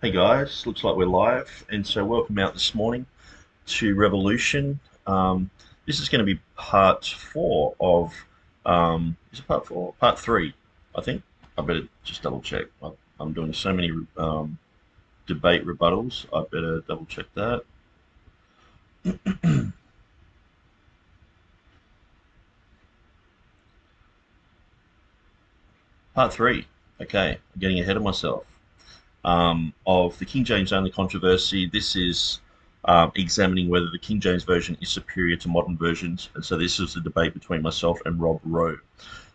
Hey guys, looks like we're live, and so welcome out this morning to Revolution. This is going to be part four of, is it part four? Part three, I think. I better just double check. I'm doing so many debate rebuttals. I better double check that. Part three. Okay, I'm getting ahead of myself. Of the King James only controversy. This is examining whether the King James Version is superior to modern versions. And so this is a debate between myself and Rowe.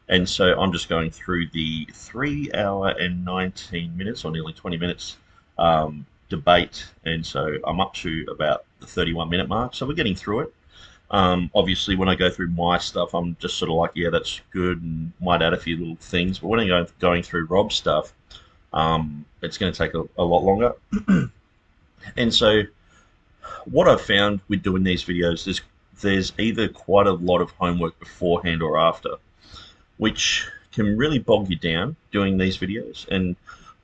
And so I'm just going through the 3 hour and 19 minutes, or nearly 20 minutes, debate. And so I'm up to about the 31-minute mark. So we're getting through it. Obviously, when I go through my stuff, I'm just sort of like, yeah, that's good, and might add a few little things. But when I'm going through Rob's stuff, it's going to take a lot longer. And so what I've found with doing these videos is there's either quite a lot of homework beforehand or after, which can really bog you down doing these videos. And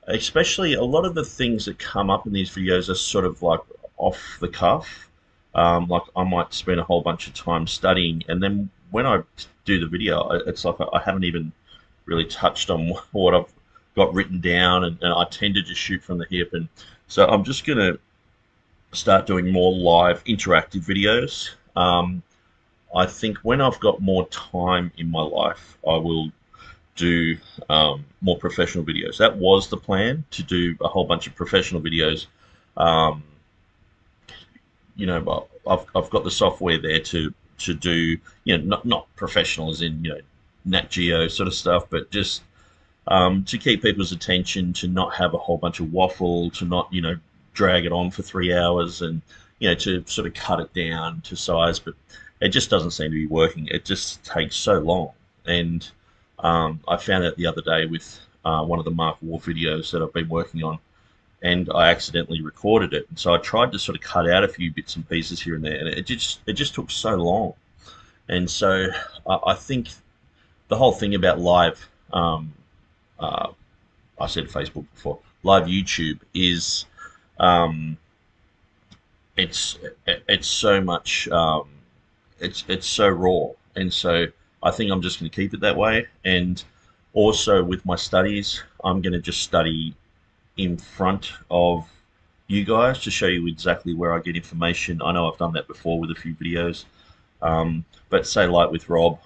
especially a lot of the things that come up in these videos are sort of like off the cuff. Like I might spend a whole bunch of time studying, and then when I do the video, it's like I haven't even really touched on what I've got written down, and I tend to just shoot from the hip. And so I'm just going to start doing more live interactive videos. I think when I've got more time in my life, I will do more professional videos. That was the plan, to do a whole bunch of professional videos. Um, but I've got the software there to do, not professional as in, Nat Geo sort of stuff, but just to keep people's attention, to not have a whole bunch of waffle, to not, drag it on for 3 hours, and, to sort of cut it down to size. But it just doesn't seem to be working. It just takes so long. And I found out the other day with one of the Mark War videos that I've been working on, and I accidentally recorded it. And so I tried to sort of cut out a few bits and pieces here and there, and it just took so long. And so I think the whole thing about live, uh, I said Facebook before, live YouTube is, um, it's it's so much, it's so raw. And so I think I'm just going to keep it that way. And also with my studies, I'm going to just study in front of you guys to show you exactly where I get information. I know I've done that before with a few videos, but say like with Rob,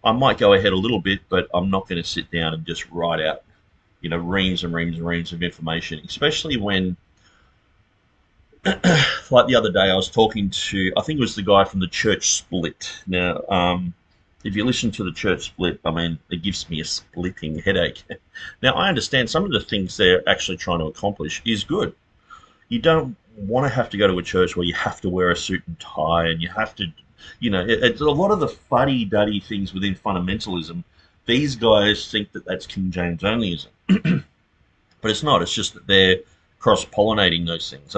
I might go ahead a little bit, but I'm not going to sit down and just write out, reams and reams and reams of information, especially when, like the other day, I was talking to, I think it was the guy from the Church Split. Now, if you listen to the Church Split, I mean, it gives me a splitting headache. Now, I understand some of the things they're actually trying to accomplish is good. You don't want to have to go to a church where you have to wear a suit and tie, and you have to, it's a lot of the fuddy-duddy things within fundamentalism. These guys think that that's King James onlyism, but it's not. It's just that they're cross-pollinating those things.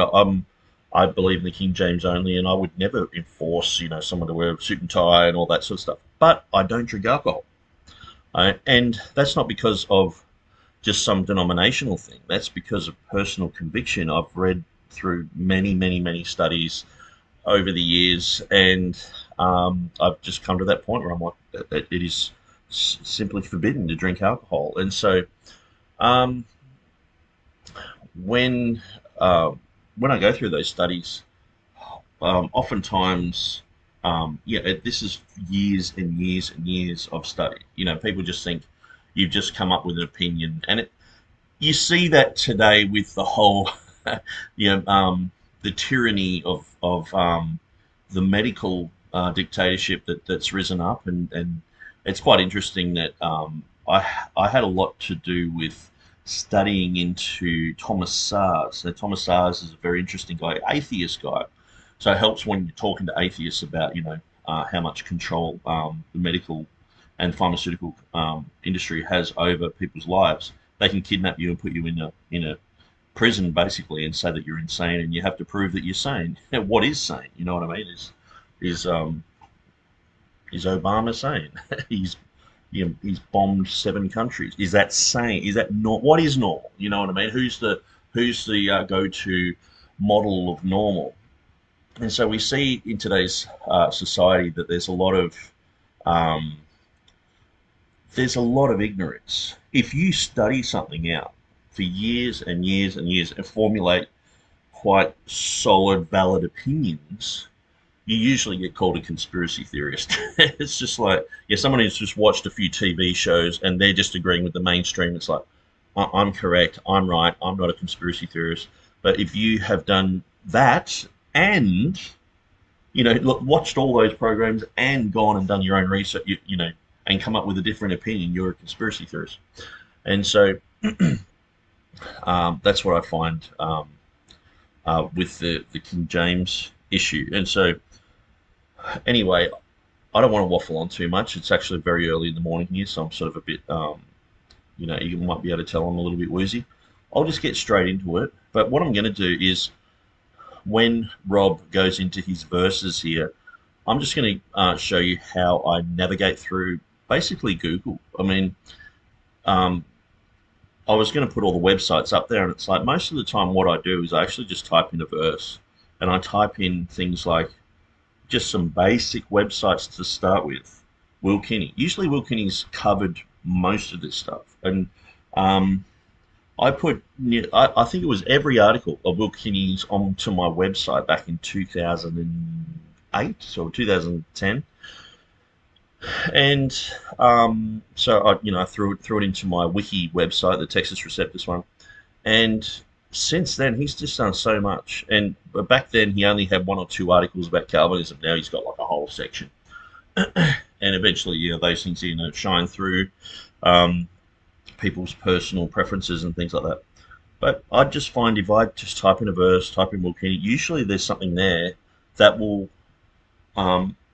I believe in the King James only, and I would never enforce, someone to wear a suit and tie and all that sort of stuff. But I don't drink alcohol, and that's not because of just some denominational thing. That's because of personal conviction. I've read through many, many, many studies over the years, and I've just come to that point where I'm like, it is simply forbidden to drink alcohol. And so um, when uh, when I go through those studies, oftentimes, this is years and years and years of study. People just think you've just come up with an opinion, and you see that today with the whole, the tyranny of the medical dictatorship that's risen up, and it's quite interesting that I had a lot to do with studying into Thomas Sars. Now, Thomas Sars is a very interesting guy, atheist guy. So it helps when you're talking to atheists about, how much control the medical and pharmaceutical industry has over people's lives. They can kidnap you and put you in a prison basically, and say that you're insane, and you have to prove that you're sane. What is sane? You know what I mean? Is is Obama sane? He's bombed 7 countries. Is that sane? Is that not what is normal? You know what I mean? Who's the go-to model of normal? And so we see in today's society that um, there's a lot of ignorance. If you study something out for years and years and years and formulate quite solid, valid opinions, you usually get called a conspiracy theorist. It's just like, yeah, someone who's just watched a few TV shows and they're just agreeing with the mainstream. It's like, I'm correct, I'm right, I'm not a conspiracy theorist. But if you have done that and, look, watched all those programs and gone and done your own research, and come up with a different opinion, you're a conspiracy theorist. And so that's what I find with the King James issue. And so, anyway, I don't want to waffle on too much. It's actually very early in the morning here, so I'm sort of a bit, you might be able to tell I'm a little bit woozy. I'll just get straight into it. But what I'm going to do is, when Rob goes into his verses here, I'm just going to show you how I navigate through basically Google. I mean, um, I was going to put all the websites up there, and it's like most of the time what I do is I actually just type in a verse, and I type in things like just some basic websites to start with. Will Kinney. Usually Will Kinney's covered most of this stuff. And I put, I think it was every article of Will Kinney's onto my website back in 2008 or 2010. And so I threw it into my wiki website, the Textus Receptus one. And since then, he's just done so much. And but back then, he only had one or two articles about Calvinism. Now he's got like a whole section. And eventually, those things shine through people's personal preferences and things like that. But I just find if I just type in a verse, type in Will Kinney, usually there's something there that will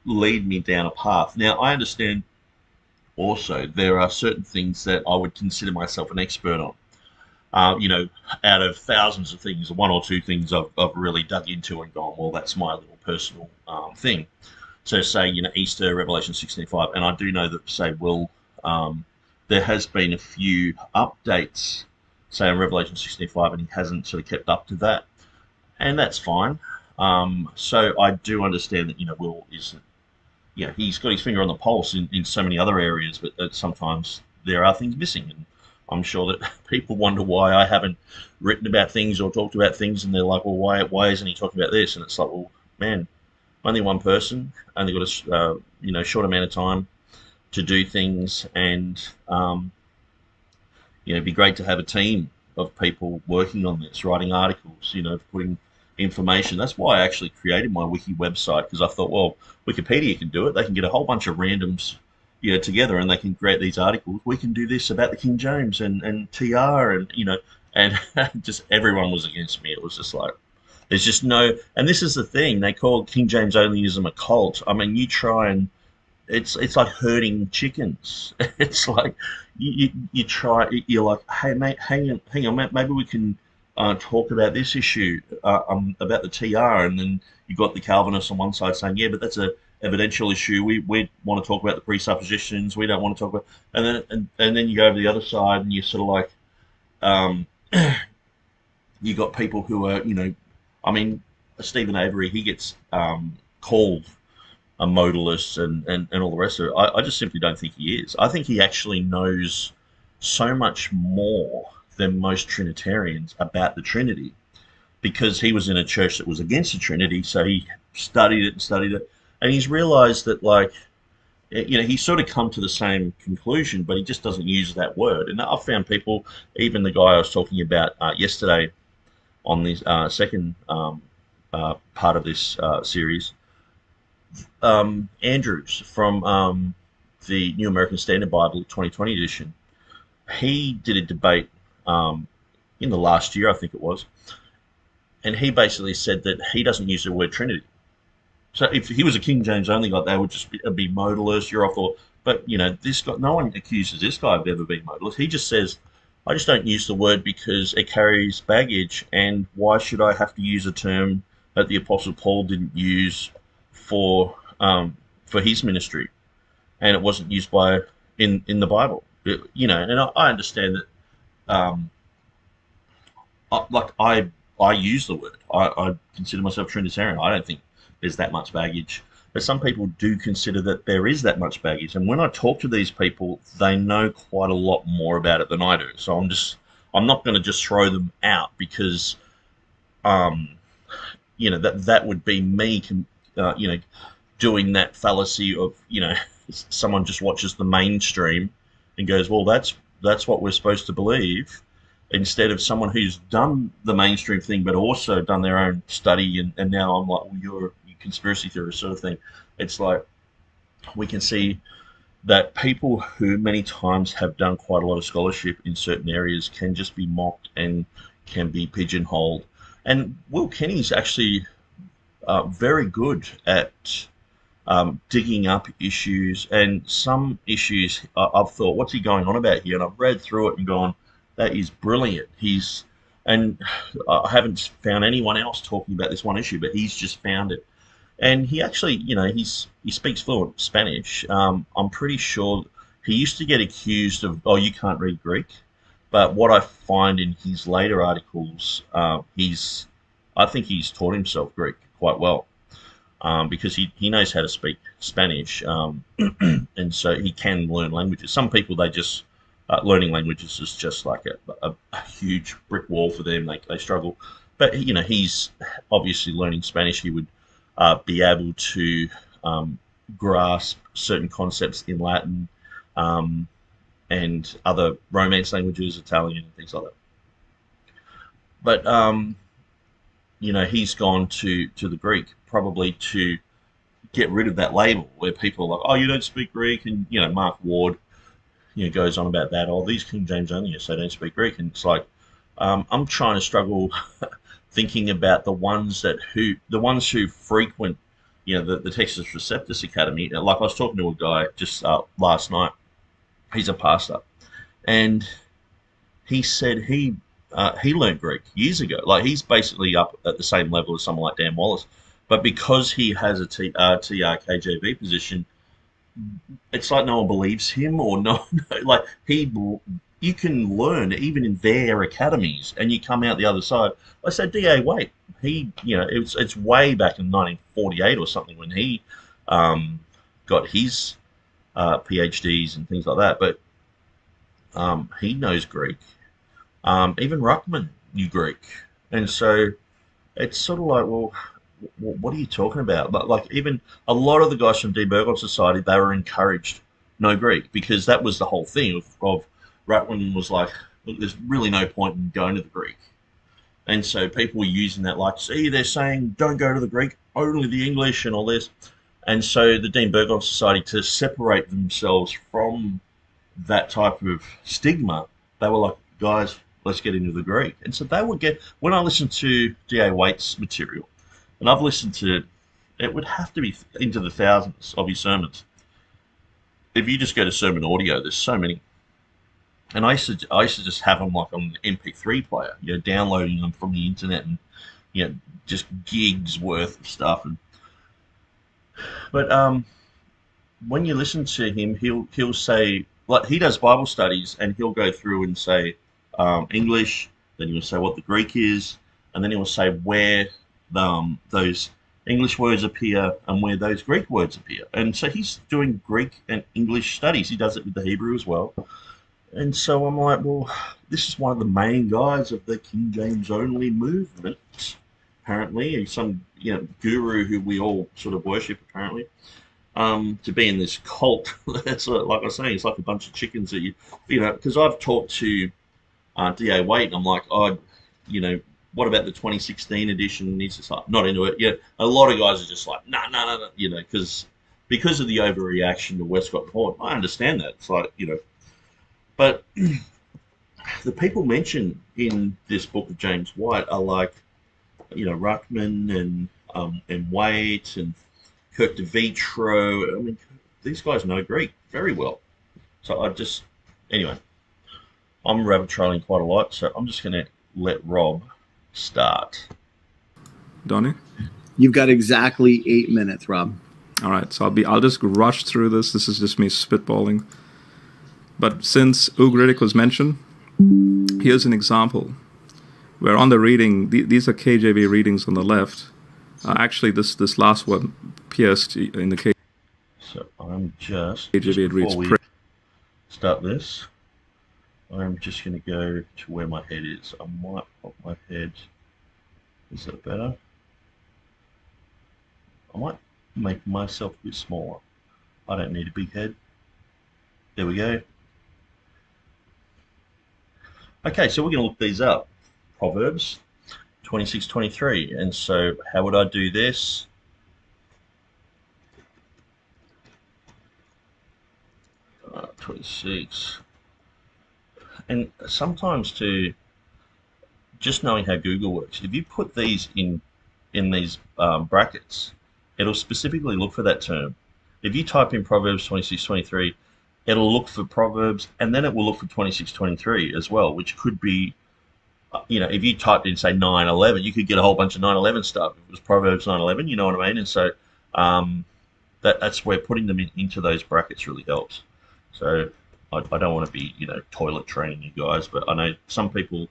lead me down a path. Now, I understand also there are certain things that I would consider myself an expert on. Out of thousands of things, one or two things I've really dug into and gone, well, that's my little personal thing. So say, Easter, Revelation 16:5, and I do know that, say, there has been a few updates, say, in Revelation 16:5, and he hasn't sort of kept up to that, and that's fine. So I do understand that, Will is, he's got his finger on the pulse in so many other areas, but that sometimes there are things missing, and I'm sure that people wonder why I haven't written about things or talked about things, and they're like, well, why isn't he talking about this? And it's like, well, man, only one person, only got a short amount of time to do things, and it'd be great to have a team of people working on this, writing articles, putting information. That's why I actually created my wiki website, because I thought, well, Wikipedia can do it. They can get a whole bunch of randoms, together, and they can create these articles. We can do this about the King James and TR, and just everyone was against me. It was just like, there's just no, and this is the thing, they call King James onlyism a cult. I mean, you try and it's like herding chickens. It's like you try, you're like, hey mate, hang on, mate, maybe we can talk about this issue about the TR, and then you got the Calvinists on one side saying, yeah, but that's a evidential issue. We want to talk about the presuppositions. We don't want to talk about, and then you go over the other side, and you're sort of like, you got people who are, I mean, Stephen Avery, he gets called a modalist and all the rest of it. I just simply don't think he is. I think he actually knows so much more than most Trinitarians about the Trinity, because he was in a church that was against the Trinity, so he studied it, and he's realized that, like, he's sort of come to the same conclusion, but he just doesn't use that word. And I've found people, even the guy I was talking about yesterday on this second part of this series, Andrews from the New American Standard Bible 2020 edition, he did a debate in the last year, I think it was, and he basically said that he doesn't use the word Trinity. So if he was a King James only guy, they would just be modalist, you're off the. But this guy, no one accuses this guy of ever being modalist. He just says, I just don't use the word because it carries baggage, and why should I have to use a term that the Apostle Paul didn't use for his ministry, and it wasn't used in the Bible, and I understand that I use the word. I consider myself Trinitarian. I don't think there's that much baggage. But some people do consider that there is that much baggage. And when I talk to these people, they know quite a lot more about it than I do. So I'm not going to just throw them out because, um, that would be me, doing that fallacy of, someone just watches the mainstream and goes, well, that's what we're supposed to believe, instead of someone who's done the mainstream thing but also done their own study, and now I'm like, well, you're a conspiracy theorist sort of thing. It's like we can see that people who many times have done quite a lot of scholarship in certain areas can just be mocked and can be pigeonholed. And Will Kenny's actually very good at digging up issues, and some issues I've thought, what's he going on about here? And I've read through it and gone, that is brilliant. And I haven't found anyone else talking about this one issue, but he's just found it. And he actually, he speaks fluent Spanish. I'm pretty sure he used to get accused of, oh, you can't read Greek. But what I find in his later articles, I think he's taught himself Greek quite well, because he knows how to speak Spanish, and so he can learn languages. Some people, they just, learning languages is just like a huge brick wall for them. They struggle. But, he's obviously learning Spanish. He would be able to grasp certain concepts in Latin, and other Romance languages, Italian and things like that. But he's gone to the Greek probably to get rid of that label where people are like, oh, you don't speak Greek, and Mark Ward, goes on about that. Oh, these King James onlyists, they don't speak Greek, and it's like, I'm trying to struggle thinking about the ones who frequent, the Textus Receptus Academy. Like, I was talking to a guy just last night. He's a pastor, and he said he learned Greek years ago. Like, he's basically up at the same level as someone like Dan Wallace, but because he has a KJV position, it's like no one believes him, or like you can learn even in their academies, and you come out the other side. I said D.A. Waite, it's way back in 1948 or something when he got his PhDs and things like that, but he knows Greek. Even Ruckman knew Greek, and so it's sort of like, well, what are you talking about? But like, even a lot of the guys from D. Berghoff Society, they were encouraged no Greek, because that was the whole thing of Ruckman was like, look, there's really no point in going to the Greek, and so people were using that like, see, they're saying don't go to the Greek, only the English and all this. And so the Dean Berghoff Society, to separate themselves from that type of stigma, they were like, guys, let's get into the Greek. And so they would get, when I listened to D.A. Waite's material, and I've listened to, it would have to be into the thousands of his sermons. If you just go to sermon audio, there's so many. And I used to just have them like on an MP3 player, downloading them from the internet, and, just gigs worth of stuff. But when you listen to him, he'll say, like, he does Bible studies, and he'll go through and say English, then he'll say what the Greek is, and then he'll say where those English words appear and where those Greek words appear. And so he's doing Greek and English studies. He does it with the Hebrew as well. And so I'm like, well, this is one of the main guys of the King James only movement, apparently, some guru who we all sort of worship, apparently, to be in this cult. That's like I was saying, it's like a bunch of chickens that because I've talked to D.A. Waite, and I'm like, oh, what about the 2016 edition? And he's just like, not into it. Yeah, a lot of guys are just like, no, because of the overreaction to Westcott and Hort. I understand that. It's like, but the people mentioned in this book of James White are like, Ruckman and Waite and Kirk DeVitro. I mean, these guys know Greek very well. So anyway, I'm rabbit trailing quite a lot, so I'm just going to let Rob start. Donnie? You've got exactly 8 minutes, Rob. All right, so I'll just rush through this. This is just me spitballing. But since Ugaritic was mentioned, here's an example. where on the reading, these are KJV readings on the left. Actually, this last one pierced in the KJV. So I'm just It reads before we start this, I'm just going to go to where my head is. I might pop my head. Is that better? I might make myself a bit smaller. I don't need a big head. There we go. Okay, so we're going to look these up. Proverbs 26:23. And so how would I do this? Uh, 26. And sometimes too, just knowing how Google works, if you put these in these brackets, it'll specifically look for that term. If you type in Proverbs 26:23, it'll look for Proverbs, and then it will look for 26:23 as well, which could be, if you typed in, say, 9:11, you could get a whole bunch of 9:11 stuff. If it was Proverbs 9:11, you know what I mean? And so that's where putting them into those brackets really helps. So I don't want to be, toilet training you guys, but I know some people,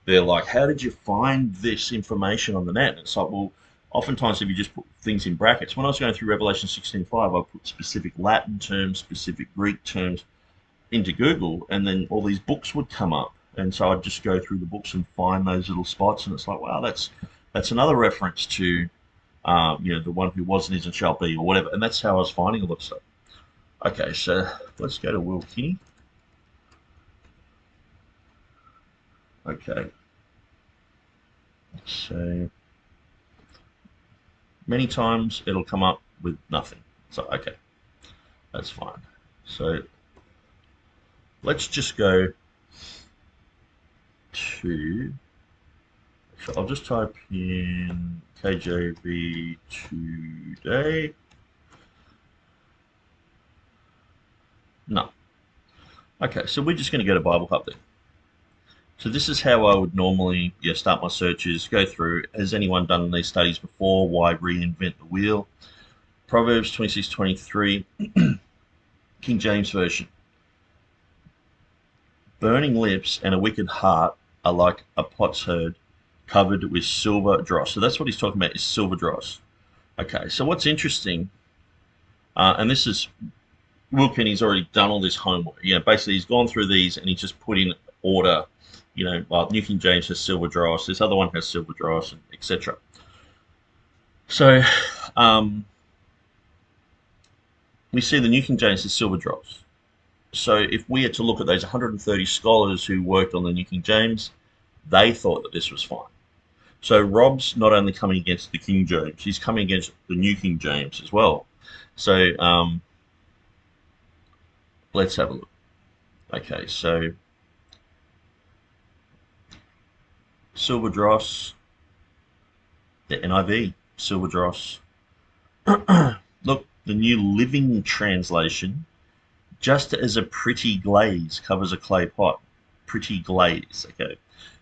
they're like, how did you find this information on the net? And it's like, well, oftentimes if you just put things in brackets, when I was going through Revelation 16:5, I put specific Latin terms, specific Greek terms into Google, and then all these books would come up. And so I'd just go through the books and find those little spots, and it's like, wow, that's another reference to, the one who was and is and shall be, or whatever. And that's how I was finding all that stuff. Okay, so let's go to Will Kinney. Okay. So many times it'll come up with nothing. So, okay, that's fine. So let's just go to, so I'll just type in KJV today. No. Okay, so we're just going to go to Bible Hub then. So this is how I would normally start my searches, go through. Has anyone done these studies before? Why reinvent the wheel? Proverbs 26:23, King James Version. Burning lips and a wicked heart are like a potsherd covered with silver dross. So that's what he's talking about, is silver dross. Okay, so what's interesting, and this is, Wilkin, already done all this homework. Basically he's gone through these and he's just put in order. Well, New King James has silver dross, this other one has silver dross, etc. So we see the New King James has silver dross. So if we had to look at those 130 scholars who worked on the New King James, they thought that this was fine. So Rob's not only coming against the King James, he's coming against the New King James as well. So let's have a look. Okay, so silver dross, the NIV, silver dross. Look, the New Living Translation, just as a pretty glaze covers a clay pot. Pretty glaze, okay.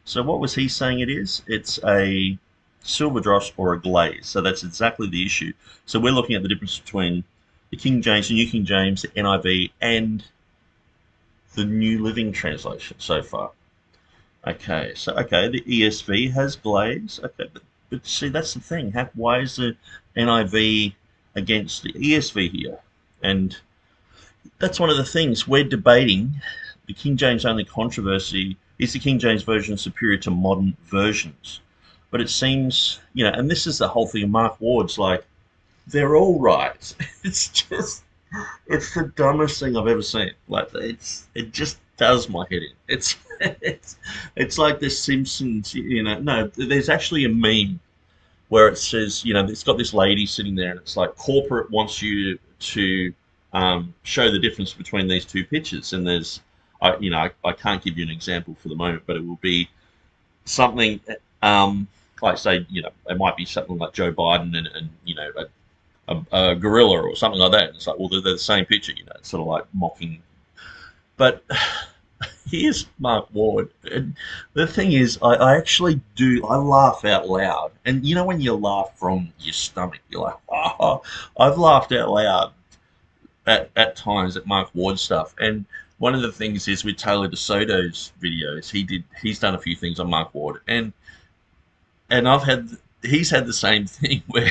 So what was he saying it is? It's a silver dross or a glaze. So that's exactly the issue. So we're looking at the difference between the King James, the New King James, the NIV, and the New Living Translation so far. Okay, so the ESV has glaze. Okay, but see, that's the thing. Why is the NIV against the ESV here? And that's one of the things we're debating. The King James only controversy is the King James Version superior to modern versions. But it seems, and this is the whole thing of Mark Ward's like, they're all right. It's the dumbest thing I've ever seen. Like, it just does my head in. It's like the Simpsons, no, there's actually a meme where it says, it's got this lady sitting there and it's like, corporate wants you to show the difference between these two pictures. And there's, I can't give you an example for the moment, but it will be something, like say, it might be something like Joe Biden and a gorilla or something like that. And it's like, well, they're the same picture, it's sort of like mocking. But here's Mark Ward. And the thing is, I actually I laugh out loud. And when you laugh from your stomach, you're like, oh, I've laughed out loud at times at Mark Ward stuff. And one of the things is with Taylor DeSoto's videos, he's done a few things on Mark Ward, and he's had the same thing where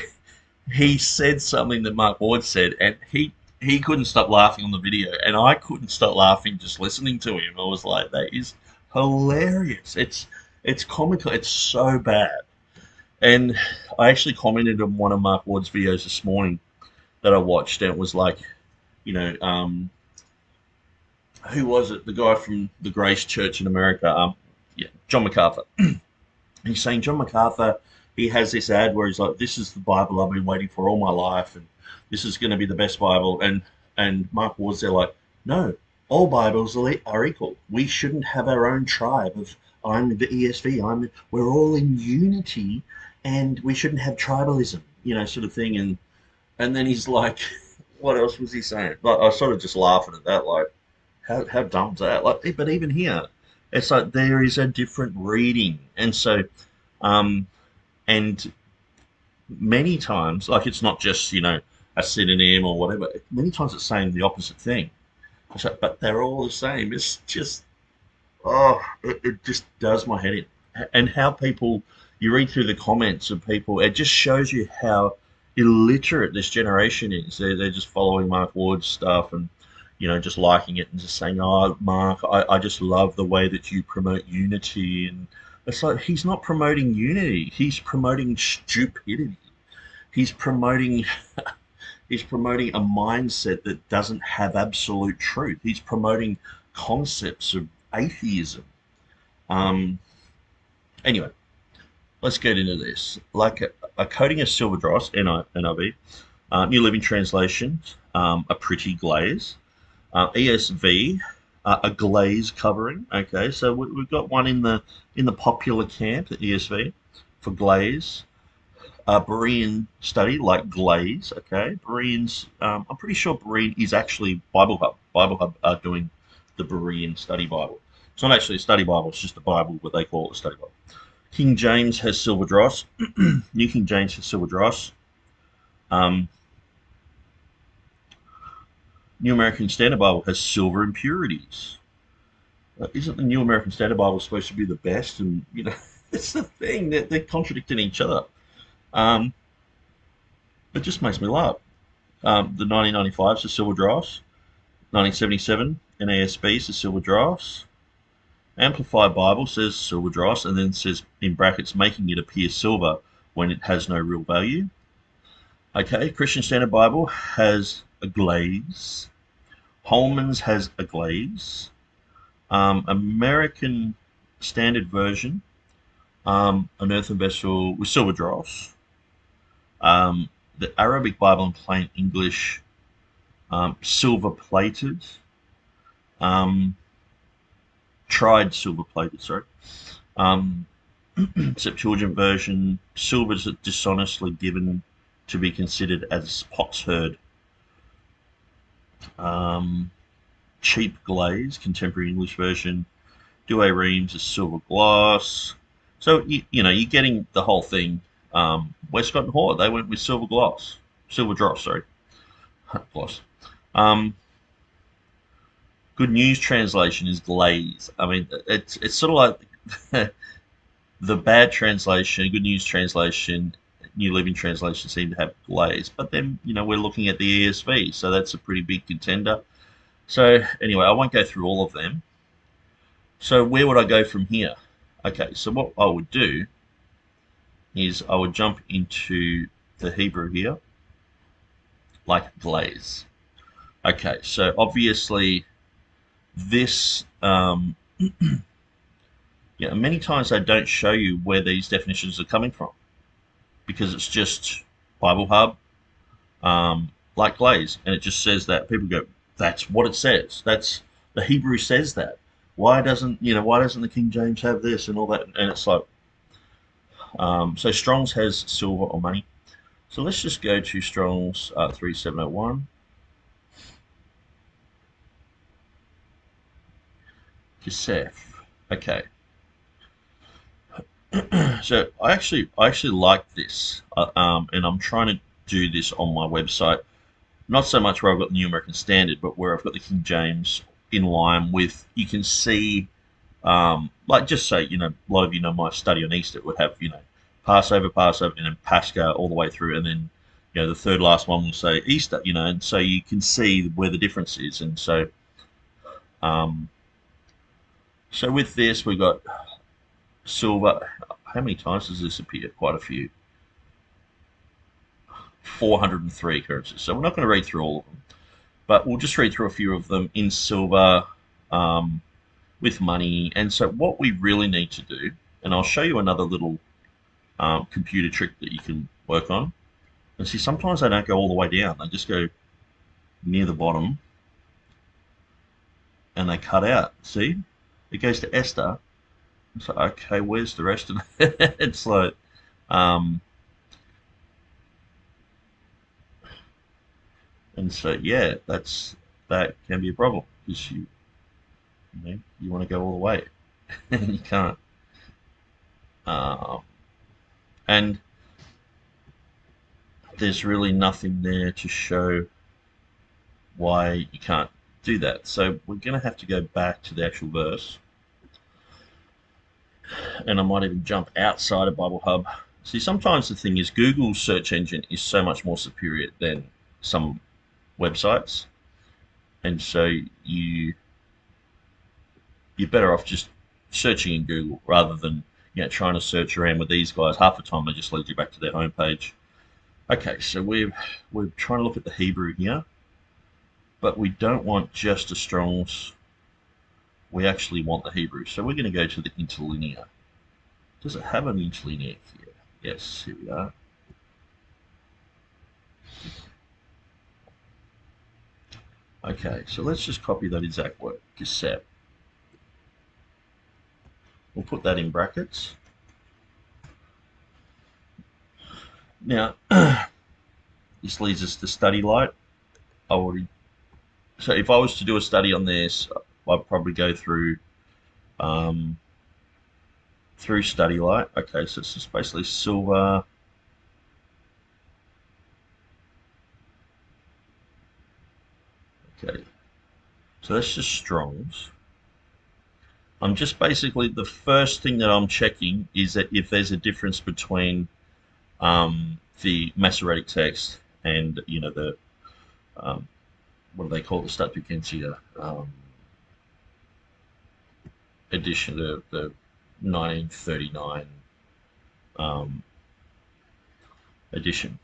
he said something that Mark Ward said, and he couldn't stop laughing on the video, and I couldn't stop laughing just listening to him. I was like, that is hilarious. It's comical. It's so bad. And I actually commented on one of Mark Ward's videos this morning that I watched, and it was like, you know, who was it? The guy from the Grace Church in America. Yeah, John MacArthur. He's saying John MacArthur, he has this ad where he's like, "This is the Bible I've been waiting for all my life, and this is going to be the best Bible." And Mark Ward's there like, "No, all Bibles are equal. We shouldn't have our own tribe of I'm the ESV. We're all in unity, and we shouldn't have tribalism, you know, sort of thing." And then he's like, "What else was he saying?" Like, I sort of just laughing at that, like, how dumb's that? Like, but even here, it's like there is a different reading, and so. And many times, like it's not just, you know, a synonym or whatever. Many times it's saying the opposite thing. So, but they're all the same. It's just, oh, it just does my head in. And how people, you read through the comments of people, it just shows you how illiterate this generation is. They're just following Mark Ward's stuff and, you know, just liking it and just saying, "Oh, Mark, I just love the way that you promote unity." And it's like, he's not promoting unity. He's promoting stupidity. He's promoting he's promoting a mindset that doesn't have absolute truth. He's promoting concepts of atheism. Anyway, let's get into this. Like a coating of silver dross, NIV, New Living Translation, a pretty glaze. ESV, a glaze covering. Okay, so we've got one in the popular camp, the ESV, for glaze. Berean study, like glaze. Okay, Bereans. I'm pretty sure Berean is actually Bible Hub. Bible Hub are doing the Berean study Bible. It's not actually a study Bible. It's just a Bible, but they call it a study Bible. King James has silver dross. New King James has silver dross. New American Standard Bible has silver impurities. Isn't the New American Standard Bible supposed to be the best? And, you know, it's the thing that they're contradicting each other. It just makes me laugh. The 1995 is a silver dross. 1977 NASB says silver dross. Amplified Bible says silver dross, and then says in brackets, making it appear silver when it has no real value. Okay, Christian Standard Bible has a glaze. Holman's has a glaze. American Standard Version, an earthen vessel with silver dross. The Arabic Bible in plain English, silver plated. Tried silver plated, sorry. Septuagint version, silver is dishonestly given to be considered as potsherd. Cheap glaze, contemporary English version. Douay Rheims is silver gloss. So, you know, you're getting the whole thing. Westcott and Hort, they went with silver gloss. Silver dross, sorry. Gloss. Good News Translation is glaze. I mean, it's sort of like the bad translation, Good News Translation, New Living Translation seem to have glaze. But then, you know, we're looking at the ESV, so that's a pretty big contender. So anyway, I won't go through all of them. So where would I go from here? Okay, so what I would do is I would jump into the Hebrew here, like glaze. Okay, so obviously this, yeah, many times they don't show you where these definitions are coming from because it's just Bible Hub, like glaze, and it just says that. People go, that's what it says. That's the Hebrew says that. Why doesn't the King James have this and all that? And it's like, so Strong's has silver or money. So let's just go to Strong's 3701. Kesef. Okay. So I actually like this, and I'm trying to do this on my website. Not so much where I've got the New American Standard, but where I've got the King James in line with, you can see, like just say, a lot of my study on Easter would have, Passover, and then Pascha all the way through, and then, the third last one will say Easter, and so you can see where the difference is. And um, so with this, we got silver. How many times does this appear? Quite a few. 403 occurrences. So we're not going to read through all of them, but we'll just read through a few of them in silver, with money. And so what we really need to do, and I'll show you another little computer trick that you can work on. And see, sometimes they don't go all the way down. They just go near the bottom and they cut out. See? It goes to Esther. It's like, okay, where's the rest of it? It's like, and so, yeah, that can be a problem, because you want to go all the way and you can't. And there's really nothing there to show why you can't do that. So we're going to have to go back to the actual verse. And I might even jump outside of Bible Hub. See, sometimes the thing is, Google's search engine is so much more superior than some websites. And so you're better off just searching in Google rather than trying to search around with these guys. Half the time they just lead you back to their homepage. Okay, so we're trying to look at the Hebrew here, but we don't want just a Strong's. We actually want the Hebrew. So we're going to go to the interlinear. Does it have an interlinear here? Yes, here we are. Okay, so let's just copy that exact word, cassette. We'll put that in brackets. Now, this leads us to study light. So if I was to do a study on this, I'd probably go through study light. Okay, so it's just basically silver. Okay, so that's just Strong's. I'm just basically, the first thing that I'm checking is that if there's a difference between the Masoretic text and the what do they call the Septuaginta edition, the 1939 edition.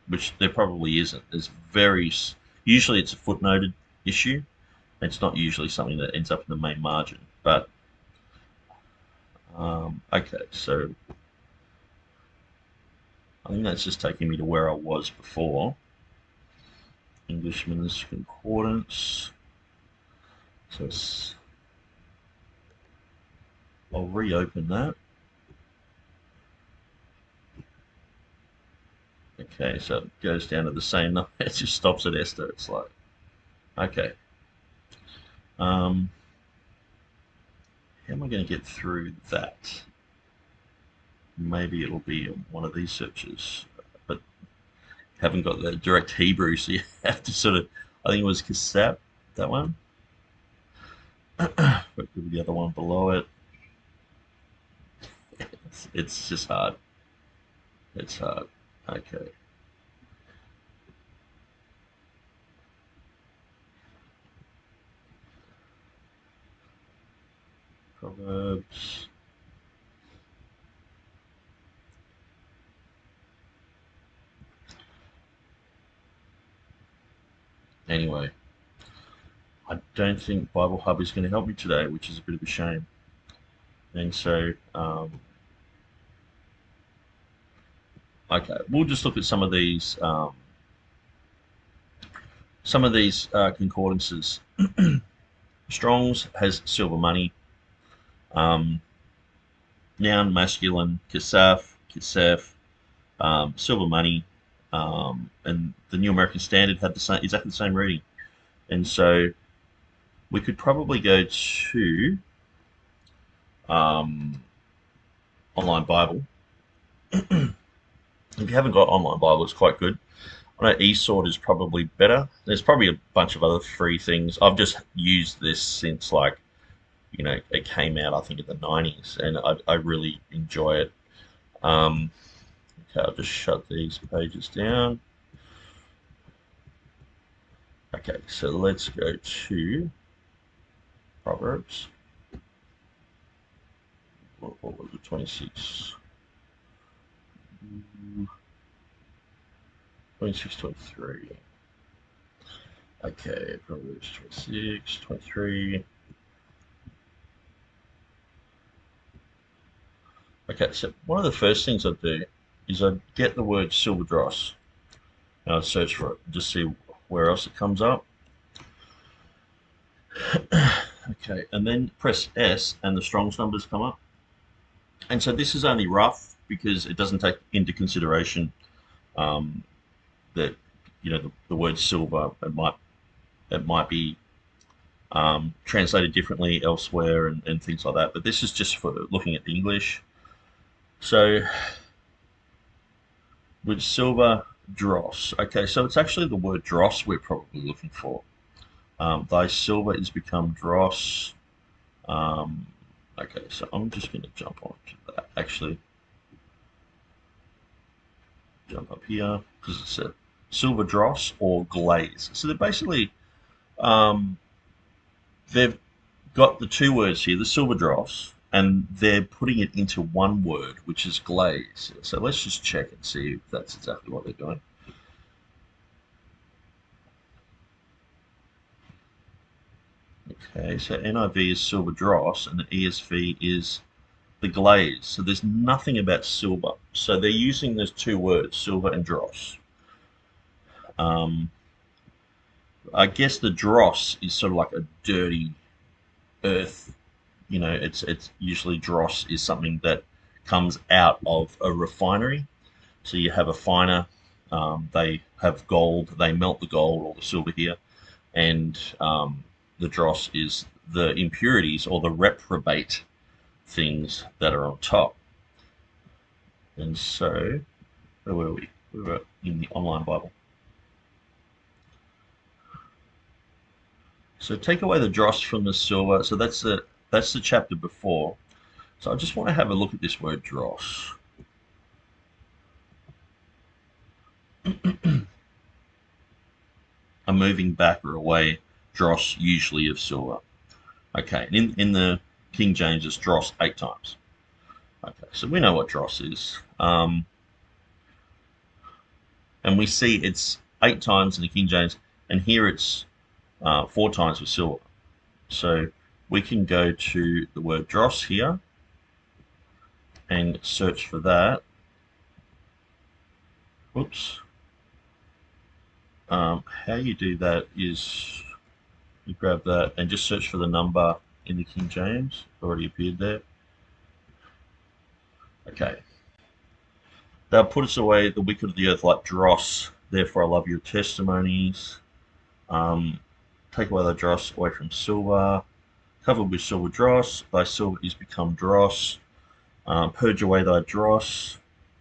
Which there probably isn't. Usually it's a footnoted issue. It's not usually something that ends up in the main margin. But okay, so I think that's just taking me to where I was before. Englishman's Concordance. So I'll reopen that. Okay, so it goes down to the same number. It just stops at Esther. It's like, okay. How am I going to get through that? Maybe it'll be one of these searches, but haven't got the direct Hebrew, so you have to sort of, I think it was cassette, that one. But could be the other one below it. It's just hard. It's hard. Okay. Proverbs. Anyway, I don't think Bible Hub is going to help me today, which is a bit of a shame. And so, okay, we'll just look at some of these concordances. Strong's has silver money, noun masculine, kasaf, silver money, and the New American Standard had exactly the same reading. And so we could probably go to Online Bible, and If you haven't got online Bible, it's quite good. I know eSword is probably better. There's probably a bunch of other free things. I've just used this since, like, it came out, I think, in the 90s, and I really enjoy it. Okay, I'll just shut these pages down. Okay, so let's go to Proverbs. What was it, 26? 26, 23. Okay, Proverbs 26, 23. Okay, so one of the first things I do is I get the word silver dross and I search for it, just see where else it comes up. Okay, and then press S and the Strong's numbers come up. And so this is only rough because it doesn't take into consideration that the word silver, it might be translated differently elsewhere and things like that. But this is just for looking at the English. So with silver dross, okay, so it's actually the word dross we're probably looking for. Thy silver is become dross. Okay, so I'm just going to jump on to that. Actually, jump up here because it's a silver dross or glaze. So they're basically they've got the two words here, the silver dross, and they're putting it into one word, which is glaze. So let's just check and see if that's exactly what they're doing. Okay, so NIV is silver dross and the ESV is the glaze. So there's nothing about silver. So they're using those two words, silver and dross. I guess the dross is sort of like a dirty earth. It's usually dross is something that comes out of a refinery. So you have a finer, they have gold, they melt the gold or the silver here, and the dross is the impurities or the reprobate things that are on top. And so, where were we? We were in the online Bible. So take away the dross from the silver. So that's the chapter before. So I just want to have a look at this word dross. I'm moving back or away. Dross usually of silver. Okay, and in the King James it's dross 8 times. Okay, so we know what dross is. And we see it's 8 times in the King James, and here it's 4 times with silver. So we can go to the word dross here and search for that. Whoops. How you do that is you grab that and just search for the number in the King James. Already appeared there. Okay. Thou puttest away the wicked of the earth like dross. Therefore I love your testimonies. Take away the dross away from silver. Covered with silver dross. Thy silver is become dross. Purge away thy dross.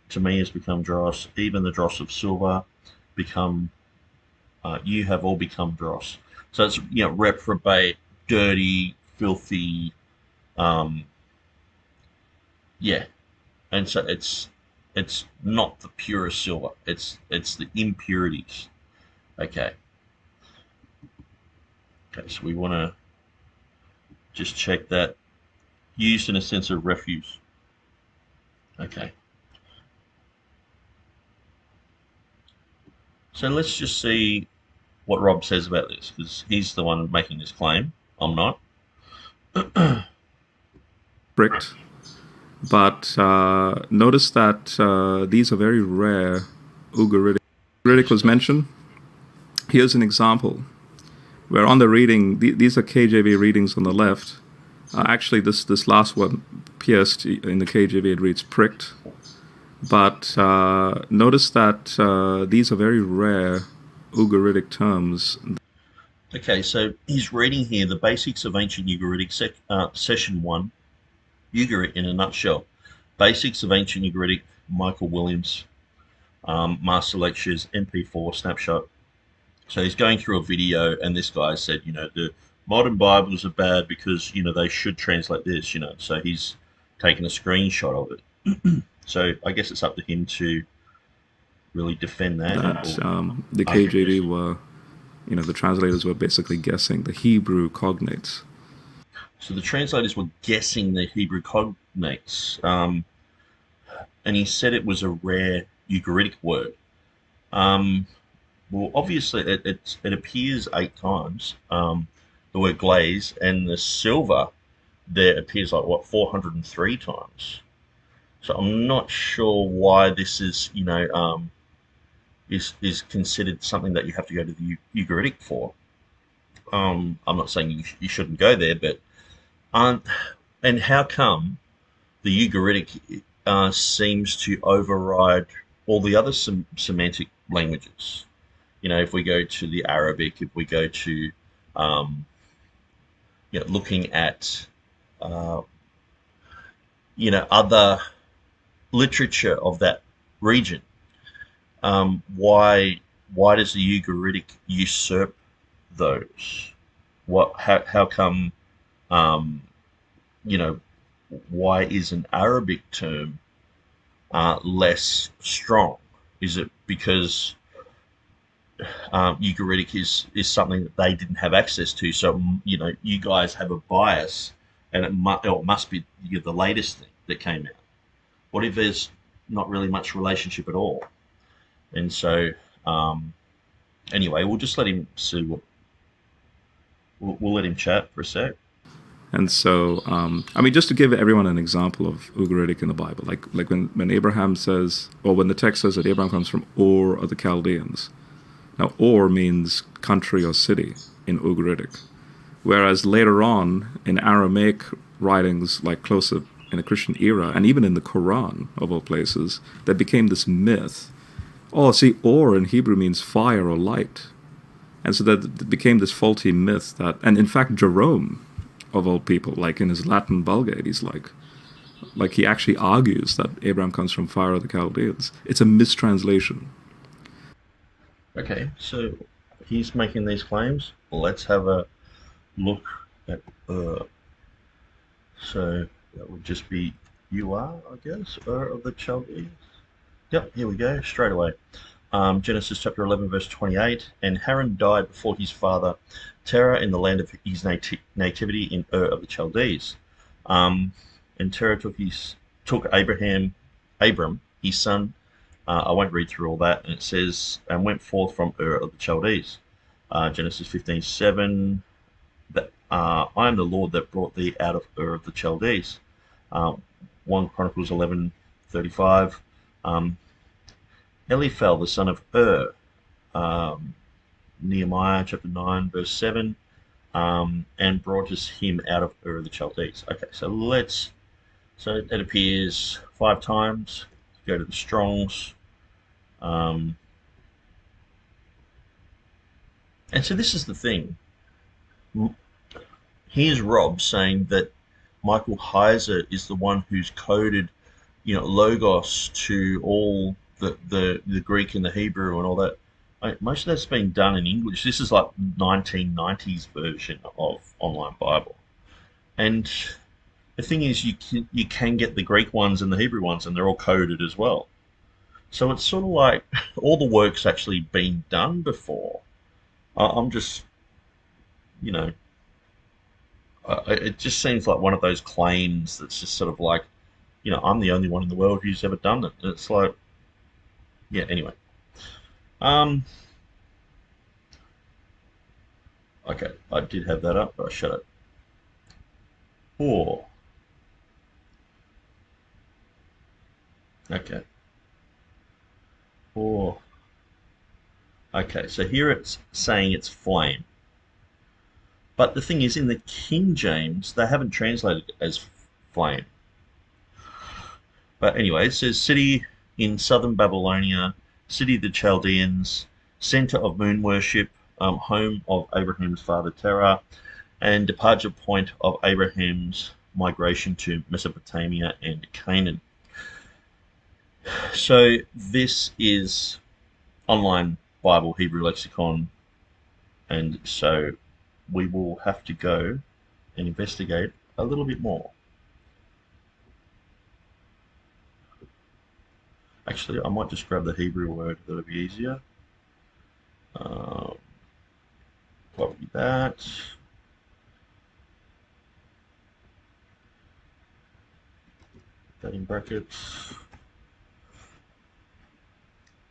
To me has become dross. Even the dross of silver become. You have all become dross. So it's reprobate, dirty, filthy. Yeah, and so it's not the purest silver. It's the impurities. Okay. Okay, so we want to just check that. Used in a sense of refuse. Okay. So let's just see what Rob says about this, because he's the one making this claim. I'm not. Strict. But notice that these are very rare Ugaritic. Ugaritic was mentioned. Here's an example. Where on the reading, these are KJV readings on the left. Actually, this last one, pierced, in the KJV it reads pricked. But notice that these are very rare Ugaritic terms. Okay, so he's reading here the basics of ancient Ugaritic, session 1, Ugarit in a nutshell. Basics of ancient Ugaritic, Michael Williams. Master Lectures, MP4 snapshot. So he's going through a video, and this guy said, the modern Bibles are bad because, they should translate this. So he's taken a screenshot of it. So I guess it's up to him to really defend that. That the argue KJV against it. were, the translators were basically guessing the Hebrew cognates. So the translators were guessing the Hebrew cognates, and he said it was a rare Ugaritic word. Well, obviously, it appears 8 times, the word glaze, and the silver there appears like, 403 times. So I'm not sure why this is, is considered something that you have to go to the Ugaritic for. I'm not saying you shouldn't go there, but and how come the Ugaritic seems to override all the other semantic languages? If we go to the Arabic, if we go to looking at other literature of that region, why does the Ugaritic usurp those? How come why is an Arabic term less strong? Is it because Ugaritic is something that they didn't have access to? So you guys have a bias, and it must be the latest thing that came out. What if there's not really much relationship at all? And so anyway, we'll just let him see what we'll let him chat for a sec. And so, just to give everyone an example of Ugaritic in the Bible, like when Abraham says, or when the text says that Abraham comes from Ur of the Chaldeans. Now, Ur means country or city in Ugaritic, whereas later on in Aramaic writings, like closer in the Christian era, and even in the Quran, of all places, that became this myth. Oh, see, Ur in Hebrew means fire or light. And so that became this faulty myth that, and in fact, Jerome, of all people, like in his Latin Vulgate, he's like he actually argues that Abraham comes from fire of the Chaldeans. It's a mistranslation. Okay, so he's making these claims. Let's have a look at so that would just be I guess, of the Chaldeans. Yep, here we go, straight away. Genesis chapter 11, verse 28. And Haran died before his father Terah in the land of his nativity in of the Chaldees. And Terah took Abram, his son. I won't read through all that. And it says, and went forth from of the Chaldees. Genesis 15:7. That I am the Lord that brought thee out of of the Chaldees. 1 Chronicles 11:35. Eliphel, the son of Nehemiah chapter 9, verse 7, and brought us him out of of the Chaldees. Okay, so it appears 5 times. Go to the Strongs. And so this is the thing. Here's Rob saying that Michael Heiser is the one who's coded, logos to all the Greek and the Hebrew and all that. Most of that's been done in English. This is like 1990s version of Online Bible. And the thing is, you can get the Greek ones and the Hebrew ones, and they're all coded as well. So it's sort of like all the work's actually been done before. I'm just, it just seems like one of those claims that's just sort of like, I'm the only one in the world who's ever done it. And it's like, yeah, anyway. Okay, I did have that up, but I shut it. Oh. Okay. Oh. Okay, so here it's saying it's flame. But the thing is, in the King James, they haven't translated it as flame. But anyway, it says city in southern Babylonia, city of the Chaldeans, center of moon worship, home of Abraham's father Terah, and departure point of Abraham's migration to Mesopotamia and Canaan. So this is online Bible Hebrew lexicon, and so we will have to go and investigate a little bit more. Actually, I might just grab the Hebrew word, that'll be easier. Copy that. That in brackets.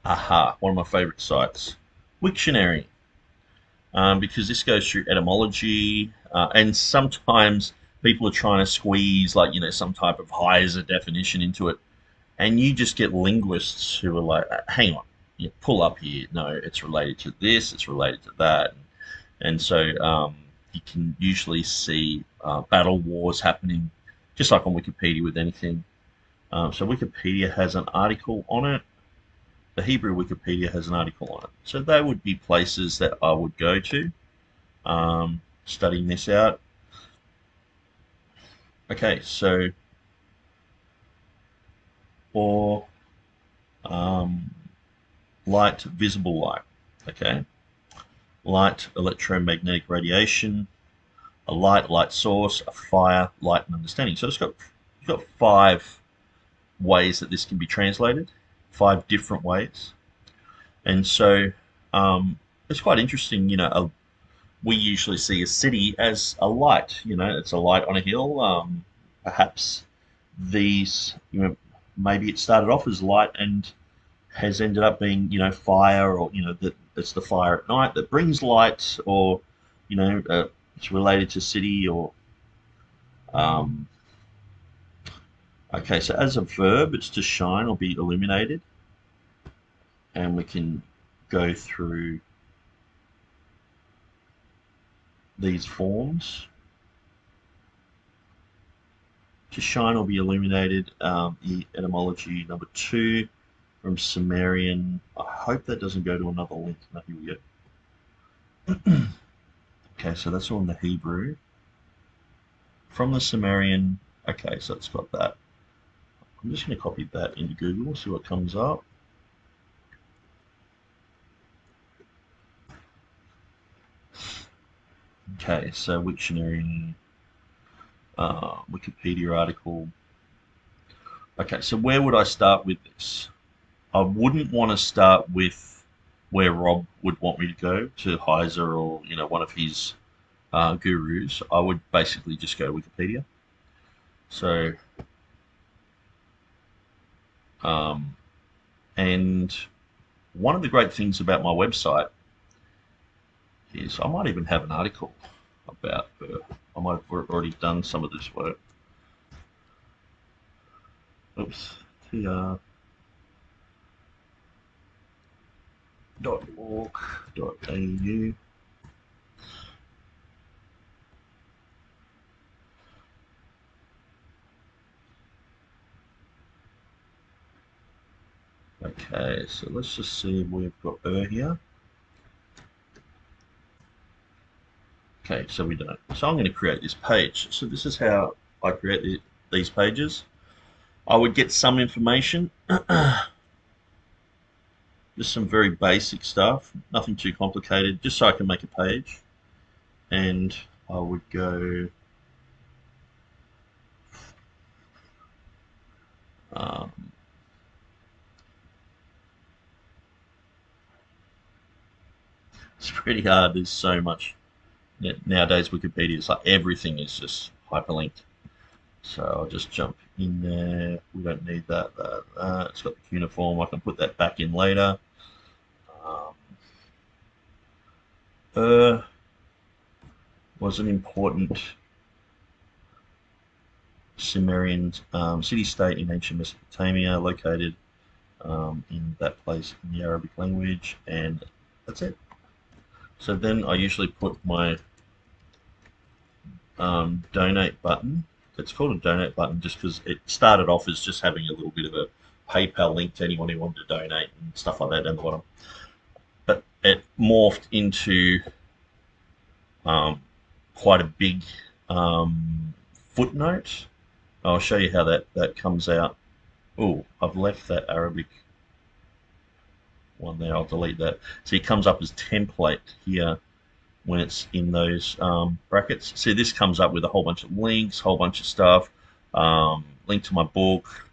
Aha, one of my favorite sites, Wiktionary, because this goes through etymology, and sometimes people are trying to squeeze, like, some type of Heiser definition into it, and you just get linguists who are like, hang on, you pull up here. No, it's related to this, it's related to that. And so you can usually see battle wars happening, just like on Wikipedia with anything. So Wikipedia has an article on it. The Hebrew Wikipedia has an article on it. So they would be places that I would go to, studying this out. Okay, so for light, visible light, okay, light, electromagnetic radiation, a light source, a fire, light, and understanding. So it's got 5 ways that this can be translated, 5 different ways. And so it's quite interesting, we usually see a city as a light, it's a light on a hill. Perhaps these, maybe it started off as light and has ended up being, fire, or, that it's the fire at night that brings light, or, it's related to city, or, okay, so as a verb, it's to shine or be illuminated. And we can go through these forms. To shine or be illuminated, the etymology number 2 from Sumerian. I hope that doesn't go to another link. No, here we go. Okay, so that's all in the Hebrew. From the Sumerian, okay, so it's got that. I'm just going to copy that into Google, see what comes up. Okay, so Wiktionary, Wikipedia article. Okay, so where would I start with this? I wouldn't want to start with where Rob would want me to go, to Heiser or one of his gurus. I would basically just go to Wikipedia. So, and one of the great things about my website is I might even have an article about her. I might have already done some of this work. Oops, tr.org.au. Okay, so let's just see if we've got her here. Okay, so we don't. So I'm going to create this page. So this is how I create these pages. I would get some information, just some very basic stuff, nothing too complicated, just so I can make a page. And I would go it's pretty hard. There's so much nowadays. Wikipedia is like everything is just hyperlinked. So I'll just jump in there. We don't need that. It's got the cuneiform. I can put that back in later. Was an important Sumerian city-state in ancient Mesopotamia, located in that place in the Arabic language, and that's it. So then I usually put my donate button. It's called a donate button just because it started off as just having a little bit of a PayPal link to anyone who wanted to donate and stuff like that down the bottom. But it morphed into quite a big footnote. I'll show you how that comes out Oh, I've left that Arabic one there. I'll delete that. So it comes up as template here when it's in those brackets. See, this comes up with a whole bunch of links, whole bunch of stuff, link to my book,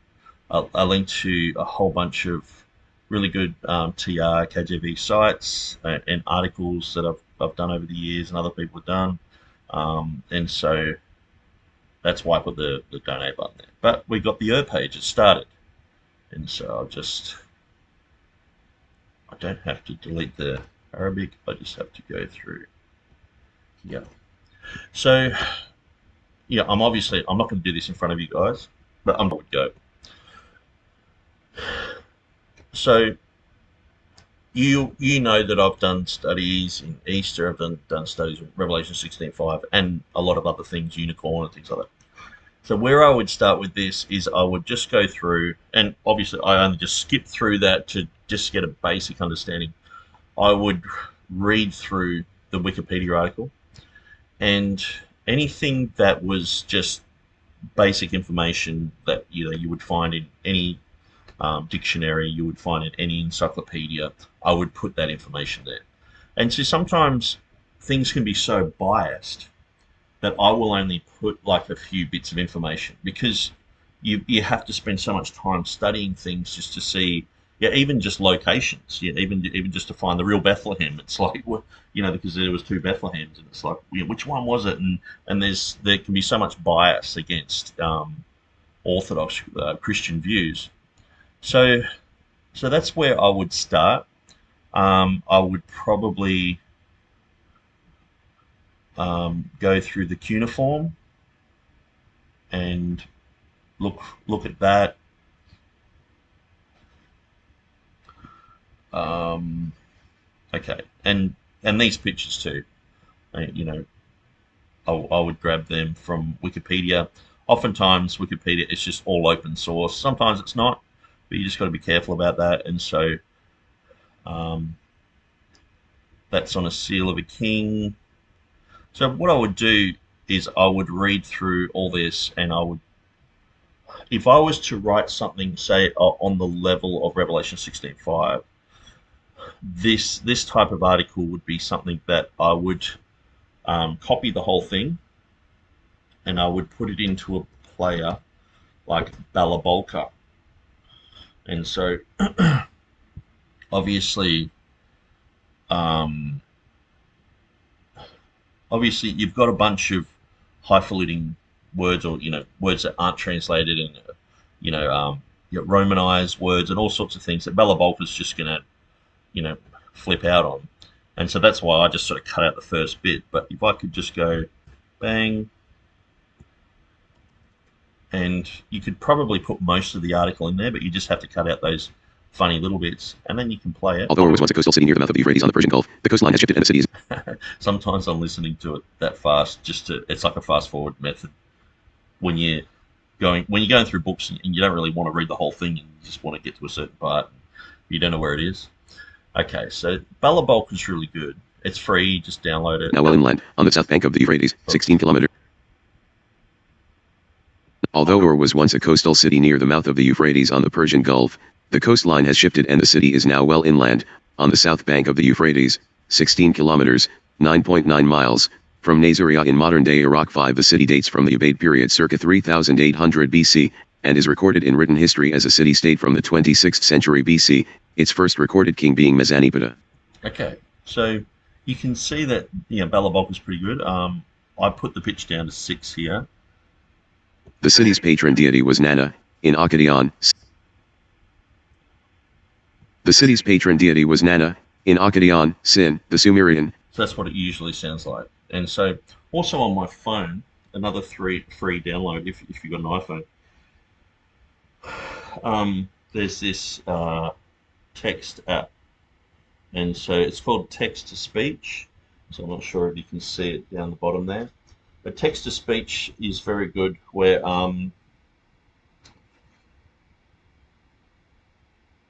a link to a whole bunch of really good TR, KJV sites and articles that I've done over the years and other people have done. And so that's why I put the donate button there. But we got the page, it started. And so I don't have to delete the Arabic, I just have to go through here. So, yeah, I'm not going to do this in front of you guys, but I'm going to go. So, you know that I've done studies in Easter, I've done studies in Revelation 16:5, and a lot of other things, unicorn and things like that. So where I would start with this is I would just go through, and obviously I only just skip through that to just get a basic understanding. I would read through the Wikipedia article, and anything that was just basic information that you would find in any dictionary, you would find in any encyclopedia, I would put that information there. And so sometimes things can be so biased that I will only put like a few bits of information, because you have to spend so much time studying things just to see, even just locations, even just to find the real Bethlehem. It's like, because there was two Bethlehems, and it's like, which one was it? And there can be so much bias against Orthodox Christian views. So that's where I would start. I would probably go through the cuneiform and look at that. Okay, and these pictures too. I would grab them from Wikipedia. Oftentimes Wikipedia is just all open source. Sometimes it's not, but you just got to be careful about that. And so that's on a seal of a king. So what I would do is I would read through all this, and if I was to write something, say on the level of Revelation 16:5, this type of article would be something that I would copy the whole thing, and I would put it into a player like Balabolka. And so obviously you've got a bunch of highfalutin words, or words that aren't translated, and Romanized words and all sorts of things that Balabolka's just going to flip out on. And so that's why I just sort of cut out the first bit. But if I could just go bang, and you could probably put most of the article in there, but you just have to cut out those funny little bits, and then you can play it. Although Rowe was once a coastal city near the mouth of the Euphrates on the Persian Gulf, the coastline has shifted and the city is... Sometimes I'm listening to it that fast, it's like a fast forward method. When you're going through books and you don't really want to read the whole thing, and you just want to get to a certain part, you don't know where it is. Okay, so Balabolka is really good. It's free, just download it. Now well inland, on the south bank of the Euphrates, 16 kilometers. Although Rowe was once a coastal city near the mouth of the Euphrates on the Persian Gulf, the coastline has shifted and the city is now well inland, on the south bank of the Euphrates, 16 kilometers, 9.9 miles, from Nasiriyah in modern-day Iraq. 5. The city dates from the Ubaid period circa 3800 BC, and is recorded in written history as a city-state from the 26th century BC, its first recorded king being Mezzanipata. Okay, so you can see that Balabolka is pretty good. I put the pitch down to 6 here. The city's patron deity was Nana, in Akkadian. The city's patron deity was Nana, in Akkadian, Sin, the Sumerian. So that's what it usually sounds like. And so also on my phone, another free download if you've got an iPhone. There's this text app, and so it's called Text to Speech. So I'm not sure if you can see it down the bottom there. But text to speech is very good, where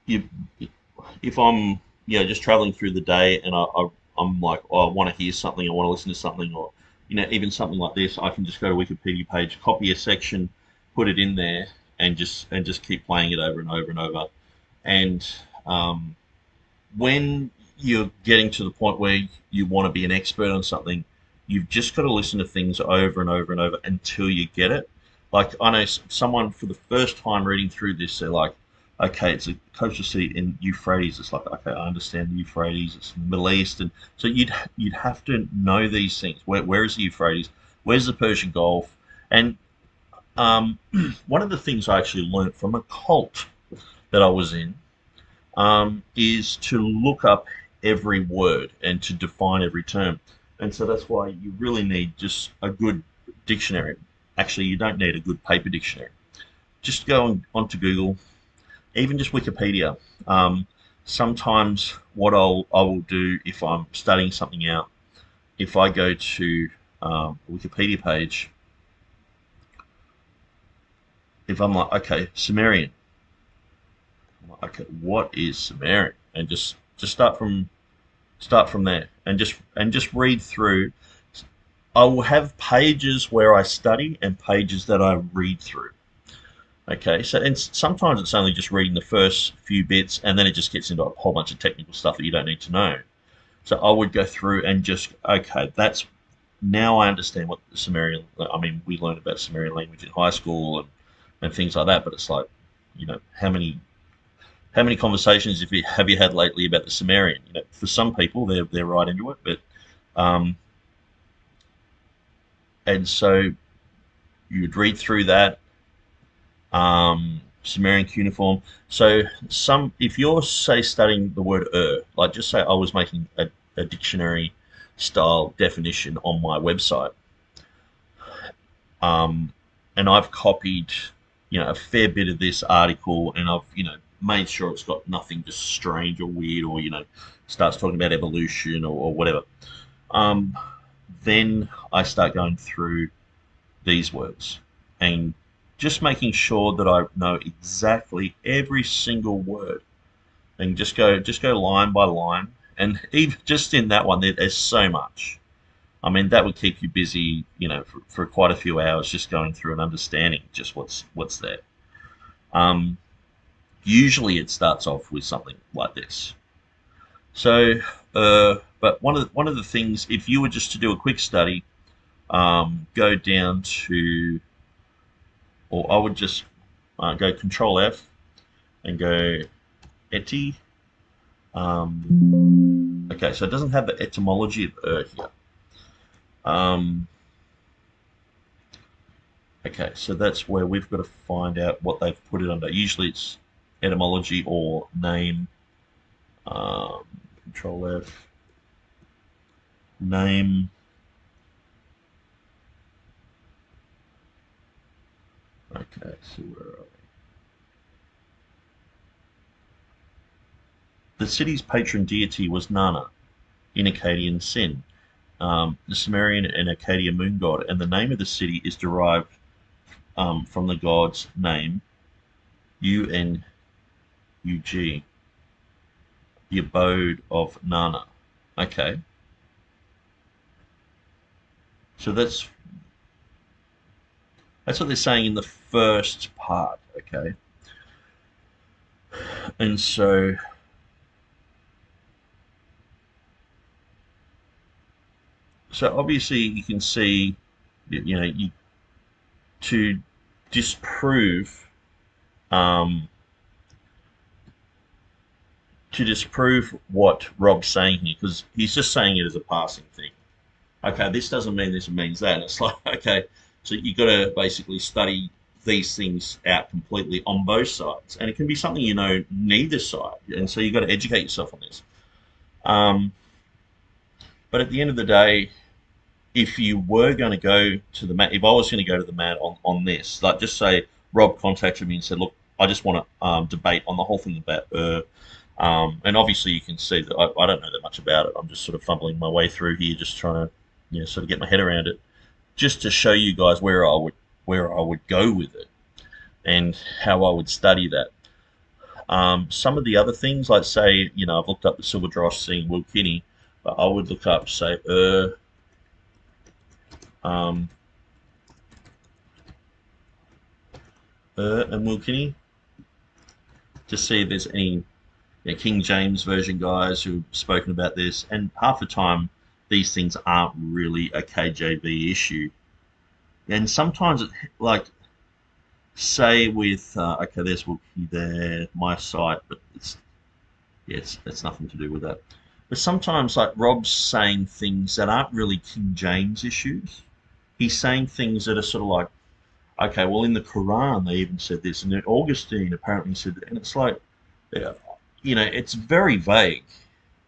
if I'm just traveling through the day and I'm like, I want to hear something, I want to listen to something, or even something like this, I can just go to Wikipedia page, copy a section, put it in there, and just keep playing it over and over and over. And when you're getting to the point where you want to be an expert on something, you've just got to listen to things over and over and over until you get it. Like, I know someone for the first time reading through this, they're like, okay, it's a coastal city in Euphrates. It's like, okay, I understand the Euphrates. It's in the Middle East, and so you'd have to know these things. Where is the Euphrates? Where's the Persian Gulf? And one of the things I actually learned from a cult that I was in is to look up every word and to define every term. And so that's why you really need just a good dictionary. Actually, you don't need a good paper dictionary. Just go onto Google, even just Wikipedia. Sometimes what I will do if I'm studying something out, if I go to a Wikipedia page, if I'm like, okay, Sumerian, I'm like, okay, what is Sumerian? And just start from there, and just read through. I will have pages where I study and pages that I read through. Okay, so and sometimes it's only just reading the first few bits, and then it just gets into a whole bunch of technical stuff that you don't need to know. So I would go through and just, okay, that's, now I understand what the Sumerian, I mean, we learned about Sumerian language in high school and things like that, but it's like, how many conversations have you had lately about the Sumerian? For some people, they're right into it, but and so you'd read through that. Sumerian cuneiform. So if you're, say, studying the word like, just say I was making a dictionary style definition on my website, and I've copied, a fair bit of this article, and I've, made sure it's got nothing just strange or weird, or, starts talking about evolution or whatever. Then I start going through these words and just making sure that I know exactly every single word, and just go line by line. And even just in that one, there's so much. I mean, that would keep you busy, for quite a few hours, just going through and understanding just what's there. Usually it starts off with something like this. So, but one of the things, if you were just to do a quick study, go down to, or I would just go Control F and go eti. Okay, so it doesn't have the etymology of here. Okay, so that's where we've got to find out what they've put it under. Usually it's etymology or name. Control F. Name. Okay, so where are we? The city's patron deity was Nana, in Akkadian Sin, the Sumerian and Akkadian moon god, and the name of the city is derived from the god's name, Unug, the abode of Nana. Okay. So that's what they're saying in the first part, okay? And so obviously you can see, to disprove what Rob's saying here, because he's just saying it as a passing thing. Okay, this doesn't mean this, it means that. And it's like, okay, so you've got to basically study these things out completely on both sides. And it can be something you know neither side. And so you've got to educate yourself on this. But at the end of the day, if you were going to go to the mat, if I was going to go to the mat on this, like, just say Rob contacted me and said, look, I just want to debate on the whole thing about and obviously you can see that I don't know that much about it. I'm just sort of fumbling my way through here, just trying to, sort of get my head around it, just to show you guys where I would go with it and how I would study that. Some of the other things, like, say, I've looked up the Silver Dross seeing Wilkini, but I would look up, say, and Wilkiny to see if there's any King James Version guys who've spoken about this. And half the time, these things aren't really a KJV issue. And sometimes, like, say with, okay, there's Wilkiny there, my site, but it's nothing to do with that. But sometimes, like, Rob's saying things that aren't really King James issues. He's saying things that are sort of like, okay, well, in the Quran they even said this, and then Augustine apparently said that, and it's like, it's very vague,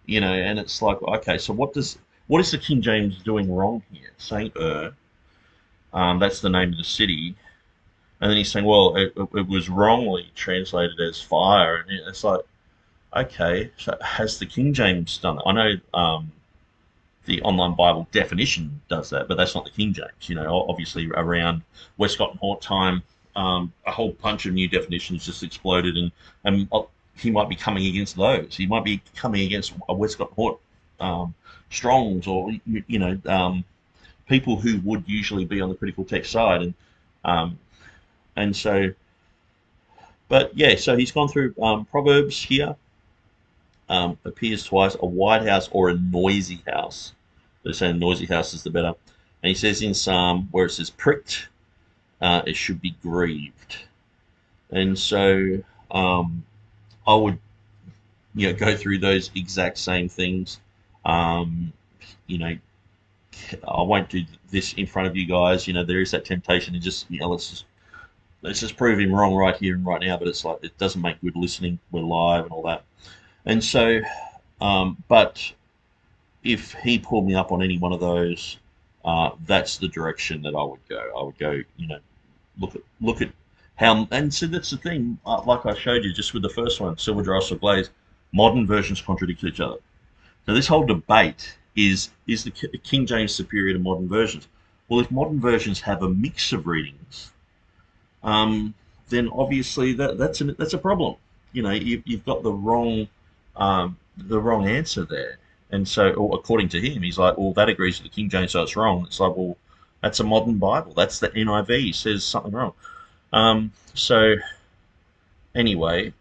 and it's like, okay, so what is the King James doing wrong here? Saint that's the name of the city, and then he's saying, well, it was wrongly translated as fire, and it's like, okay, so has the King James done it? I know the online Bible definition does that, but that's not the King James. Obviously around Westcott and Hort time, a whole bunch of new definitions just exploded, and he might be coming against those. He might be coming against a Westcott and Hort Strongs, or people who would usually be on the critical text side, and so. But yeah, so he's gone through Proverbs here. Appears twice, a white house or a noisy house. They're saying noisy house is the better. And he says in Psalm, where it says pricked, it should be grieved. And so I would go through those exact same things. I won't do this in front of you guys. There is that temptation to just, let's just prove him wrong right here and right now. But it's like, it doesn't make good listening. We're live and all that. And so, but if he pulled me up on any one of those, that's the direction that I would go. I would go, look at how, and so that's the thing, like I showed you just with the first one, Silver Dross or Blaze, modern versions contradict each other. So this whole debate is the King James superior to modern versions? Well, if modern versions have a mix of readings, then obviously that's a problem. You've got the wrong answer there. And so, according to him, he's like, well, that agrees with the King James, so it's wrong. It's like, well, that's a modern Bible. That's the NIV says something wrong. So, anyway,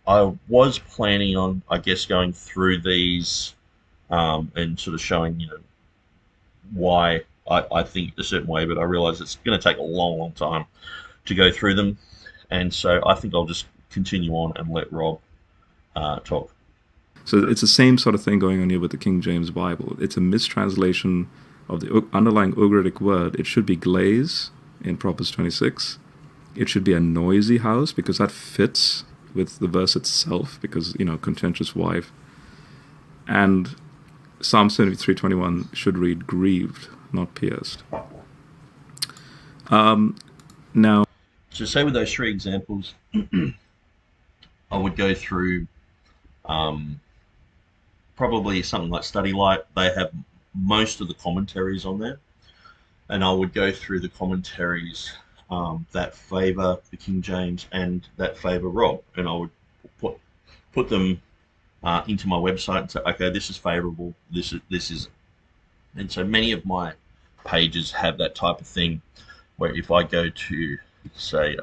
I was planning on, I guess, going through these and sort of showing, why I think a certain way, but I realize it's going to take a long, long time to go through them. And so I think I'll just continue on and let Rob talk. So it's the same sort of thing going on here with the King James Bible. It's a mistranslation of the underlying Ugaritic word. It should be glaze in Proverbs 26. It should be a noisy house, because that fits with the verse itself, because, contentious wife. And Psalm 73:21 should read grieved, not pierced. Now, so say with those three examples, I would go through probably something like Study Light. They have most of the commentaries on there, and I would go through the commentaries that favor the King James and that favor Rob, and I would put them into my website and say, okay, this is favorable, this is, and so many of my pages have that type of thing, where if I go to say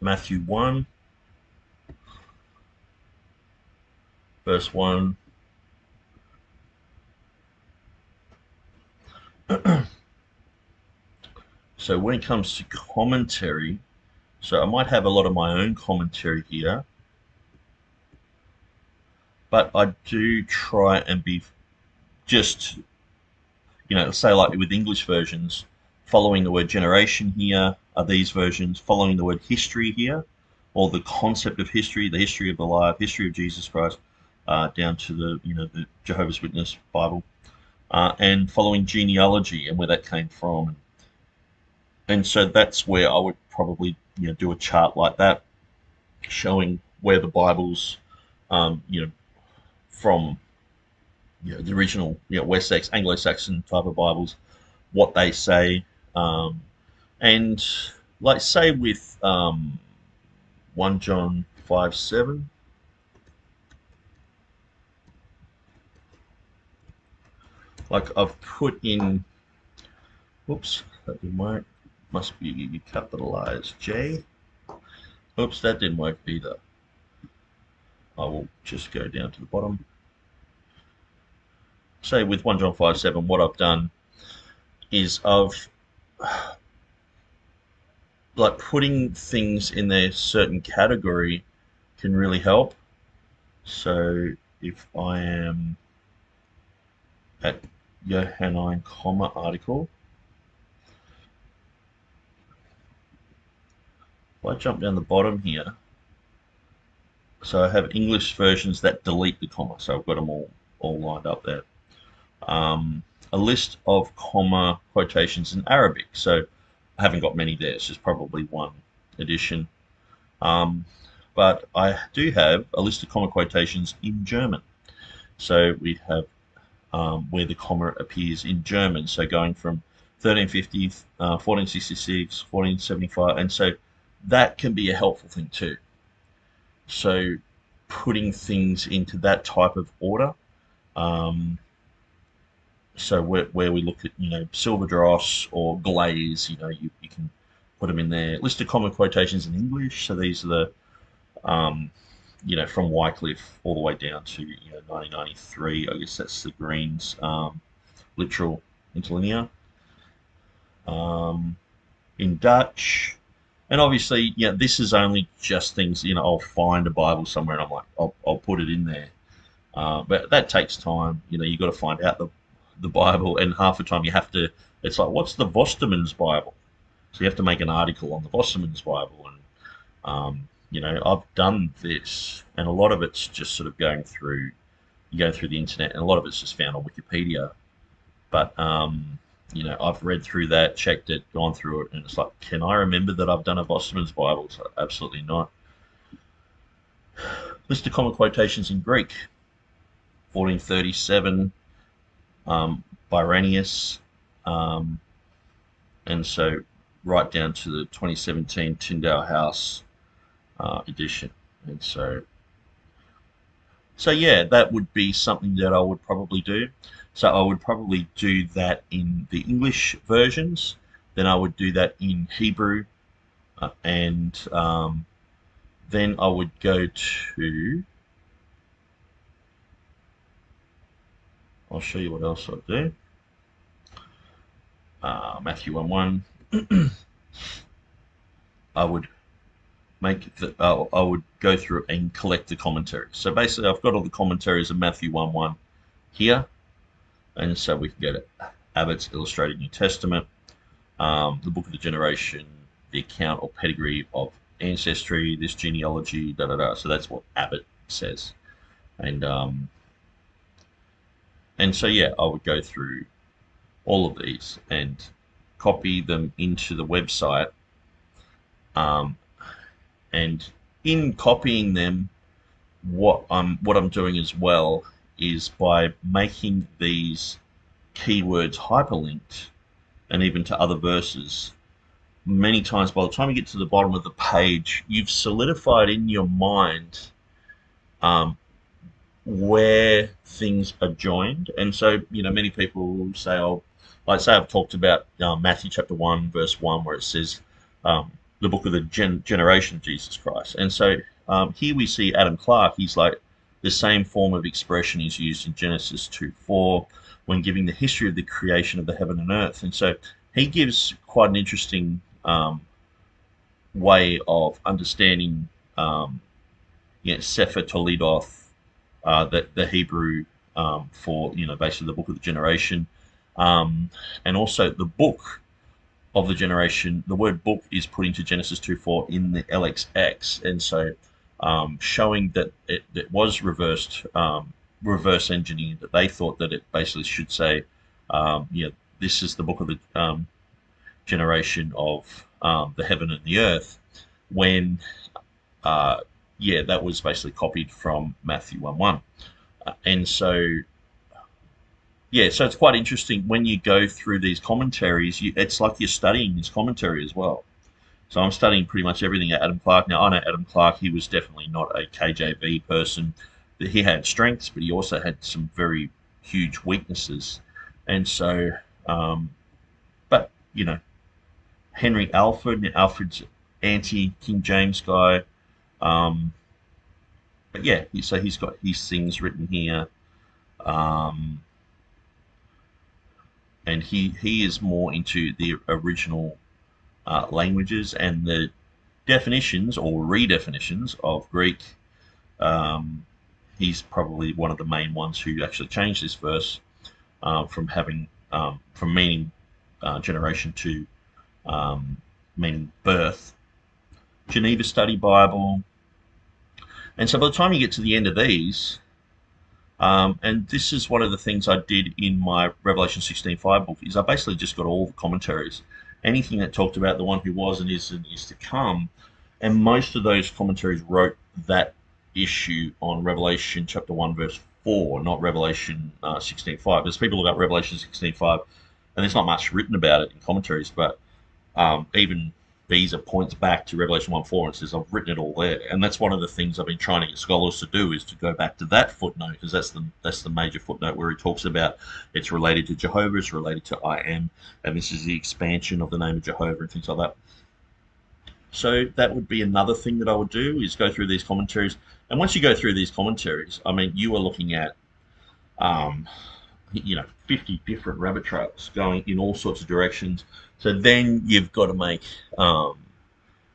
Matthew 1 verse 1, so when it comes to commentary, so I might have a lot of my own commentary here, but I do try and be just, say like with English versions, following the word generation here are these versions, following the word history here, or the concept of history, the history of the life, history of Jesus Christ, down to the Jehovah's Witness Bible, and following genealogy and where that came from. And so that's where I would probably do a chart like that, showing where the Bible's from the original West Anglo-Saxon type of Bibles, what they say, and like say with 1 John 5:7. like I've put in, whoops, that didn't work. Must be capitalized J. Oops, that didn't work either. I will just go down to the bottom. Say with 1 John 5:7, what I've done is I've like putting things in their certain category can really help. So if I am at Johannine comma article, if I jump down the bottom here, so I have English versions that delete the comma, so I've got them all lined up there. A list of comma quotations in Arabic, so I haven't got many there, it's just probably one edition. But I do have a list of comma quotations in German. So we have where the comma appears in German, so going from 1350, 1466, 1475, and so that can be a helpful thing too. So putting things into that type of order. So where we look at, silver dross or glaze, you can put them in there. List of common quotations in English. So these are the, from Wycliffe all the way down to 1993. I guess that's the Green's literal interlinear. In Dutch, and obviously, this is only just things. I'll find a Bible somewhere and I'm like, I'll put it in there. But that takes time. You've got to find out the Bible, and half the time you have to. It's like, what's the Vosterman's Bible? So you have to make an article on the Vosterman's Bible, and I've done this, and a lot of it's just sort of going through. You go through the internet, and a lot of it's just found on Wikipedia. But I've read through that, checked it, gone through it, and it's like, can I remember that I've done a Vosterman's Bible? So absolutely not. List of common quotations in Greek. 1437. Byranius, and so right down to the 2017 Tyndale House edition. And so yeah, that would be something that I would probably do. So I would probably do that in the English versions, then I would do that in Hebrew, and then I would go to, I'll show you what else I do. Matthew 1:1. I would I would go through and collect the commentaries. So basically, I've got all the commentaries of Matthew 1:1 here, and so we can get it. Abbott's Illustrated New Testament, the Book of the Generation, the account or pedigree of ancestry, this genealogy, da da da. So that's what Abbott says, and so I would go through all of these and copy them into the website. And in copying them, what I'm doing as well is by making these keywords hyperlinked, and even to other verses. Many times, by the time you get to the bottom of the page, you've solidified in your mind where things are joined. And so, many people will say, I've talked about Matthew chapter 1, verse 1, where it says the book of the generation of Jesus Christ. And so here we see Adam Clarke. He's like, the same form of expression is used in Genesis 2:4 when giving the history of the creation of the heaven and earth. And so he gives quite an interesting way of understanding Sefer Toledoth, the Hebrew for basically the book of the generation, and also the book of the generation. The word book is put into Genesis 2:4 in the LXX, and so showing that it was reverse engineered, that they thought that it basically should say this is the book of the generation of the heaven and the earth, when that was basically copied from Matthew 1:1. And so so it's quite interesting when you go through these commentaries. It's like you're studying this commentary as well. So I'm studying pretty much everything at Adam Clarke. Now, I know Adam Clarke, he was definitely not a KJV person. He had strengths, but he also had some very huge weaknesses. And so, but you know, Henry Alfred's anti-King James guy. But yeah, so he's got his things written here, um, and he is more into the original languages and the definitions or redefinitions of Greek. Um, he's probably one of the main ones who actually changed this verse from having from meaning generation to meaning birth. Geneva Study Bible. And so by the time you get to the end of these, and this is one of the things I did in my Revelation 16:5 book, is I basically just got all the commentaries, anything that talked about the one who was and is to come, and most of those commentaries wrote that issue on Revelation chapter 1 verse 4, not Revelation 16:5. There's people look up Revelation 16:5, and there's not much written about it in commentaries, but even Beezer points back to Revelation 1:4 and says, I've written it all there. And that's one of the things I've been trying to get scholars to do, is to go back to that footnote, because that's the major footnote where he talks about it's related to Jehovah, it's related to I am, and this is the expansion of the name of Jehovah and things like that. So that would be another thing that I would do, is go through these commentaries. And once you go through these commentaries, I mean, you are looking at 50 different rabbit trails going in all sorts of directions. So then you've got to make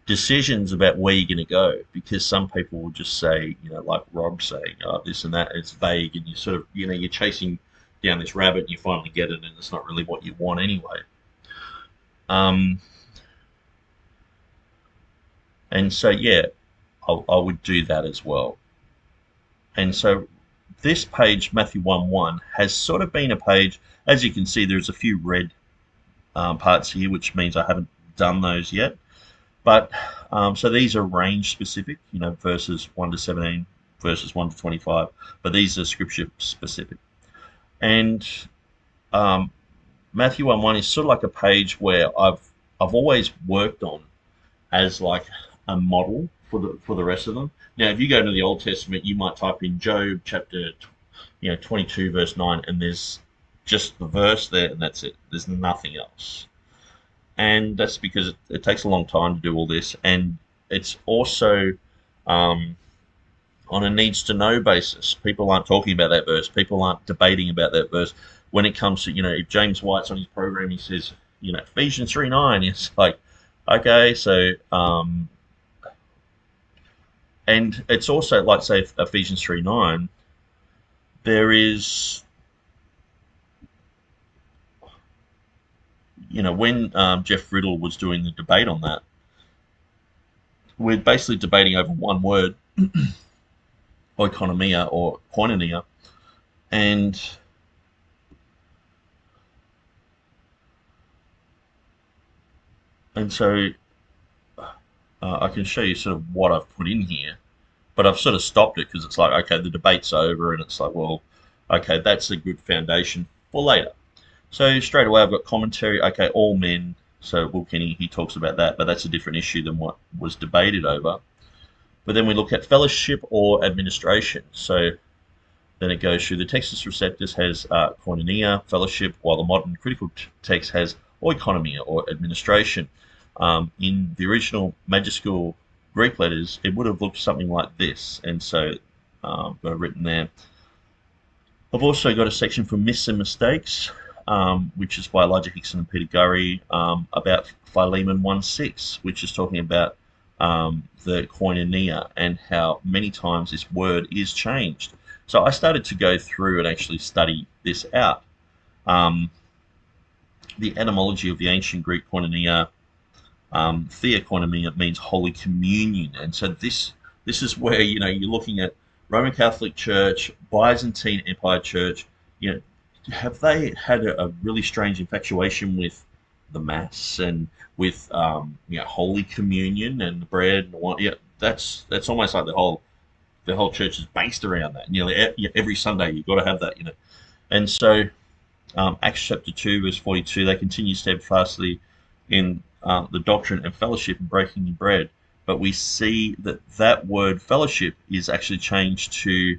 decisions about where you're going to go, because some people will just say, like Rob saying, this and that, it's vague, and you sort of, you're chasing down this rabbit and you finally get it, and it's not really what you want anyway. And so, yeah, I would do that as well. And so this page, Matthew 1:1, has sort of been a page, as you can see, there's a few red parts here, which means I haven't done those yet. But so these are range specific, verses 1 to 17, verses 1 to 25, but these are scripture specific. And Matthew 1:1 is sort of like a page where I've always worked on as like a model for the rest of them. Now, if you go to the Old Testament, you might type in Job chapter 22 verse 9, and there's just the verse there, and that's it. There's nothing else. And that's because it takes a long time to do all this, and it's also on a needs to know basis. People aren't talking about that verse. People aren't debating about that verse. When it comes to, if James White's on his program, he says, Ephesians 3:9, it's like, okay, so and it's also like, say, Ephesians 3:9, there is, when Jeff Riddle was doing the debate on that, we're basically debating over one word, oikonomia or koinonia, and so I can show you sort of what I've put in here, but I've sort of stopped it because it's like, okay, the debate's over, and it's like, well, okay, that's a good foundation for later. So straight away I've got commentary, okay, all men. So Will Kenny, he talks about that, but that's a different issue than what was debated over. But then we look at fellowship or administration. So then it goes through the Textus Receptus has koinonia, fellowship, while the modern critical text has oikonomia or administration. In the original majuscule Greek letters, it would have looked something like this, and so I've got it written there. I've also got a section for myths and mistakes, which is by Elijah Hickson and Peter Gurry, about Philemon 1:6, which is talking about the koinonia and how many times this word is changed. So I started to go through and actually study this out. The etymology of the ancient Greek koinonia, theokoinonia, means holy communion, and so this is where you're looking at Roman Catholic Church, Byzantine Empire Church. Have they had a really strange infatuation with the Mass and with Holy Communion and the bread and what? Yeah, that's almost like the whole church is based around that. Every Sunday you've got to have that. And so Acts chapter 2 verse 42, they continue steadfastly in the doctrine and fellowship and breaking of bread. But we see that word fellowship is actually changed to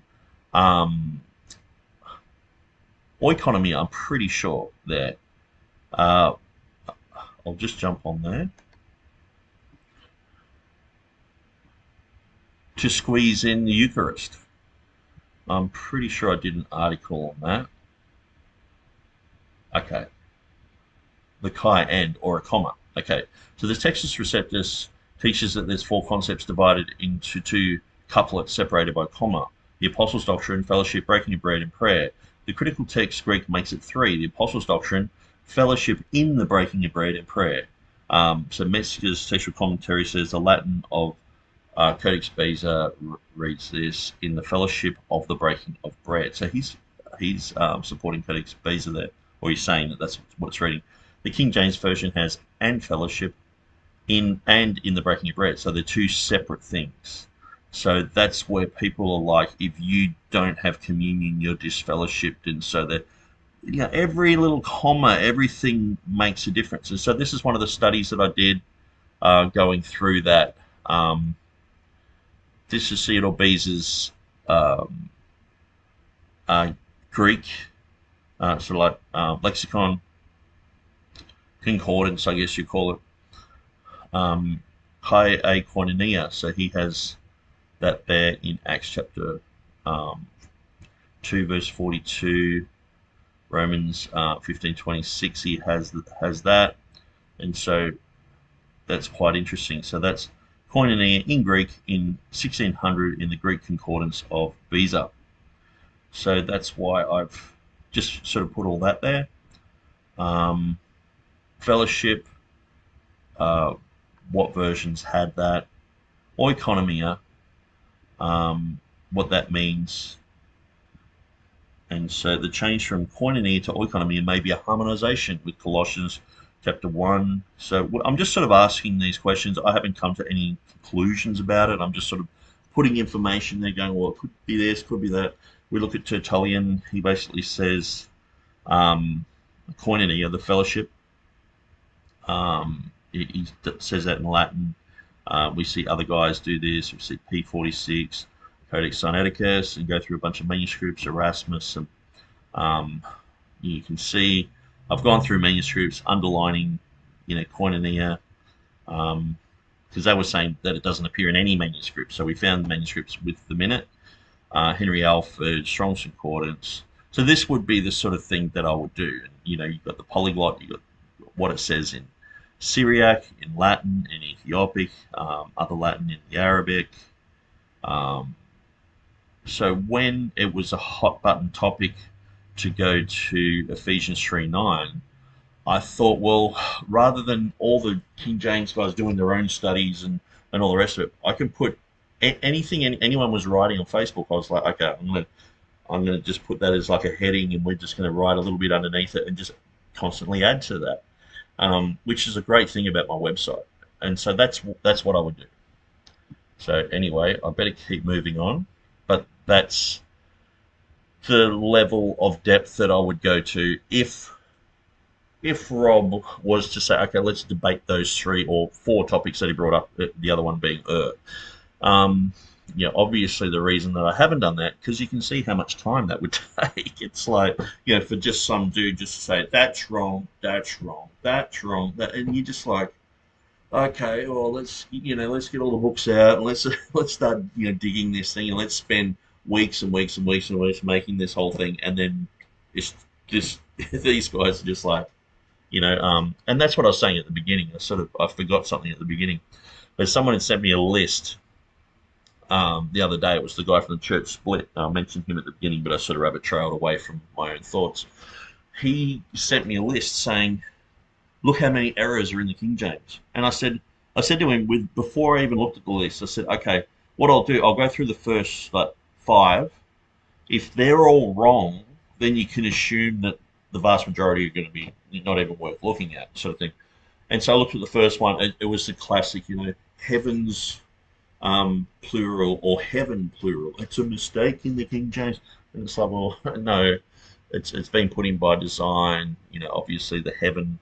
Oikonomy, I'm pretty sure there. Uh, I'll just jump on there. To squeeze in the Eucharist. I'm pretty sure I did an article on that. Okay. The chi and or a comma. Okay. So the Textus Receptus teaches that there's four concepts divided into two couplets separated by comma. The Apostles' Doctrine, Fellowship, Breaking of Bread, and Prayer. The critical text Greek makes it three. The Apostles' Doctrine, Fellowship in the Breaking of Bread, and Prayer. So Metzger's textual commentary says the Latin of Codex Beza reads this in the fellowship of the breaking of bread. So he's supporting Codex Beza there, or he's saying that that's what it's reading. The King James Version has and fellowship in the breaking of bread. So they're two separate things. So that's where people are like, if you don't have communion, you're disfellowshipped, and so that every little comma, everything makes a difference. And so this is one of the studies that I did going through that. This is Theodore Beza's Greek, sort of like lexicon, concordance, I guess you call it. Kai a koinonia, so he has that there in Acts chapter 2, verse 42, Romans 15:26. He has that, and so that's quite interesting. So that's koinonia in Greek in 1600 in the Greek concordance of Beza. So that's why I've just sort of put all that there. Fellowship, what versions had that? Oikonomia, what that means. And so the change from koinonia to oikonomia may be a harmonization with Colossians chapter 1. So I'm just sort of asking these questions. I haven't come to any conclusions about it. I'm just sort of putting information there going, well, it could be this, could be that. We look at Tertullian. He basically says koinonia, the fellowship. He says that in Latin. We see other guys do this. We see P46, Codex Sinaiticus, and go through a bunch of manuscripts, Erasmus, and you can see I've gone through manuscripts underlining, koinonia, because they were saying that it doesn't appear in any manuscript. So we found manuscripts with them in it. Henry Alford, Strong's Concordance. So this would be the sort of thing that I would do. You've got the polyglot, you've got what it says in Syriac, in Latin, in Ethiopic, other Latin in the Arabic. So when it was a hot button topic to go to Ephesians 3:9, I thought, well, rather than all the King James guys doing their own studies and all the rest of it, I can put anything anyone was writing on Facebook. I was like, okay, I'm gonna just put that as like a heading, and we're just gonna write a little bit underneath it and just constantly add to that, which is a great thing about my website. And so that's what I would do. So anyway, I better keep moving on, but that's the level of depth that I would go to if Rob was to say, okay, let's debate those 3 or 4 topics that he brought up, the other one being obviously the reason that I haven't done that, because you can see how much time that would take. It's like, for just some dude just to say, that's wrong, that's wrong, that's wrong, and you're just like, okay, well, let's get all the books out and let's start, digging this thing, and let's spend weeks and weeks and weeks and weeks making this whole thing, and then it's just these guys are just like, and that's what I was saying at the beginning. I forgot something at the beginning. But someone had sent me a list the other day. It was the guy from the Church Split. I mentioned him at the beginning, but I sort of rabbit trailed away from my own thoughts. He sent me a list saying, look how many errors are in the King James. And I said to him, before I even looked at the list, I said, okay, what I'll do, I'll go through the first 5. If they're all wrong, then you can assume that the vast majority are going to be not even worth looking at, sort of thing. And so I looked at the first one. It was the classic, heavens plural or heaven plural. It's a mistake in the King James. And it's like, well, no, it's been put in by design. Obviously the heaven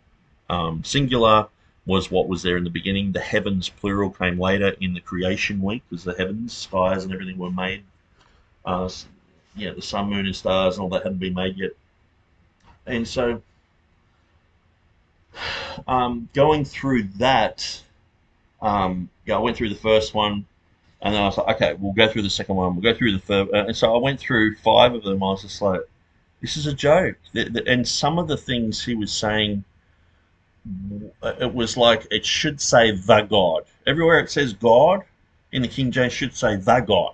singular was what was there in the beginning. The heavens plural came later in the creation week, because the heavens, skies, and everything were made. The sun, moon, and stars and all that hadn't been made yet. And so going through that, I went through the first one, and then I was like, okay, we'll go through the second one, we'll go through the third, and so I went through 5 of them. I was just like, this is a joke. And some of the things he was saying, it was like it should say the God. Everywhere it says God in the King James should say the God.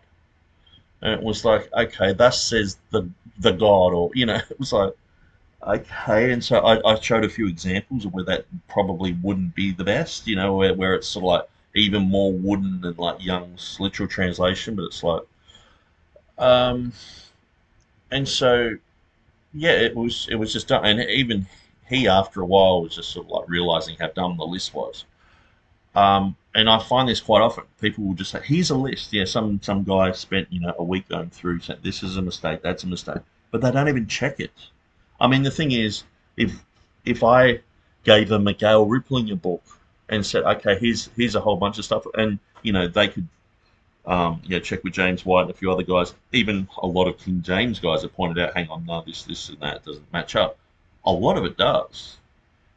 And it was like, okay, thus says the God, or it was like, okay. And so I showed a few examples of where that probably wouldn't be the best, where it's sort of like even more wooden than like Young's literal translation, but it's like, um, and so yeah, it was just done, and even he after a while was just sort of like realizing how dumb the list was. And I find this quite often. People will just say, "Here's a list." Yeah, some guy spent a week going through saying this is a mistake, that's a mistake, but they don't even check it. I mean, the thing is, if I gave them a Gail Rippling a book and said, "Okay, here's a whole bunch of stuff," and they could check with James White and a few other guys. Even a lot of King James guys have pointed out, "Hang on, no, this and that doesn't match up." A lot of it does.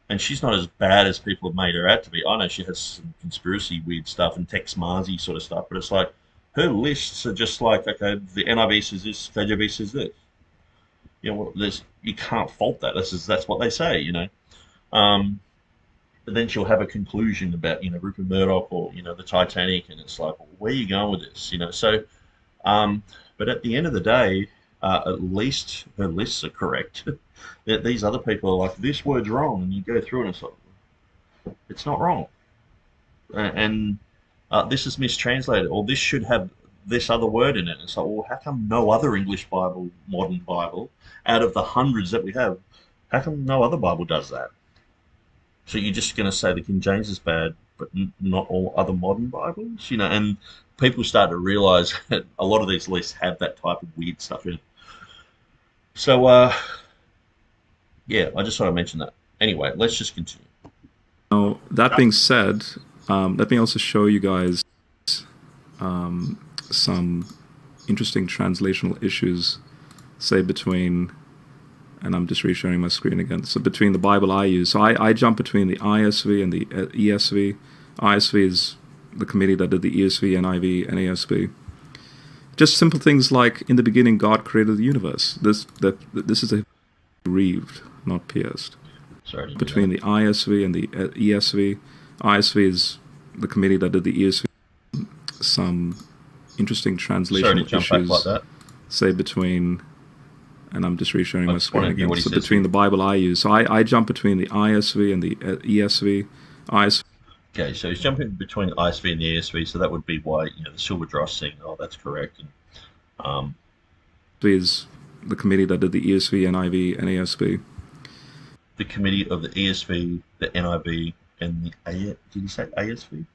And she's not as bad as people have made her out to be. I know she has some conspiracy weird stuff and Tex Marzi sort of stuff, but it's like her lists are just like, okay, the NIV says this, KJV says this. You can't fault that. That's what they say. Um, but then she'll have a conclusion about Rupert Murdoch or the Titanic, and it's like, well, where are you going with this? So, but at the end of the day, at least her lists are correct. These other people are like, this word's wrong, and you go through and it's like, it's not wrong, and this is mistranslated, or this should have this other word in it. It's like, well, how come no other English Bible, modern Bible, out of the hundreds that we have, how come no other Bible does that? So you're just going to say the King James is bad, but not all other modern Bibles, And people start to realize that a lot of these lists have that type of weird stuff in it. So, yeah, I just thought I'd mention that. Anyway, let's just continue. Now, that being said, let me also show you guys some interesting translational issues, say between, and I'm just resharing my screen again, so between the Bible I use. So I jump between the ISV and the ESV. ISV is the committee that did the ESV, NIV, and ASV. Just simple things like, in the beginning, God created the universe. This is a grieved, not pierced. Sorry. Between the ISV and the ESV. ISV is the committee that did the ESV. Some interesting translational issues. Back like that. Say between, and I'm just resharing my screen again. So between the Bible I use. So I jump between the ISV and the ESV. ISV. Okay, so he's jumping between the ISV and the ESV, so that would be why the Silver Dross saying, "Oh, that's correct." And is the committee that did the ESV, NIV, and ASV. The committee of the ESV, the NIV, and the did you say ASV?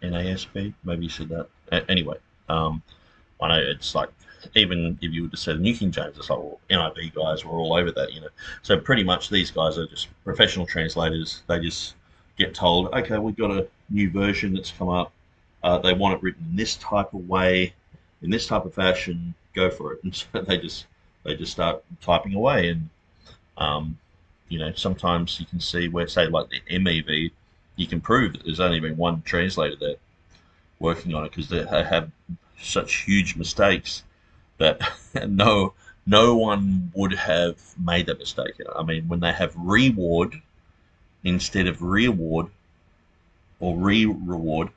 NASB? Maybe you said that. Anyway, I know it's like, even if you were to say the New King James, it's like, well, NIV guys were all over that, So pretty much these guys are just professional translators. They just get told, okay, we've got a new version that's come up. They want it written in this type of way, in this type of fashion. Go for it. And so they just start typing away. And sometimes you can see where, say, like the MEV, you can prove that there's only been one translator there working on it, because they have such huge mistakes that no one would have made that mistake. I mean, when they have reward instead of reward or reward,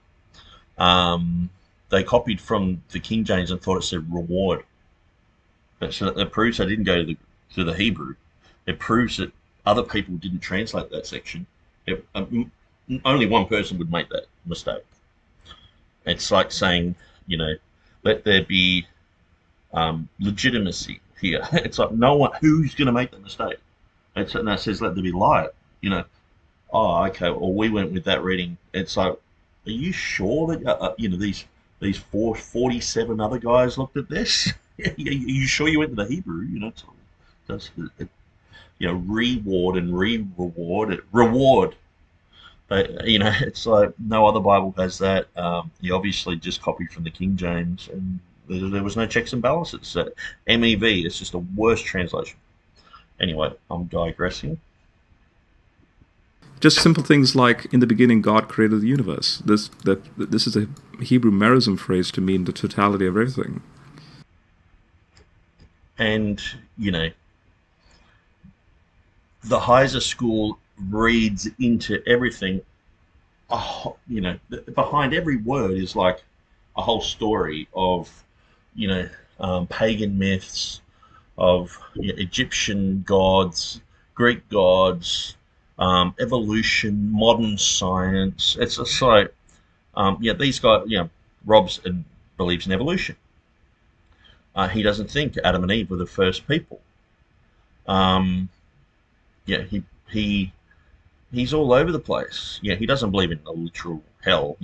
they copied from the King James and thought it said reward. So that proves they didn't go to the Hebrew. It proves that other people didn't translate that section. Only one person would make that mistake. It's like saying, let there be legitimacy here. It's like, no one, who's going to make that mistake? And that says, let there be light. Oh, okay, well, we went with that reading. It's like, are you sure that, these 47 other guys looked at this? Are you sure you went to the Hebrew? Reward and reward. Reward. But, it's like no other Bible has that. You obviously just copied from the King James, and There was no checks and balances. So MEV is just the worst translation. Anyway, I'm digressing. Just simple things like, in the beginning, God created the universe. This is a Hebrew merism phrase to mean the totality of everything. And, you know, the Heiser school reads into everything. Oh, you know, behind every word is like a whole story of, you know, pagan myths, of, you know, Egyptian gods, Greek gods, evolution, modern science. It's just like, yeah, these guys, you know, Rob's and believes in evolution. He doesn't think Adam and Eve were the first people. Yeah, he's all over the place. Yeah, he doesn't believe in a literal hell.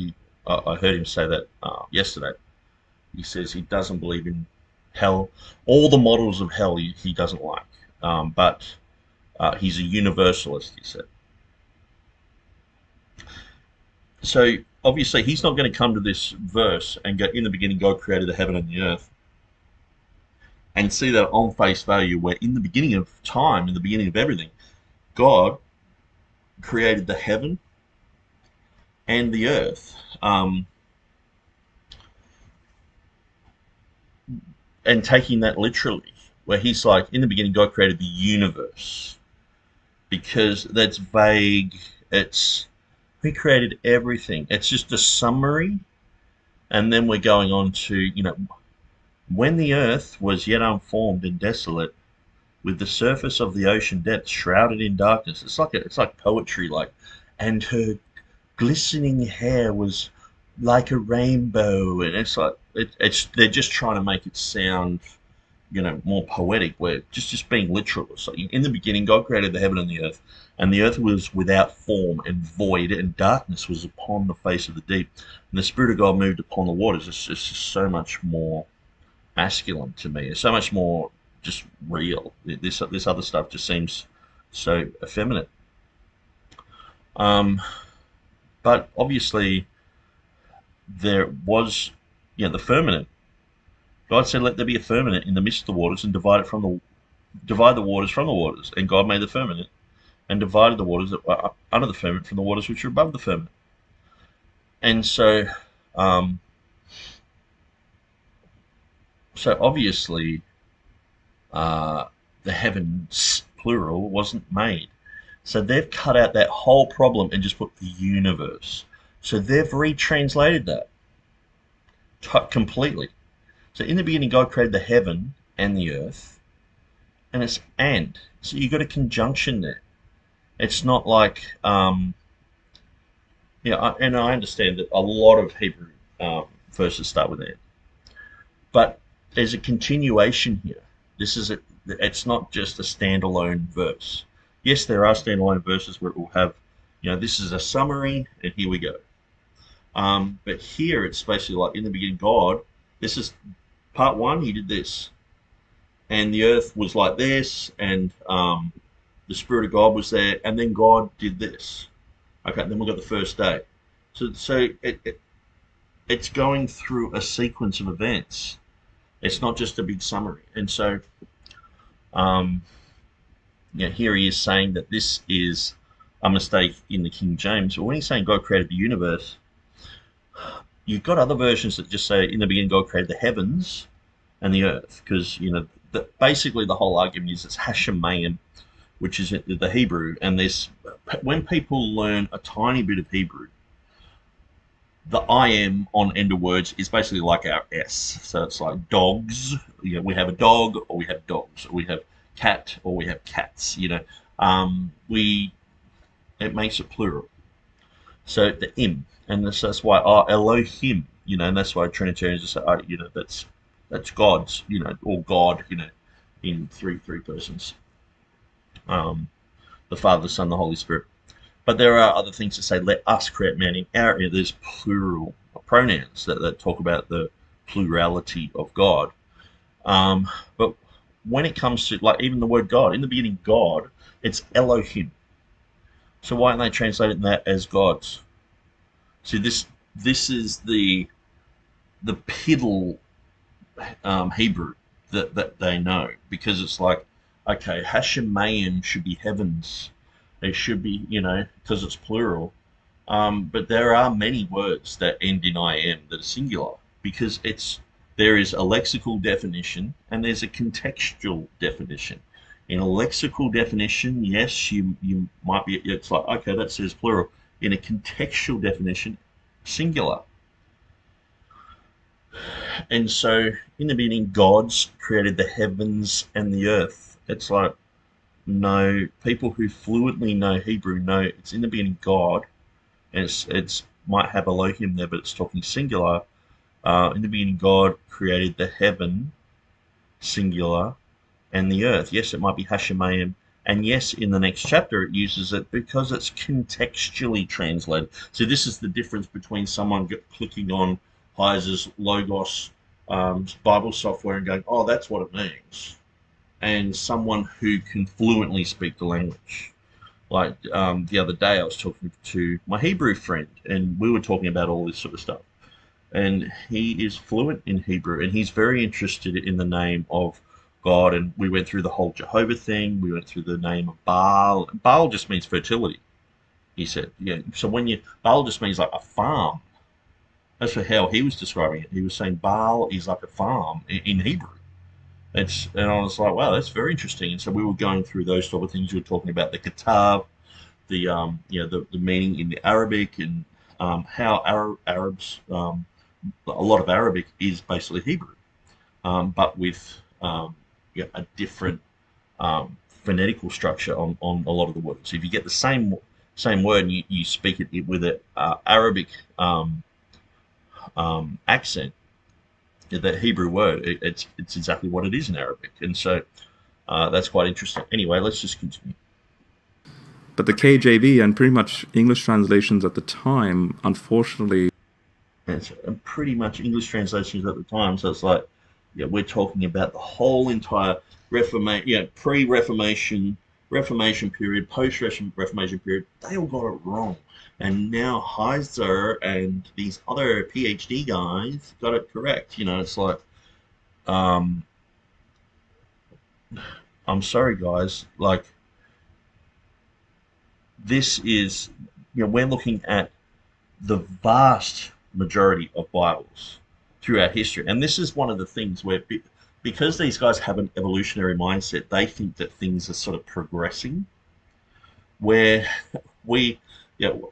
I heard him say that yesterday. He says he doesn't believe in hell. All the models of hell he doesn't like. But he's a universalist, he said. So obviously he's not going to come to this verse and go, in the beginning God created the heaven and the earth, and see that on face value, where in the beginning of time, in the beginning of everything, God created the heaven and the earth. And taking that literally, where he's like, in the beginning God created the universe, because that's vague. It's, he created everything. It's just a summary. And then we're going on to, you know, when the earth was yet unformed and desolate, with the surface of the ocean depths shrouded in darkness. It's like poetry, like, and her glistening hair was like a rainbow, and it's like it's they're just trying to make it sound, you know, more poetic. Where just being literal. So in the beginning, God created the heaven and the earth was without form and void, and darkness was upon the face of the deep, and the Spirit of God moved upon the waters. It's just so much more masculine to me. It's so much more just real. This other stuff just seems so effeminate. But obviously there was, you know, the firmament. God said, "Let there be a firmament in the midst of the waters, and divide the waters from the waters." And God made the firmament and divided the waters that were under the firmament from the waters which were above the firmament. And so, so obviously, the heavens, plural, wasn't made. So they've cut out that whole problem and just put the universe. So they've retranslated that completely. So in the beginning, God created the heaven and the earth, and it's and. So you've got a conjunction there. It's not like, yeah, and I understand that a lot of Hebrew verses start with and. But there's a continuation here. It's not just a standalone verse. Yes, there are standalone verses where it will have, you know, this is a summary, and here we go. But here it's basically like, in the beginning, God, this is part one, he did this. And the earth was like this, and the Spirit of God was there, and then God did this. Okay, then we've got the first day. So it's going through a sequence of events. It's not just a big summary. And so, yeah, here he is saying that this is a mistake in the King James. But when he's saying God created the universe, you've got other versions that just say, in the beginning God created the heavens and the earth. Because, you know, basically the whole argument is it's Hashemayim, which is the Hebrew. And when people learn a tiny bit of Hebrew, the I am on end of words is basically like our S. So it's like dogs. You know, we have a dog, or we have dogs, or we have cat, or we have cats. You know, it makes it plural. So the im, and that's why Elohim. You know, and that's why Trinitarians say, you know, that's God's. You know, or God. You know, in three persons. The Father, the Son, the Holy Spirit. But there are other things that say, let us create man in our area. There's plural pronouns that talk about the plurality of God. But when it comes to, like, even the word God, in the beginning, God, it's Elohim. So why aren't they translating that as gods? See, this is the piddle Hebrew that they know, because it's like, okay, Hashemayim should be heavens. It should be, because it's plural. But there are many words that end in "im" that are singular, because there is a lexical definition and there's a contextual definition. In a lexical definition, yes, you might be. It's like, okay, that says plural. In a contextual definition, singular. And so, in the beginning, God's created the heavens and the earth. It's like, no, people who fluently know Hebrew know it's in the beginning God. And it's might have Elohim there, but it's talking singular. In the beginning, God created the heaven, singular, and the earth. Yes, it might be Hashemayim. And yes, in the next chapter, it uses it because it's contextually translated. So this is the difference between someone clicking on Heiser's Logos Bible software and going, oh, that's what it means, and someone who can fluently speak the language. Like the other day, I was talking to my Hebrew friend, and we were talking about all this sort of stuff. And he is fluent in Hebrew, and he's very interested in the name of God. And we went through the whole Jehovah thing. We went through the name of Baal. Baal just means fertility, he said. Yeah. So Baal just means like a farm. That's how he was describing it. He was saying Baal is like a farm in Hebrew. And I was like, wow, that's very interesting. And so we were going through those sort of things. We were talking about the katav, the meaning in the Arabic, and how Arabs, a lot of Arabic is basically Hebrew, but with a different phonetical structure on a lot of the words. So if you get the same word and you speak it with an Arabic accent, that Hebrew word, it's exactly what it is in Arabic. And so that's quite interesting. Anyway, let's just continue. But the KJV and pretty much English translations at the time, unfortunately, it's pretty much English translations at the time. So it's like, we're talking about the whole entire Reformation, pre-Reformation, Reformation period, post-Reformation period. They all got it wrong. And now Heiser and these other PhD guys got it correct. It's like, I'm sorry, guys. Like, this is, we're looking at the vast majority of Bibles throughout history. And this is one of the things where, because these guys have an evolutionary mindset, they think that things are sort of progressing, where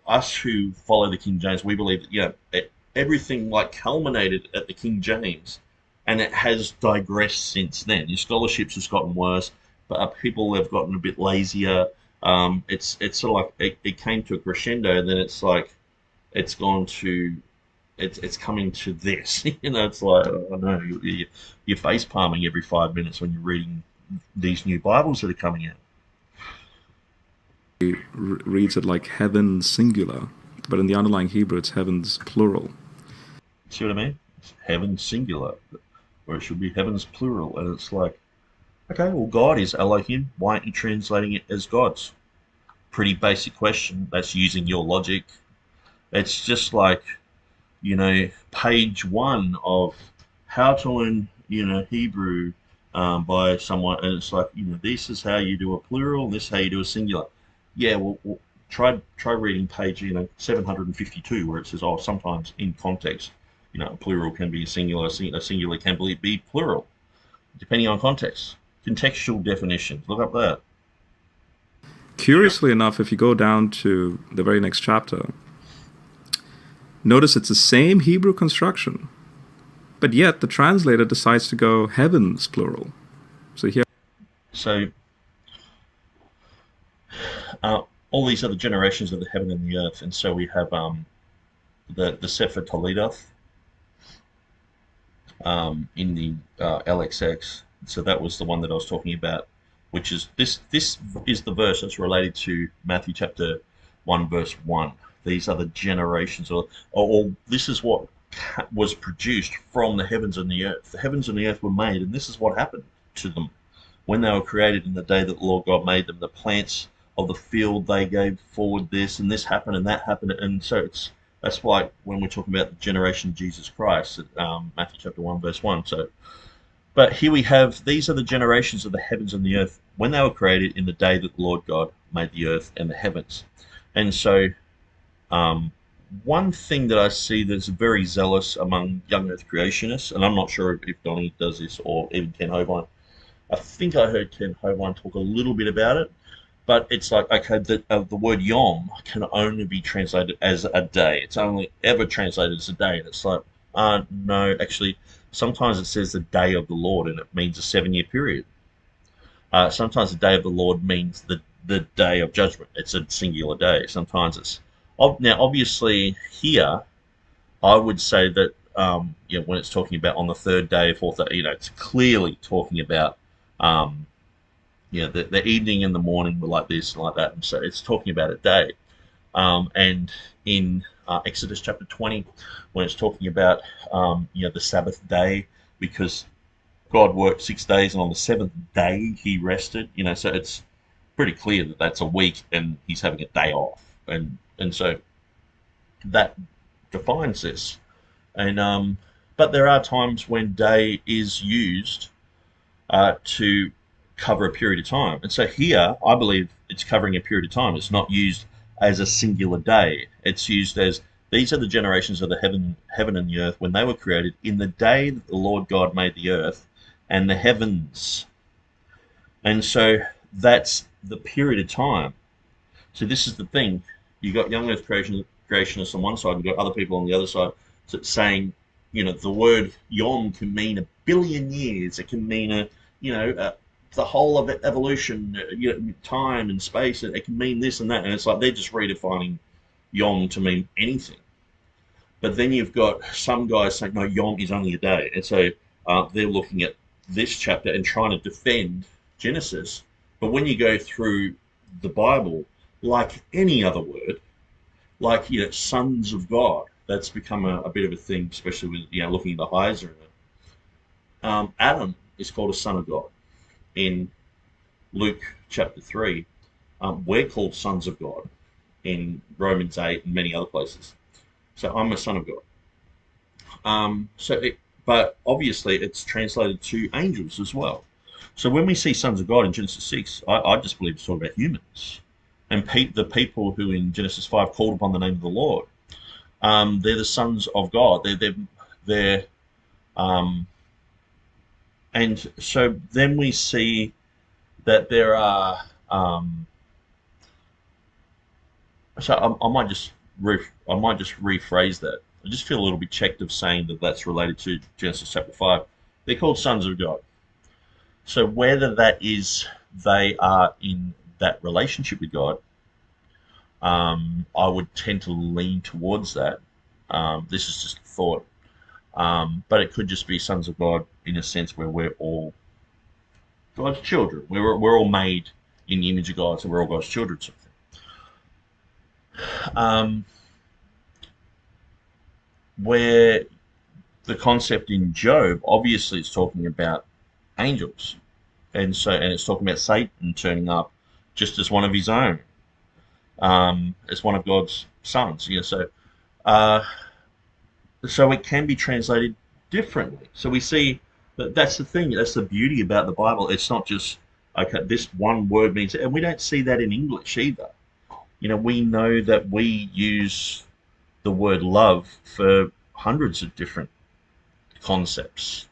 us who follow the King James, we believe that everything like culminated at the King James, and it has digressed since then. Your scholarships has gotten worse, but people have gotten a bit lazier. It's sort of like it came to a crescendo, and then it's like it's gone to it's coming to this. It's like, I know you're face palming every 5 minutes when you're reading these new Bibles that are coming out. reads it like heaven singular, but in the underlying Hebrew it's heavens plural. See what I mean? It's heaven singular, or it should be heavens plural. And it's like, okay, well, God is Elohim. Why aren't you translating it as gods? Pretty basic question. That's using your logic. It's just like, page 1 of how to learn, Hebrew by someone, and it's like, this is how you do a plural, this is how you do a singular. Yeah, well try reading page 752, where it says, oh, sometimes in context, a plural can be a singular can be plural, depending on context. Contextual definitions. Look up that. Curiously enough, if you go down to the very next chapter, notice it's the same Hebrew construction, but yet the translator decides to go heavens plural. So all these other generations of the heaven and the earth, and so we have the Sefer Toledoth in the LXX. So that was the one that I was talking about, which is this is the verse that's related to Matthew chapter 1 verse 1. These are the generations, or this is what was produced from the heavens and the earth. The heavens and the earth were made, and this is what happened to them when they were created in the day that the Lord God made them. The plants of the field, they gave forward this, and this happened, and that happened. And so That's why when we're talking about the generation of Jesus Christ, Matthew chapter 1, verse 1. So, but here we have, these are the generations of the heavens and the earth when they were created in the day that the Lord God made the earth and the heavens. And so, one thing that I see that's very zealous among young earth creationists, and I'm not sure if Donnie does this or even Ken Hovind. I think I heard Ken Hovind talk a little bit about it, but it's like, okay, the word yom can only be translated as a day. It's only ever translated as a day. And it's like, no, actually, sometimes it says the day of the Lord, and it means a 7-year period. Sometimes the day of the Lord means the day of judgment. It's a singular day. Sometimes it's... Now, obviously, here, I would say that, when it's talking about on the third day, fourth day, it's clearly talking about... the evening and the morning were like this and like that, and so it's talking about a day. And in Exodus chapter 20, when it's talking about the Sabbath day, because God worked 6 days and on the seventh day He rested. So it's pretty clear that that's a week and He's having a day off, and so that defines this. And but there are times when day is used to cover a period of time. And so here, I believe it's covering a period of time. It's not used as a singular day. It's used as, these are the generations of the heaven and the earth when they were created in the day that the Lord God made the earth and the heavens. And so that's the period of time. So this is the thing. You got young earth creationists on one side, you've got other people on the other side saying, the word yom can mean 1 billion years. It can mean the whole of evolution, time and space. It can mean this and that, and it's like they're just redefining yom to mean anything. But then you've got some guys saying, no, yom is only a day, and so they're looking at this chapter and trying to defend Genesis. But when you go through the Bible, like any other word, like sons of God, that's become a bit of a thing, especially with looking at the Heiser. Adam is called a son of God. In Luke chapter 3, we're called sons of God in Romans 8 and many other places. So I'm a son of God. But obviously it's translated to angels as well. So when we see sons of God in Genesis 6, I just believe it's talking about humans. And the people who in Genesis 5 called upon the name of the Lord, they're the sons of God. They're and so then we see that there are. I might just rephrase that. I just feel a little bit checked of saying that that's related to Genesis chapter 5. They're called sons of God. So whether that is they are in that relationship with God, I would tend to lean towards that. This is just a thought. But it could just be sons of God in a sense where we're all God's children. We're all made in the image of God, so we're all God's children. Sort of thing. Where the concept in Job, obviously, it's talking about angels, and it's talking about Satan turning up just as one of his own, as one of God's sons. So it can be translated differently. So we see that that's the thing. That's the beauty about the Bible. It's not just, okay, this one word means it. And we don't see that in English either. We know that we use the word love for hundreds of different concepts.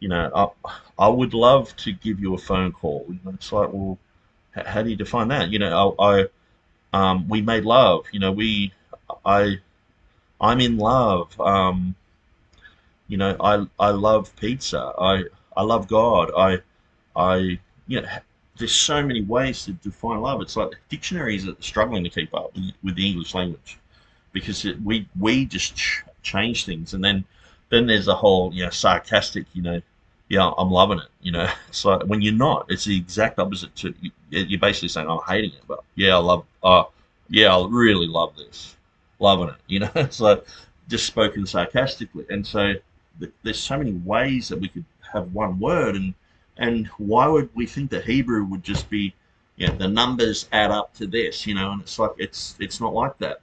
I would love to give you a phone call. It's like, well, how do you define that? We made love. I'm in love. I love pizza. I love God. There's so many ways to define love. It's like dictionaries are struggling to keep up with the English language because we just change things, and then there's the whole sarcastic. I'm loving it. It's like when you're not. It's the exact opposite to you're basically saying I'm hating it, but I really love this. Loving it, it's like just spoken sarcastically. And so there's so many ways that we could have one word, and why would we think that Hebrew would just be, the numbers add up to this, and it's like it's not like that.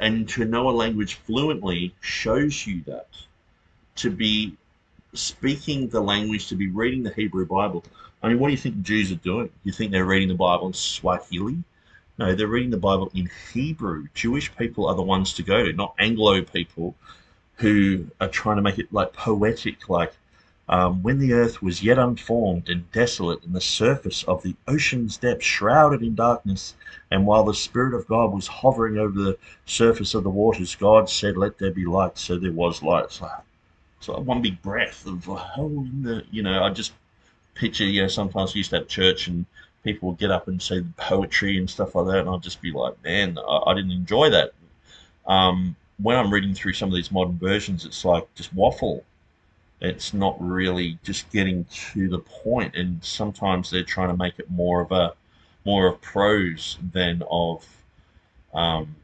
And to know a language fluently shows you that. To be speaking the language, to be reading the Hebrew Bible. I mean, what do you think the Jews are doing? You think they're reading the Bible in Swahili? No, they're reading the Bible in Hebrew. Jewish people are the ones to go to, not Anglo people who are trying to make it like poetic, like when the earth was yet unformed and desolate, and the surface of the ocean's depths shrouded in darkness, and while the Spirit of God was hovering over the surface of the waters, God said, "Let there be light." So there was light. It's like one big breath of I just picture, sometimes I used to have church and people would get up and say poetry and stuff like that, and I'd just be like, man, I didn't enjoy that. When I'm reading through some of these modern versions, it's like just waffle. It's not really just getting to the point, and sometimes they're trying to make it more of prose than um,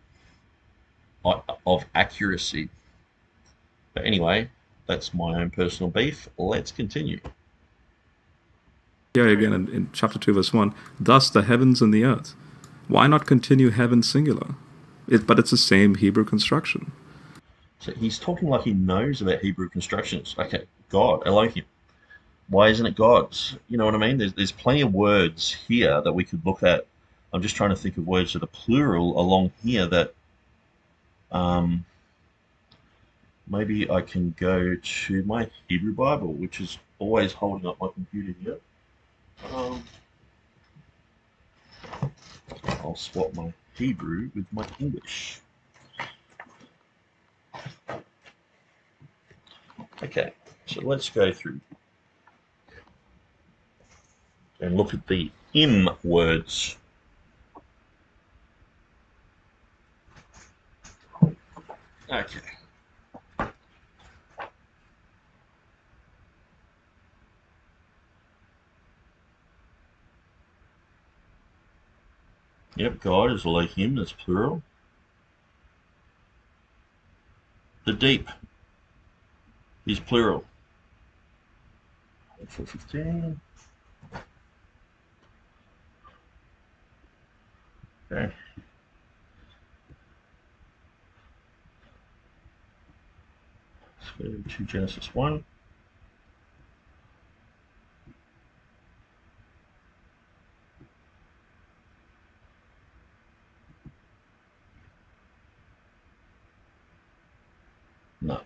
of accuracy. But anyway, that's my own personal beef. Let's continue. Here again in chapter 2, verse 1, thus the heavens and the earth. Why not continue heaven singular? But it's the same Hebrew construction. So he's talking like he knows about Hebrew constructions. Okay, God, Elohim. Why isn't it God's? You know what I mean? There's plenty of words here that we could look at. I'm just trying to think of words that are plural along here that maybe I can go to my Hebrew Bible, which is always holding up my computer here. I'll swap my Hebrew with my English. Okay, so let's go through and look at the im words. Okay. Yep, God is Elohim, that's plural. The deep is plural. 4:15. Okay. Let's go to Genesis 1. No.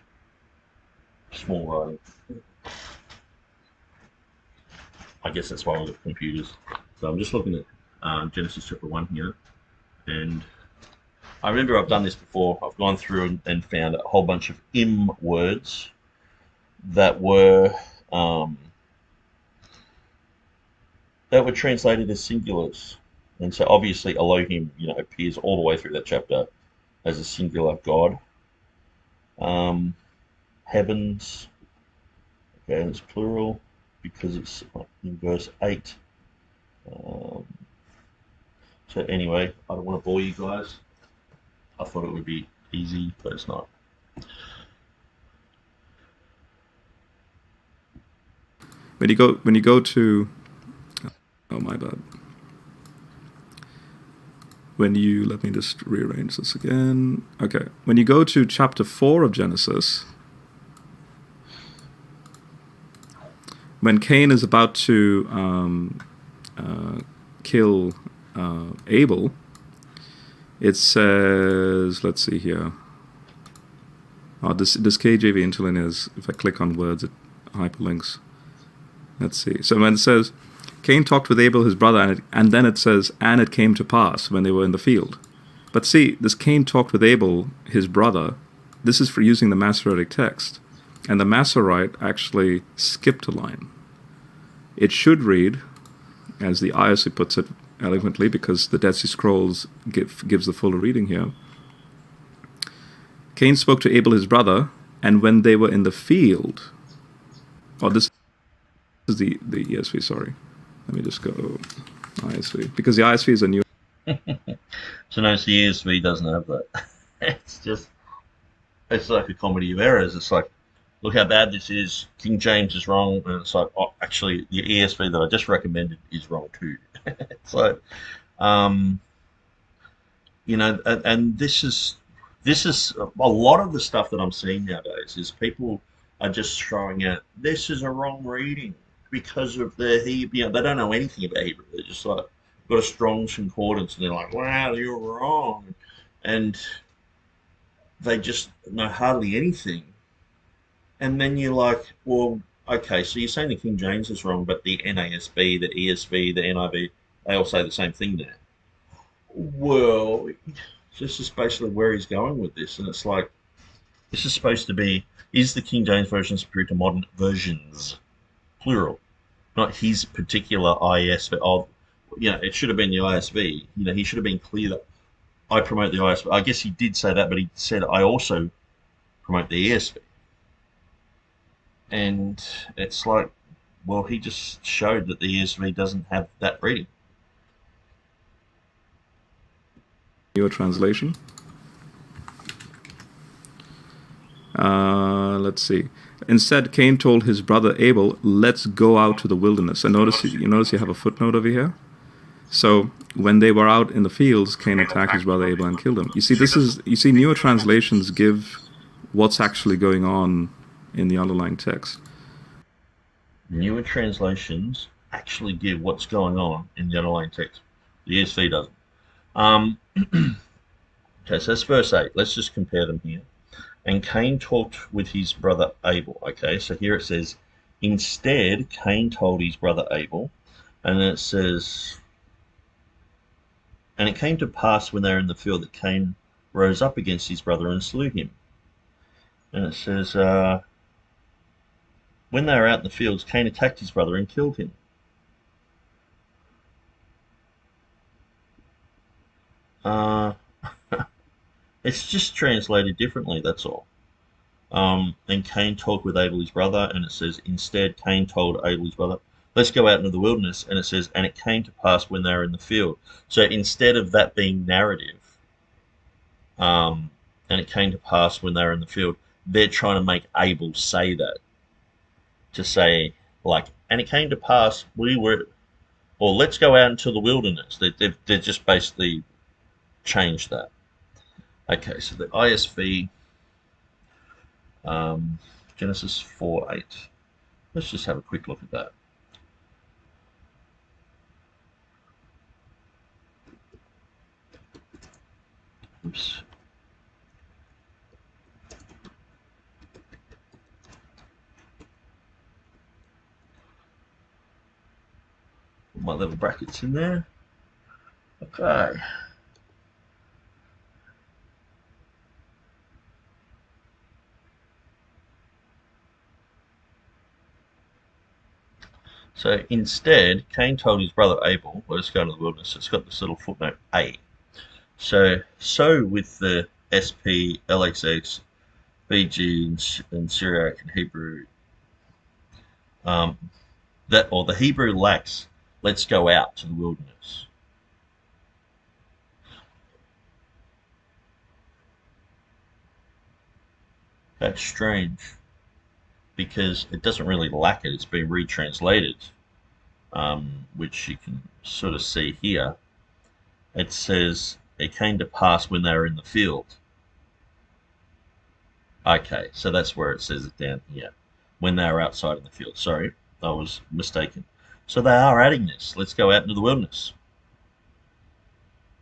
Small writing. I guess that's why I got computers. So I'm just looking at Genesis chapter 1 here. And I remember I've done this before. I've gone through and found a whole bunch of im words that were translated as singulars. And so obviously Elohim, appears all the way through that chapter as a singular God. Heavens, okay, and it's plural because it's in verse 8. So anyway, I don't want to bore you guys. I thought it would be easy, but it's not. When you go to, oh my bad. Let me just rearrange this again. Okay, when you go to chapter 4 of Genesis, when Cain is about to kill Abel, it says, let's see here. This KJV interlinear is, if I click on words, it hyperlinks. Let's see. So when it says, Cain talked with Abel, his brother, and then it says, and it came to pass when they were in the field. But see, this Cain talked with Abel, his brother, this is for using the Masoretic text. And the Masorite actually skipped a line. It should read, as the ISV puts it eloquently, because the Dead Sea Scrolls gives the full reading here. Cain spoke to Abel, his brother, and when they were in the field, this is the ESV, sorry. Let me just go ISV, because the ISV is a new. So notice the ESV doesn't have that. It's like a comedy of errors. It's like, look how bad this is. King James is wrong, and it's like, oh, actually, the ESV that I just recommended is wrong too. So, and this is this is a lot of the stuff that I'm seeing nowadays is people are just throwing out, this is a wrong reading because of the Hebrew. They don't know anything about Hebrew. They're just like, got a strong concordance and they're like, wow, you're wrong. And they just know hardly anything. And then you're like, well, okay, so you're saying the King James is wrong, but the NASB, the ESV, the NIV, they all say the same thing there. Well, this is basically where he's going with this. And it's like, this is supposed to be, is the King James Version superior to modern versions? Plural. Not his particular ISV. Oh, it should have been the ISV. He should have been clear that I promote the ISV. I guess he did say that, but he said I also promote the ESV. And it's like, well, he just showed that the ESV doesn't have that reading. Your translation. Let's see. Instead, Cain told his brother Abel, "Let's go out to the wilderness." And notice you have a footnote over here. So when they were out in the fields, Cain attacked his brother Abel and killed him. You see, newer translations give what's actually going on in the underlying text. Newer translations actually give what's going on in the underlying text. The ESV doesn't. Okay, so that's verse 8. Let's just compare them here. And Cain talked with his brother Abel. Okay, so here it says, instead, Cain told his brother Abel. And then it says, and it came to pass when they were in the field that Cain rose up against his brother and slew him. And it says, when they were out in the fields, Cain attacked his brother and killed him. It's just translated differently, that's all. And Cain talked with Abel his brother, and it says, instead Cain told Abel his brother, let's go out into the wilderness. And it says, and it came to pass when they were in the field. So instead of that being narrative, and it came to pass when they were in the field, they're trying to make Abel say that. To say, like, and it came to pass or let's go out into the wilderness. They've just basically changed that. Okay, so the ISV, Genesis 4:8. Let's just have a quick look at that. Oops. Put my little brackets in there. Okay. So instead, Cain told his brother Abel, let's go to the wilderness. It's got this little footnote A. So with the SP, LXX, BG, and Syriac and Hebrew, the Hebrew lacks, let's go out to the wilderness. That's strange, because it doesn't really lack it. It's been retranslated, which you can sort of see here. It says, it came to pass when they were in the field. Okay, so that's where it says it down here. When they were outside in the field. Sorry, I was mistaken. So they are adding this. Let's go out into the wilderness.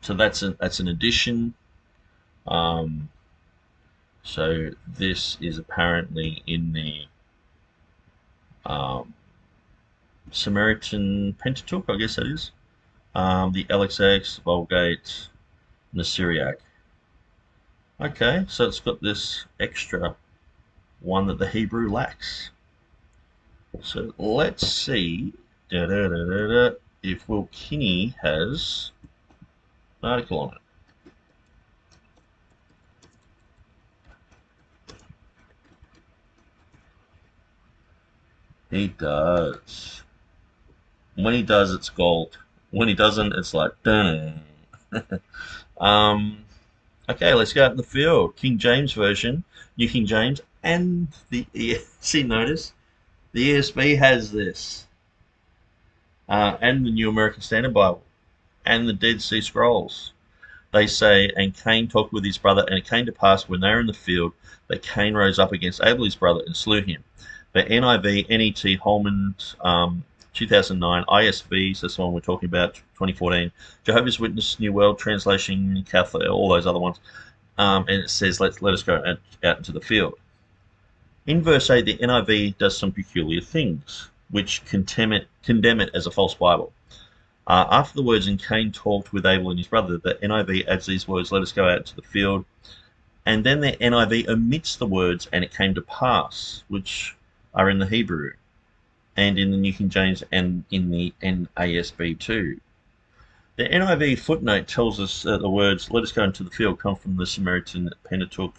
So that's an addition. So this is apparently in the Samaritan Pentateuch, I guess that is. The LXX, Vulgate, and the Syriac. Okay, so it's got this extra one that the Hebrew lacks. So let's see if Will Kinney has an article on it. He does. When he does, it's gold. When he doesn't, it's like, dang. Okay, let's go out in the field. King James Version, New King James, and the ESV. Notice the ESV has this, and the New American Standard Bible, and the Dead Sea Scrolls. they say, and Cain talked with his brother, and it came to pass when they were in the field that Cain rose up against Abel his brother and slew him. The NIV, NET, Holman's 2009, ISV, so that's the one we're talking about, 2014, Jehovah's Witness, New World Translation, Catholic, all those other ones, and it says, let us go out into the field. In verse 8, the NIV does some peculiar things, which condemn it as a false Bible. After the words, and Cain talked with Abel and his brother, the NIV adds these words, let us go out to the field. And then the NIV omits the words, and it came to pass, which are in the Hebrew, and in the New King James, and in the NASB too. The NIV footnote tells us that the words, let us go into the field, come from the Samaritan Pentateuch.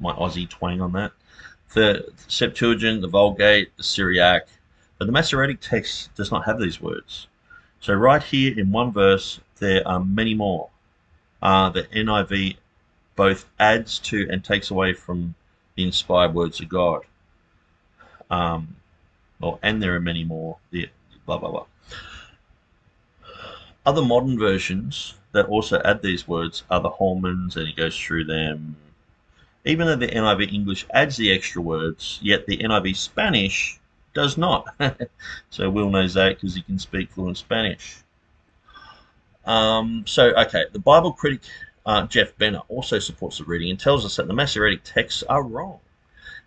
My Aussie twang on that. The Septuagint, the Vulgate, the Syriac, but the Masoretic text does not have these words. So right here in one verse, there are many more. The NIV both adds to and takes away from the inspired words of God. And there are many more. Blah, blah, blah. Other modern versions that also add these words are the Holmans, and he goes through them. Even though the NIV English adds the extra words, yet the NIV Spanish does not. So Will knows that because he can speak fluent Spanish. The Bible critic Jeff Benner also supports the reading and tells us that the Masoretic texts are wrong,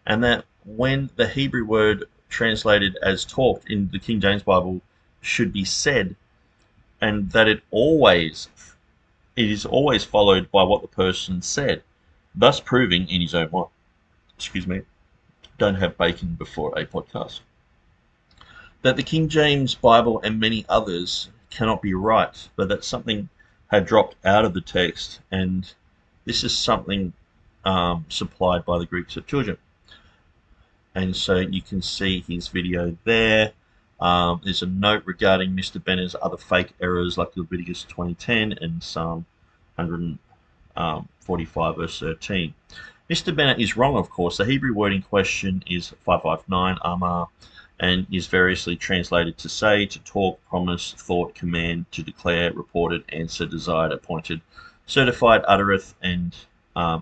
and that when the Hebrew word translated as talked in the King James Bible should be said, and that it is always followed by what the person said, thus proving in his own mind. Excuse me, don't have bacon before a podcast. That the King James Bible and many others cannot be right, but that something had dropped out of the text, and this is something supplied by the Greek Septuagint. And so you can see his video there. There's a note regarding Mr. Benner's other fake errors like Leviticus 20:10 and Psalm 145 verse 13. Mr. Benner is wrong, of course. The Hebrew word in question is 559, amar, and is variously translated to say, to talk, promise, thought, command, to declare, reported, answer, desired, appointed, certified, uttereth, and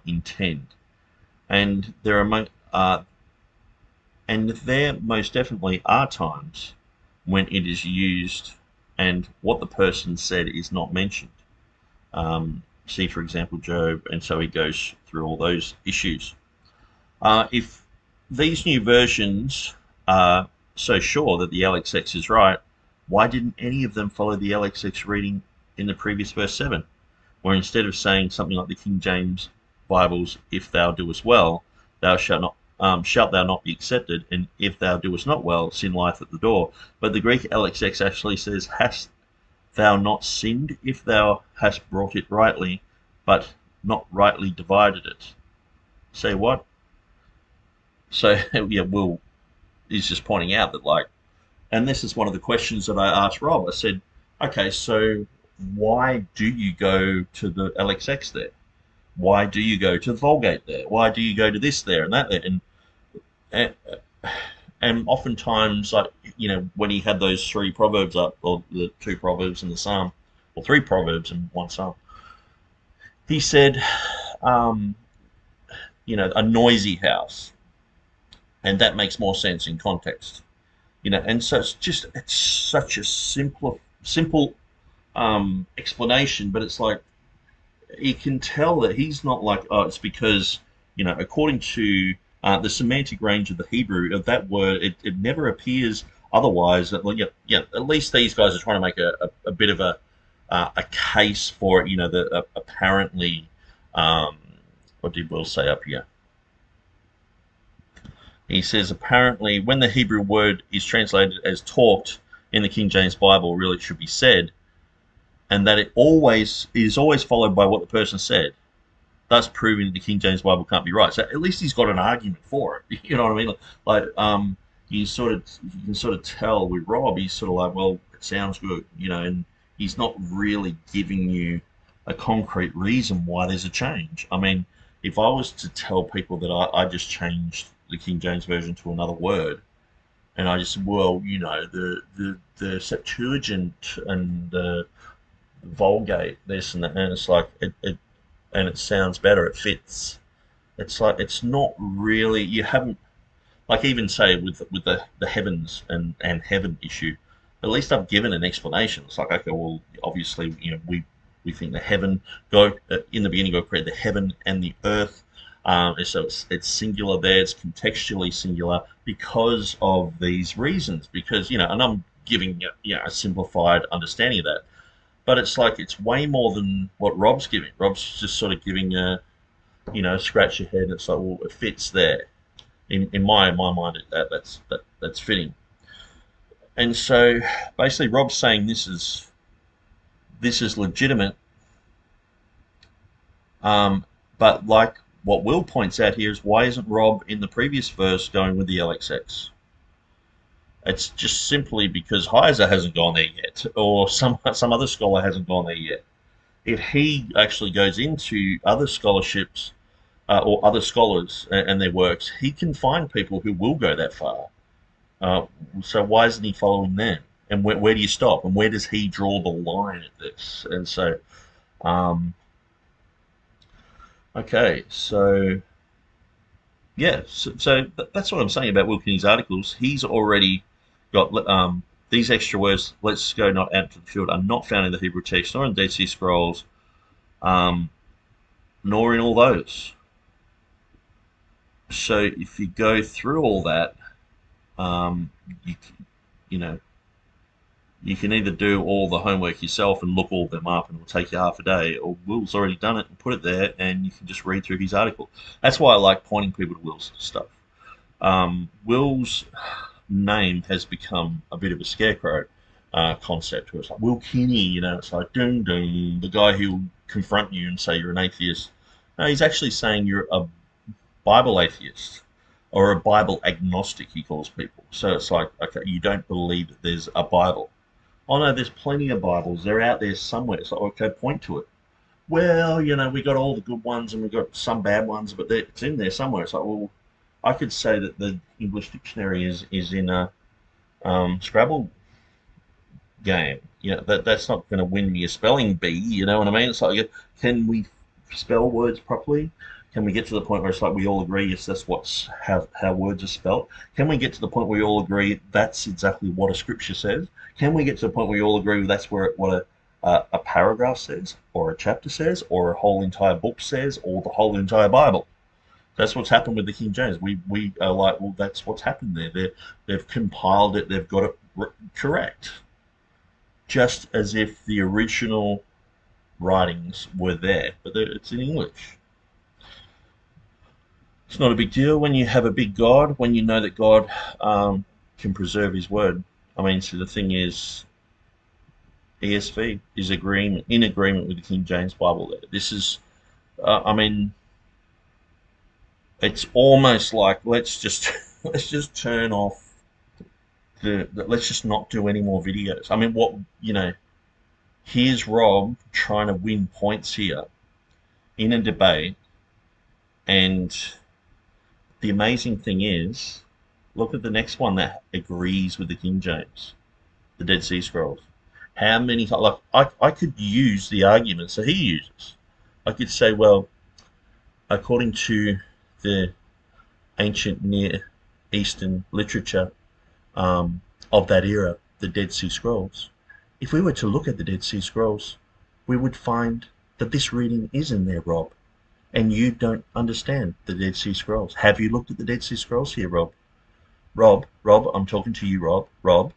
intend. And there most definitely are times when it is used and what the person said is not mentioned. See, for example, Job, and so he goes through all those issues. If these new versions are so sure that the LXX is right, why didn't any of them follow the LXX reading in the previous verse 7, where instead of saying something like the King James Bible's, if thou doest well, thou shalt thou not be accepted, and if thou doest not well, sin lieth at the door. But the Greek LXX actually says, hast thou not sinned if thou hast brought it rightly, but not rightly divided it? Say what? So, yeah, Will is just pointing out that, and this is one of the questions that I asked Rob. I said, okay, so why do you go to the LXX there? Why do you go to the Vulgate there? Why do you go to this there and that there? And oftentimes, when he had those 3 proverbs up, or the 2 proverbs and the psalm, or 3 proverbs and 1 psalm, he said, a noisy house. And that makes more sense in context, and so it's such a simple explanation, but it's like, you can tell that he's not like, oh, it's because, according to the semantic range of the Hebrew of that word, it never appears otherwise. That, at least these guys are trying to make a bit of a case for it, apparently, what did Will say up here? He says, apparently, when the Hebrew word is translated as talked in the King James Bible, really it should be said, and that it is always followed by what the person said, thus proving that the King James Bible can't be right. So at least he's got an argument for it. You know what I mean? You can sort of tell with Rob, he's sort of like, well, it sounds good, and he's not really giving you a concrete reason why there's a change. I mean, if I was to tell people that I just changed the King James Version to another word, And I just, well, you know, the Septuagint and the Vulgate, this and that, and it's like and it sounds better, it fits. It's like it's not really, you haven't, like, even say with the heavens and heaven issue, at least I've given an explanation. It's like, okay, well, obviously, you know, we think the heaven, God, in the beginning, God created the heaven and the earth. And so it's singular there. It's contextually singular because of these reasons. Because, you know, and I'm giving, you know, a simplified understanding of that. But it's like it's way more than what Rob's giving. Rob's just sort of giving a, you know, scratch your head. It's like, well, it fits there. In my mind, that's fitting. And so basically, Rob's saying this is legitimate. But like what Will points out here is, why isn't Rob in the previous verse going with the LXX? It's just simply because Heiser hasn't gone there yet, or some other scholar hasn't gone there yet. If he actually goes into other scholarships or other scholars and their works, he can find people who will go that far. So why isn't he following them? And where do you stop? And where does he draw the line at this? And so, okay, so yeah, so that's what I'm saying about Wilkins' articles. He's already got these extra words. Let's go not out to the field are not found in the Hebrew text, nor in Dead Sea Scrolls, nor in all those. So if you go through all that, you you know, you can either do all the homework yourself and look all of them up, and it will take you half a day, or Will's already done it and put it there, and you can just read through his article. That's why I like pointing people to Will's stuff. Will's name has become a bit of a scarecrow concept, where it's like Will Kinney, you know, it's like ding ding, the guy who will confront you and say you're an atheist. No, he's actually saying you're a Bible atheist or a Bible agnostic, he calls people. So it's like, okay, you don't believe that there's a Bible. Oh no, there's plenty of Bibles. They're out there somewhere. So okay, point to it. Well, you know, we got all the good ones and we got some bad ones, but it's in there somewhere. It's like, well, I could say that the English dictionary is in a Scrabble game. You know, that's not going to win me a spelling bee. You know what I mean? It's like, can we spell words properly? Can we get to the point where it's like we all agree, yes, that's how words are spelt? Can we get to the point where we all agree that's exactly what a scripture says? Can we get to the point where we all agree that's what a paragraph says, or a chapter says, or a whole entire book says, or the whole entire Bible? That's what's happened with the King James. We are like, well, that's what's happened there. They've compiled it, they've got it correct, just as if the original writings were there, but it's in English. It's not a big deal when you have a big God, when you know that God can preserve his word. I mean, so the thing is, ESV is in agreement with the King James Bible there. This is, I mean, it's almost like let's just turn off let's just not do any more videos. I mean, what, you know, here's Rob trying to win points here in a debate, and the amazing thing is, look at the next one that agrees with the King James, the Dead Sea Scrolls. How many times, like, I could use the arguments that he uses. I could say, well, according to the ancient Near Eastern literature of that era, the Dead Sea Scrolls, if we were to look at the Dead Sea Scrolls, we would find that this reading is in there, Rob. And you don't understand the Dead Sea Scrolls. Have you looked at the Dead Sea Scrolls here, Rob? Rob, I'm talking to you, Rob,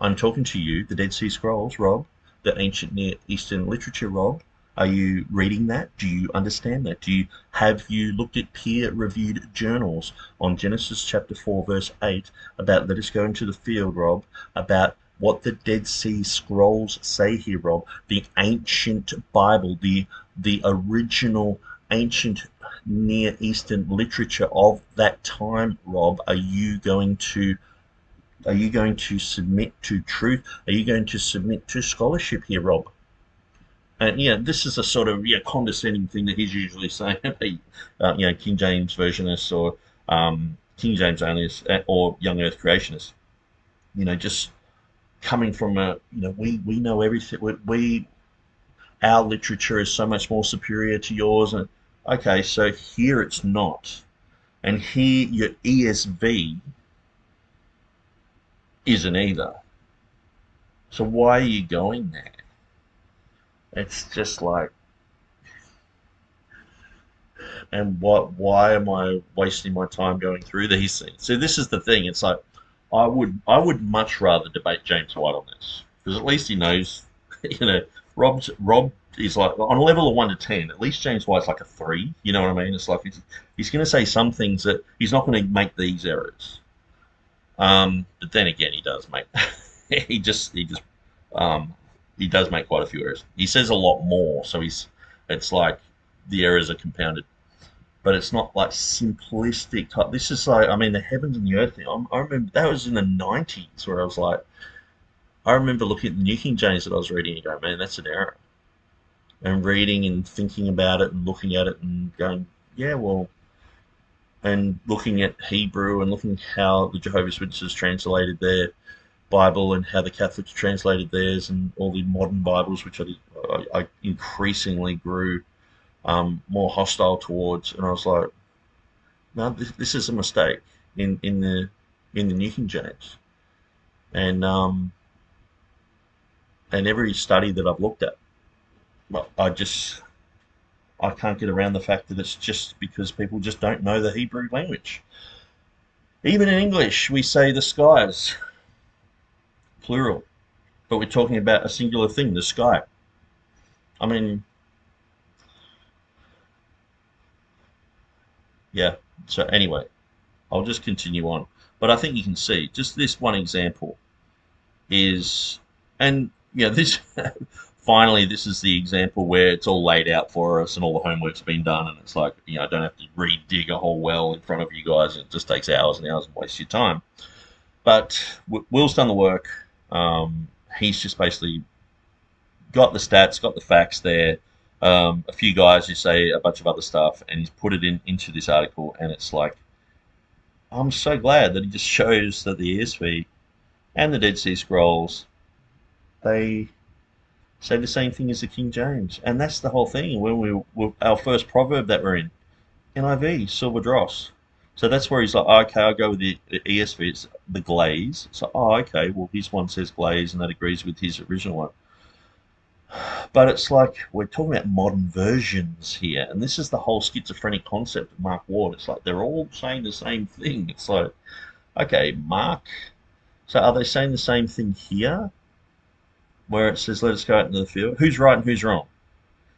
I'm talking to you, the Dead Sea Scrolls, Rob, the ancient Near Eastern literature, Rob. Are you reading that? Do you understand that? Have you looked at peer-reviewed journals on Genesis chapter 4, verse 8, about let us go into the field, Rob, about what the Dead Sea Scrolls say here, Rob, the ancient Bible, the original ancient Near Eastern literature of that time, Rob? Are you going to submit to truth? Are you going to submit to scholarship here, Rob? And this is a sort of condescending thing that he's usually saying, King James Versionists or King James onlyists or young Earth creationists. Just coming from we know everything. Our literature is so much more superior to yours, and okay, so here it's not, and here your ESV isn't either. So why are you going there? It's just like, and why am I wasting my time going through these things? So this is the thing. It's like I would much rather debate James White on this, because at least he knows, Rob is like on a level of 1 to 10. At least James White's like a 3. You know what I mean? It's like he's going to say some things that he's not going to make these errors. But then again, he does make um, he does make quite a few errors. He says a lot more, so it's like the errors are compounded, but it's not like simplistic type. This is like, I mean, the heavens and the earth thing. I remember that was in the 90s, where I was like, I remember looking at the New King James that I was reading and going, man, that's an error. And reading and thinking about it and looking at it and going, yeah, well, and looking at Hebrew and looking how the Jehovah's Witnesses translated their Bible and how the Catholics translated theirs, and all the modern Bibles, which I increasingly grew more hostile towards. And I was like, no, this is a mistake in the New King James. And every study that I've looked at, well, I can't get around the fact that it's just because people just don't know the Hebrew language. Even in English, we say the skies, plural, but we're talking about a singular thing, the sky. I mean, yeah. So anyway, I'll just continue on. But I think you can see just this one example is, and this finally, this is the example where it's all laid out for us and all the homework's been done, and it's like, I don't have to re-dig a whole well in front of you guys, and it just takes hours and hours and wastes your time. But Will's done the work. He's just basically got the stats, got the facts there, a few guys who say a bunch of other stuff, and he's put it into this article, and it's like, I'm so glad that he just shows that the ESV and the Dead Sea Scrolls, they say the same thing as the King James. And that's the whole thing. When our first proverb that we're in, NIV, silver dross. So that's where he's like, oh, okay, I'll go with the ESV, it's the glaze. So, okay, well, his one says glaze, and that agrees with his original one. But it's like, we're talking about modern versions here, and this is the whole schizophrenic concept of Mark Ward. It's like they're all saying the same thing. It's like, okay, Mark, so are they saying the same thing here, where it says, let us go out into the field? Who's right and who's wrong?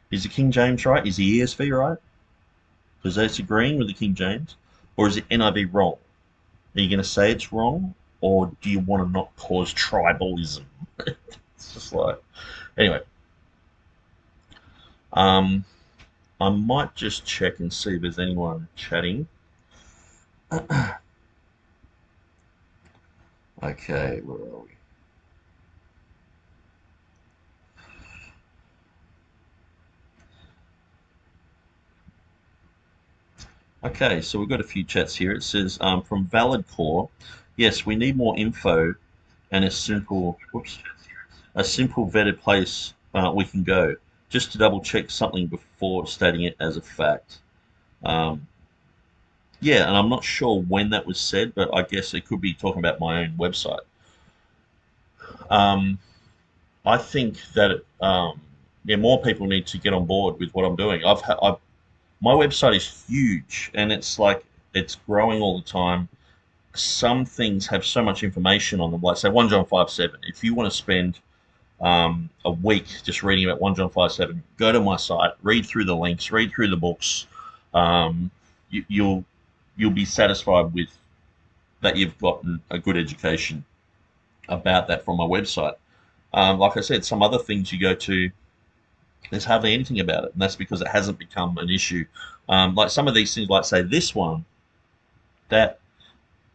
Is the King James right? Is the ESV right? Because that's agreeing with the King James? Or is it NIV wrong? Are you going to say it's wrong? Or do you want to not cause tribalism? It's just like, anyway. I might just check and see if there's anyone chatting. Okay, where are we? Okay, so we've got a few chats here. It says, from Valid Core, yes, we need more info and a simple vetted place we can go, just to double check something before stating it as a fact. Yeah, and I'm not sure when that was said, but I guess it could be talking about my own website. I think that more people need to get on board with what I'm doing. My website is huge, and it's like it's growing all the time. Some things have so much information on them, like say 1 John 5:7. If you want to spend a week just reading about 1 John 5:7, go to my site, read through the links, read through the books. You'll be satisfied with that you've gotten a good education about that from my website. Like I said, some other things you go to, there's hardly anything about it, and that's because it hasn't become an issue. Like some of these things, like say this one, that,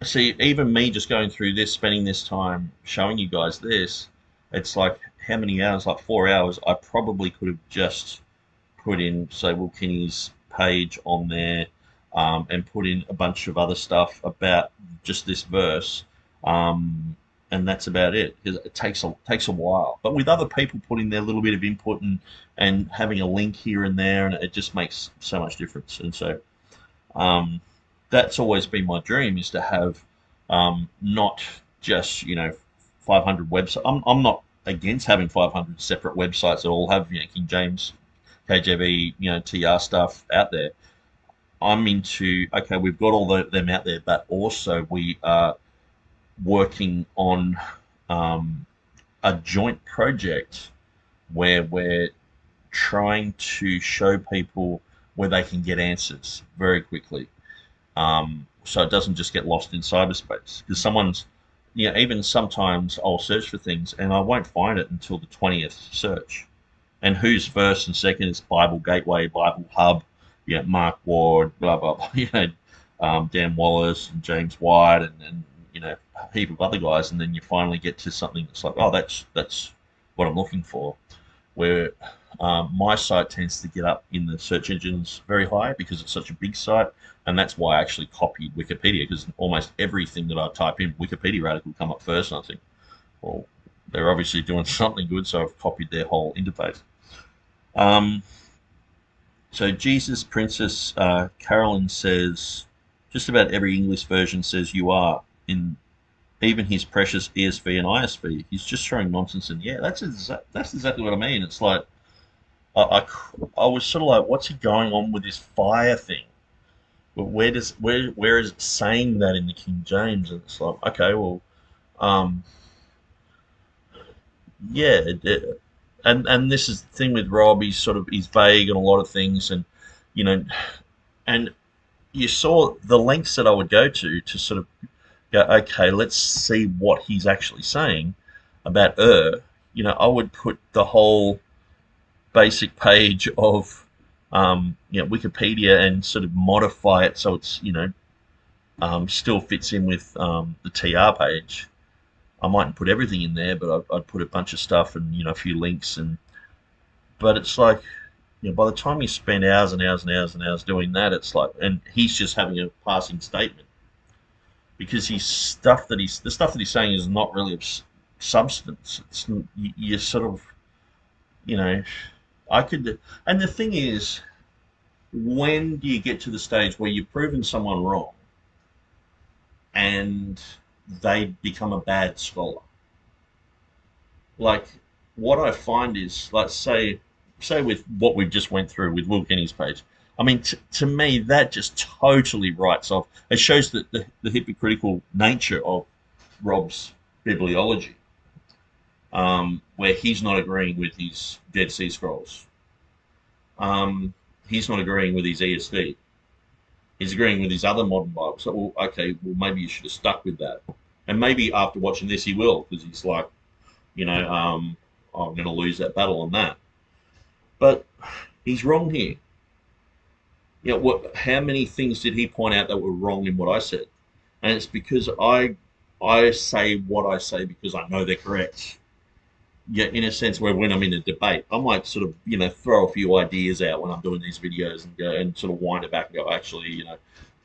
see, even me just going through this, spending this time showing you guys this, it's like how many hours? Like 4 hours. I probably could have just put in, say, Will Kinney's page on there, and put in a bunch of other stuff about just this verse, and that's about it. Because it takes a while. But with other people putting their little bit of input and having a link here and there, and it just makes so much difference. And so um, that's always been my dream, is to have not just 500 websites. I'm not against having 500 separate websites that all have King James, KJV, TR stuff out there. I'm into, okay, we've got all them out there, but also we are working on a joint project where we're trying to show people where they can get answers very quickly, so it doesn't just get lost in cyberspace. Because even sometimes I'll search for things and I won't find it until the 20th search. And who's first and second is Bible Gateway, Bible Hub, Mark Ward, blah blah blah, Dan Wallace and James White, and a heap of other guys, and then you finally get to something that's like, oh, that's what I'm looking for. Where my site tends to get up in the search engines very high because it's such a big site, and that's why I actually copied Wikipedia, because almost everything that I type in, Wikipedia article come up first, and I think, well, they're obviously doing something good, so I've copied their whole interface. So Jesus Princess Carolyn says, just about every English version says you are, in even his precious ESV and ISV. He's just throwing nonsense in. Yeah, that's exactly what I mean. It's like I was sort of like, what's he going on with this fire thing? But where is it saying that in the King James? And it's like, okay, well, yeah, and this is the thing with Rob. He's vague on a lot of things, and you know, and you saw the lengths that I would go to sort of go, okay, let's see what he's actually saying about I would put the whole basic page of Wikipedia and sort of modify it so it's still fits in with the TR page. I mightn't put everything in there, but I'd put a bunch of stuff and a few links, but it's like, by the time you spend hours and hours and hours and hours doing that, it's like, and he's just having a passing statement, because the stuff that he's saying is not really of substance. It's you sort of, I could, and the thing is, when do you get to the stage where you've proven someone wrong and they become a bad scholar? Like, what I find is, let's say with what we've just went through with Will Kenny's page, I mean, to me, that just totally writes off. It shows that the hypocritical nature of Rob's bibliology, where he's not agreeing with his Dead Sea Scrolls. He's not agreeing with his ESV. He's agreeing with his other modern Bibles. So, well, okay, well, maybe you should have stuck with that. And maybe after watching this, he will, because he's like, I'm going to lose that battle on that. But he's wrong here. How many things did he point out that were wrong in what I said? And it's because I say what I say because I know they're correct. Yeah, in a sense, where when I'm in a debate, I might sort of, throw a few ideas out when I'm doing these videos and go and sort of wind it back and go, actually,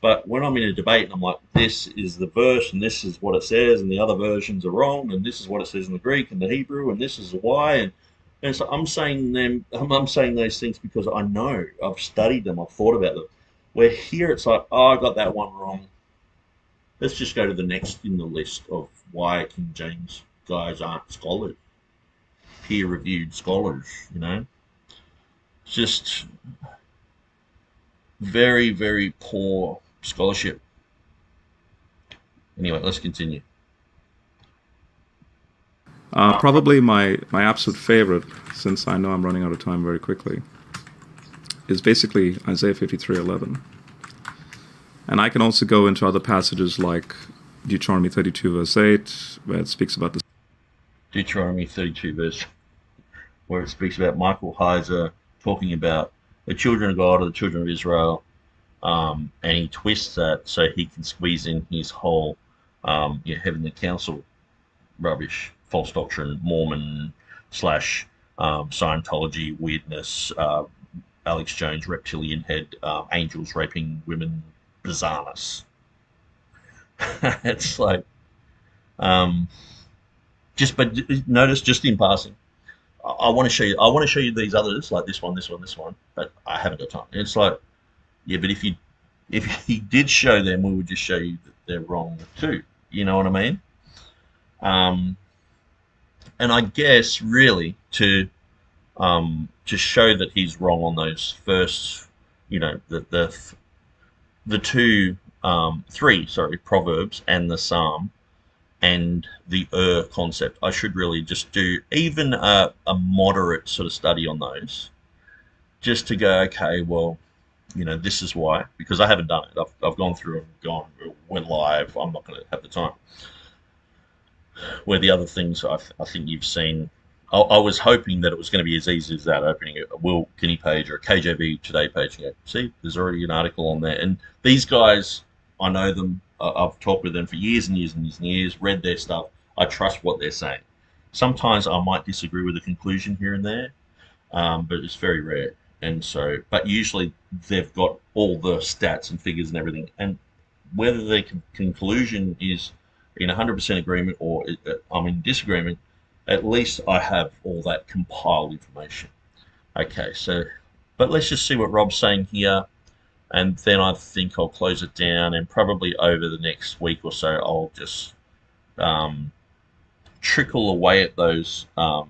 But when I'm in a debate and I'm like, this is the verse and this is what it says and the other versions are wrong and this is what it says in the Greek and the Hebrew and this is why, and so I'm saying those things because I know, I've studied them, I've thought about them. Where here it's like, oh, I got that one wrong. Let's just go to the next in the list of why King James guys aren't scholars, peer-reviewed scholars. Just very, very poor scholarship. Anyway, let's continue. Probably my absolute favorite, since I know I'm running out of time very quickly, is basically Isaiah 53:11. And I can also go into other passages like Deuteronomy 32 verse 8, where it speaks about this. Deuteronomy 32 verse, where it speaks about Michael Heiser talking about the children of God or the children of Israel, and he twists that so he can squeeze in his whole heavenly council rubbish, false doctrine, Mormon / Scientology weirdness, Alex Jones reptilian head, angels raping women, bizarreness. It's like, but notice just in passing. I want to show you. I want to show you these others, like this one, this one, this one. But I haven't got time. It's like, yeah, but if he did show them, we would just show you that they're wrong too. You know what I mean? And I guess really to show that he's wrong on those first, the two, three, sorry, proverbs and the psalm and the concept. I should really just do even a moderate sort of study on those, just to go, okay, well, this is why, because I haven't done it. I've gone through and went live. I'm not going to have the time. Where the other things I think you've seen, I was hoping that it was going to be as easy as that, opening a Will Kinney page or a KJV Today page. And go, see, there's already an article on there. And these guys, I know them. I've talked with them for years and years and years and years, read their stuff. I trust what they're saying. Sometimes I might disagree with the conclusion here and there, but it's very rare. And so, but usually they've got all the stats and figures and everything. And whether the conclusion is in 100% agreement or I'm in disagreement, at least I have all that compiled information. Okay, so, but let's just see what Rob's saying here. And then I think I'll close it down, and probably over the next week or so, I'll just trickle away at those 4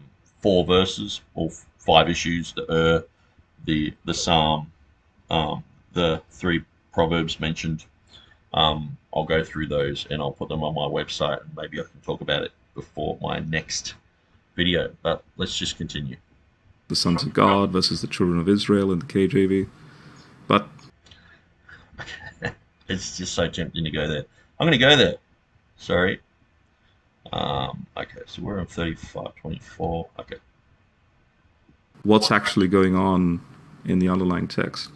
verses or 5 issues: the psalm, the 3 proverbs mentioned. I'll go through those and I'll put them on my website, and maybe I can talk about it before my next video. But let's just continue. The sons of God versus the children of Israel in the KJV. But it's just so tempting to go there. I'm going to go there. Sorry. Okay, so we're on 35:24. Okay. what's actually going on in the underlying text?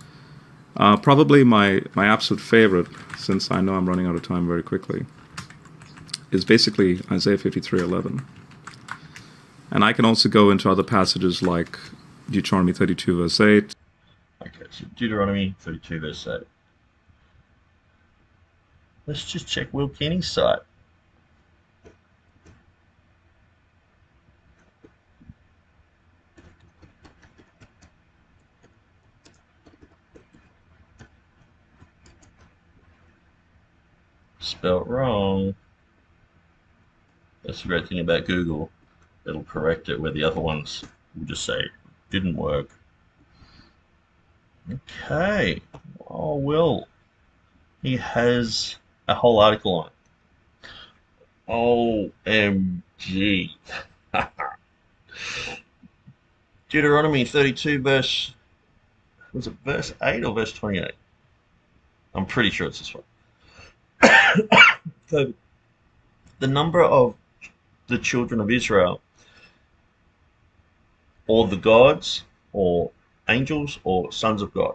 Probably my absolute favorite, since I know I'm running out of time very quickly, is basically Isaiah 53:11. And I can also go into other passages like Deuteronomy 32 verse 8. Okay, so Deuteronomy 32 verse 8. Let's just check Will Kinney's site. Spelt wrong. That's the great thing about Google. It'll correct it where the other ones will just say didn't work. Okay. Oh, Will. He has a whole article on it. OMG. Deuteronomy 32 verse, was it verse 8 or verse 28? I'm pretty sure it's this one. So, the number of the children of Israel, or the gods, or angels, or sons of God.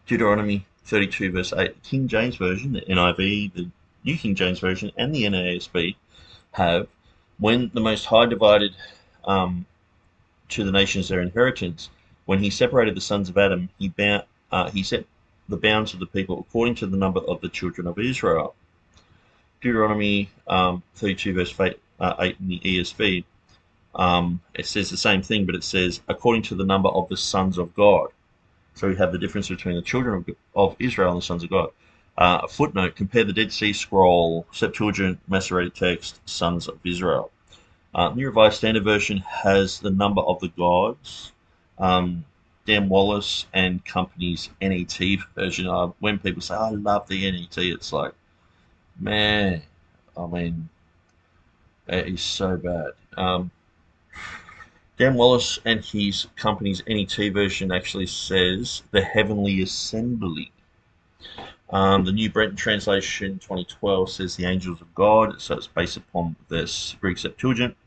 Deuteronomy 32 verse 8, the King James Version, the NIV, the New King James Version, and the NASB have, when the Most High divided to the nations their inheritance, when he separated the sons of Adam, he set the bounds of the people according to the number of the children of Israel. Deuteronomy 32 verse 8 in the ESV, it says the same thing, but it says according to the number of the sons of God. So we have the difference between the children of Israel and the sons of God. A footnote, compare the Dead Sea Scroll, Septuagint, Masoretic Text, sons of Israel. New Revised Standard Version has the number of the gods. Dan Wallace and Company's NET version. When people say, I love the NET, it's like, man, I mean, it is so bad. Dan Wallace and his company's NET version actually says the Heavenly Assembly. The New Brenton Translation 2012 says the angels of God, so it's based upon this Greek Septuagint.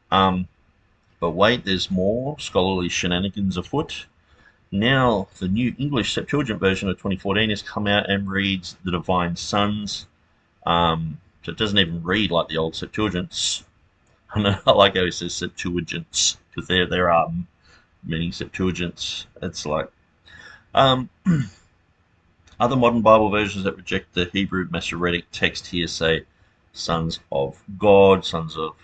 But wait, there's more scholarly shenanigans afoot. Now, the New English Septuagint version of 2014 has come out and reads the Divine Sons. So it doesn't even read like the old Septuagints. I like how it says Septuagints, because there are many Septuagints. It's like, Other modern Bible versions that reject the Hebrew Masoretic text here say sons of God, sons of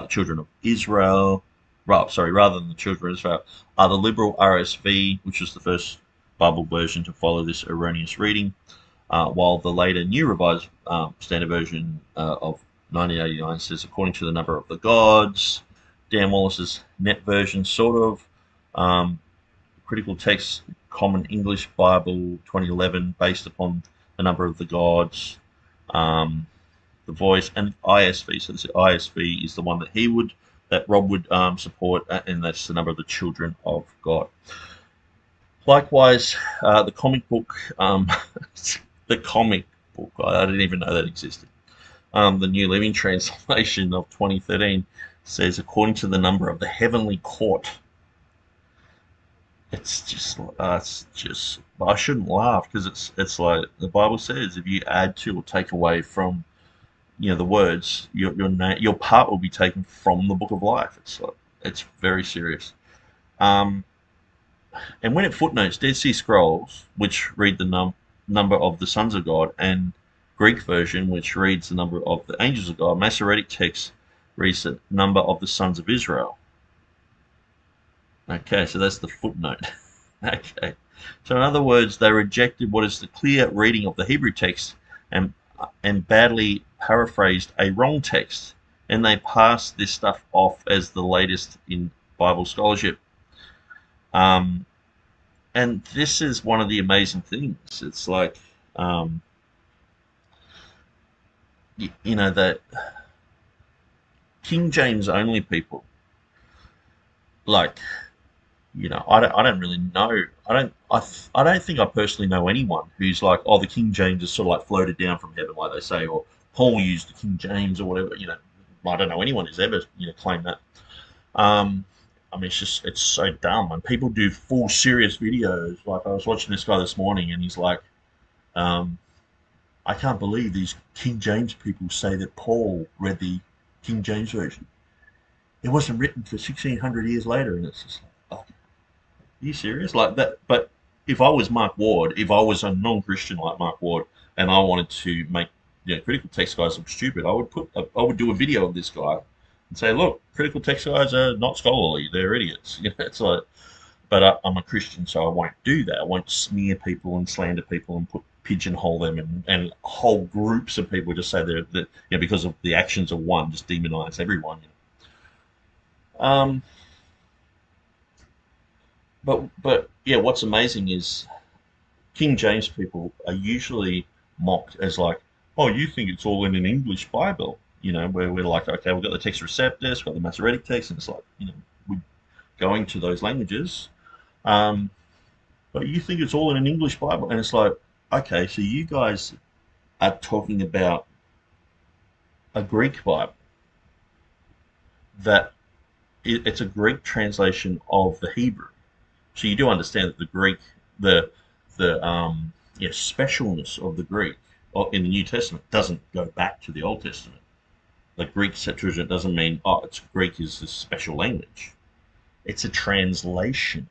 children of Israel, rather than the children of Israel, are the liberal RSV, which was the first Bible version to follow this erroneous reading, while the later New Revised Standard Version of 1989 says, according to the number of the gods. Dan Wallace's net version, sort of. Critical Text Common English Bible 2011, based upon the number of the gods. The Voice and ISV. So this ISV is the one that Rob would support, and that's the number of the children of God. Likewise, the comic book, the comic book, I didn't even know that existed. The New Living Translation of 2013 says, according to the number of the heavenly court. It's just, I shouldn't laugh, because it's like the Bible says, if you add to or take away from, the words, your part will be taken from the book of life. It's very serious. And when it footnotes Dead Sea Scrolls, which read the number of the sons of God, and Greek version, which reads the number of the angels of God, Masoretic text reads the number of the sons of Israel. Okay, so that's the footnote. Okay, so in other words, they rejected what is the clear reading of the Hebrew text and badly paraphrased a wrong text, and they passed this stuff off as the latest in Bible scholarship. And this is one of the amazing things. It's like, that King James only people, like, I don't really know. I don't think I personally know anyone who's like, oh, the King James is sort of like floated down from heaven, like they say, or Paul used the King James or whatever. I don't know anyone who's ever claimed that. I mean, it's so dumb. And people do full serious videos. Like, I was watching this guy this morning, and he's like, I can't believe these King James people say that Paul read the King James version. It wasn't written for 1600 years later, and it's just like, oh, are you serious? Like that? But if I was Mark Ward, if I was a non-Christian like Mark Ward, and I wanted to make critical text guys look stupid, I would do a video of this guy and say, look, critical text guys are not scholarly; they're idiots. It's like, but I'm a Christian, so I won't do that. I won't smear people and slander people and pigeonhole them, and whole groups of people just say that because of the actions of one, just demonize everyone. But yeah, what's amazing is King James people are usually mocked as like, oh, you think it's all in an English Bible, where we're like, okay, we've got the Textus Receptus, we've got the Masoretic text, and it's like, we're going to those languages, but you think it's all in an English Bible, and it's like, okay, so you guys are talking about a Greek Bible that it's a Greek translation of the Hebrew. So you do understand that the Greek, the specialness of the Greek in the New Testament doesn't go back to the Old Testament. The Greek Septuagint doesn't mean, it's Greek is a special language. It's a translation.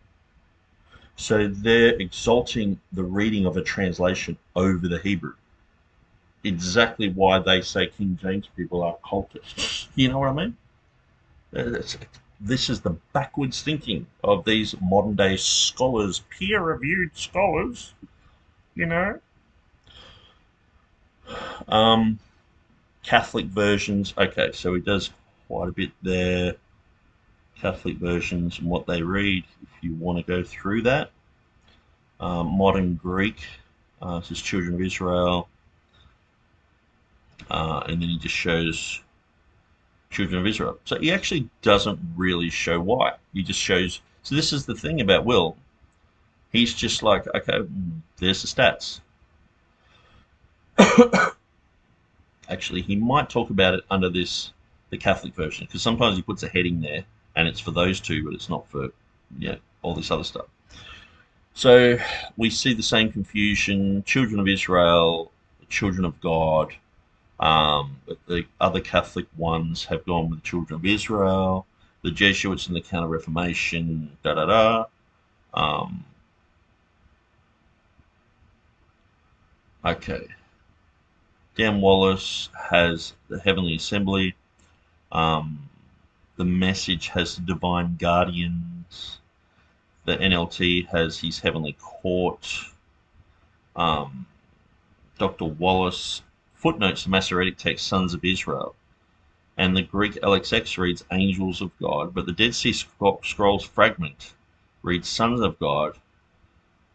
So they're exalting the reading of a translation over the Hebrew. Exactly why they say King James people are cultists. You know what I mean? This is the backwards thinking of these modern day scholars, peer-reviewed scholars, Catholic versions. Okay, so he does quite a bit there. Catholic versions and what they read, if you want to go through that. Modern Greek, says children of Israel. And then he just shows children of Israel. So he actually doesn't really show why. He just shows. So this is the thing about Will. He's just like, okay, there's the stats. Actually, he might talk about it under the Catholic version, because sometimes he puts a heading there, and it's for those two, but it's not for all this other stuff. So we see the same confusion: children of Israel, children of God. But the other Catholic ones have gone with the children of Israel. The Jesuits and the Counter-Reformation, Okay. Dan Wallace has the Heavenly Assembly. Um, the Message has the Divine Guardians. The NLT has his Heavenly Court. Um, Dr. Wallace footnotes the Masoretic text Sons of Israel. And the Greek LXX reads Angels of God, but the Dead Sea Scrolls fragment reads Sons of God.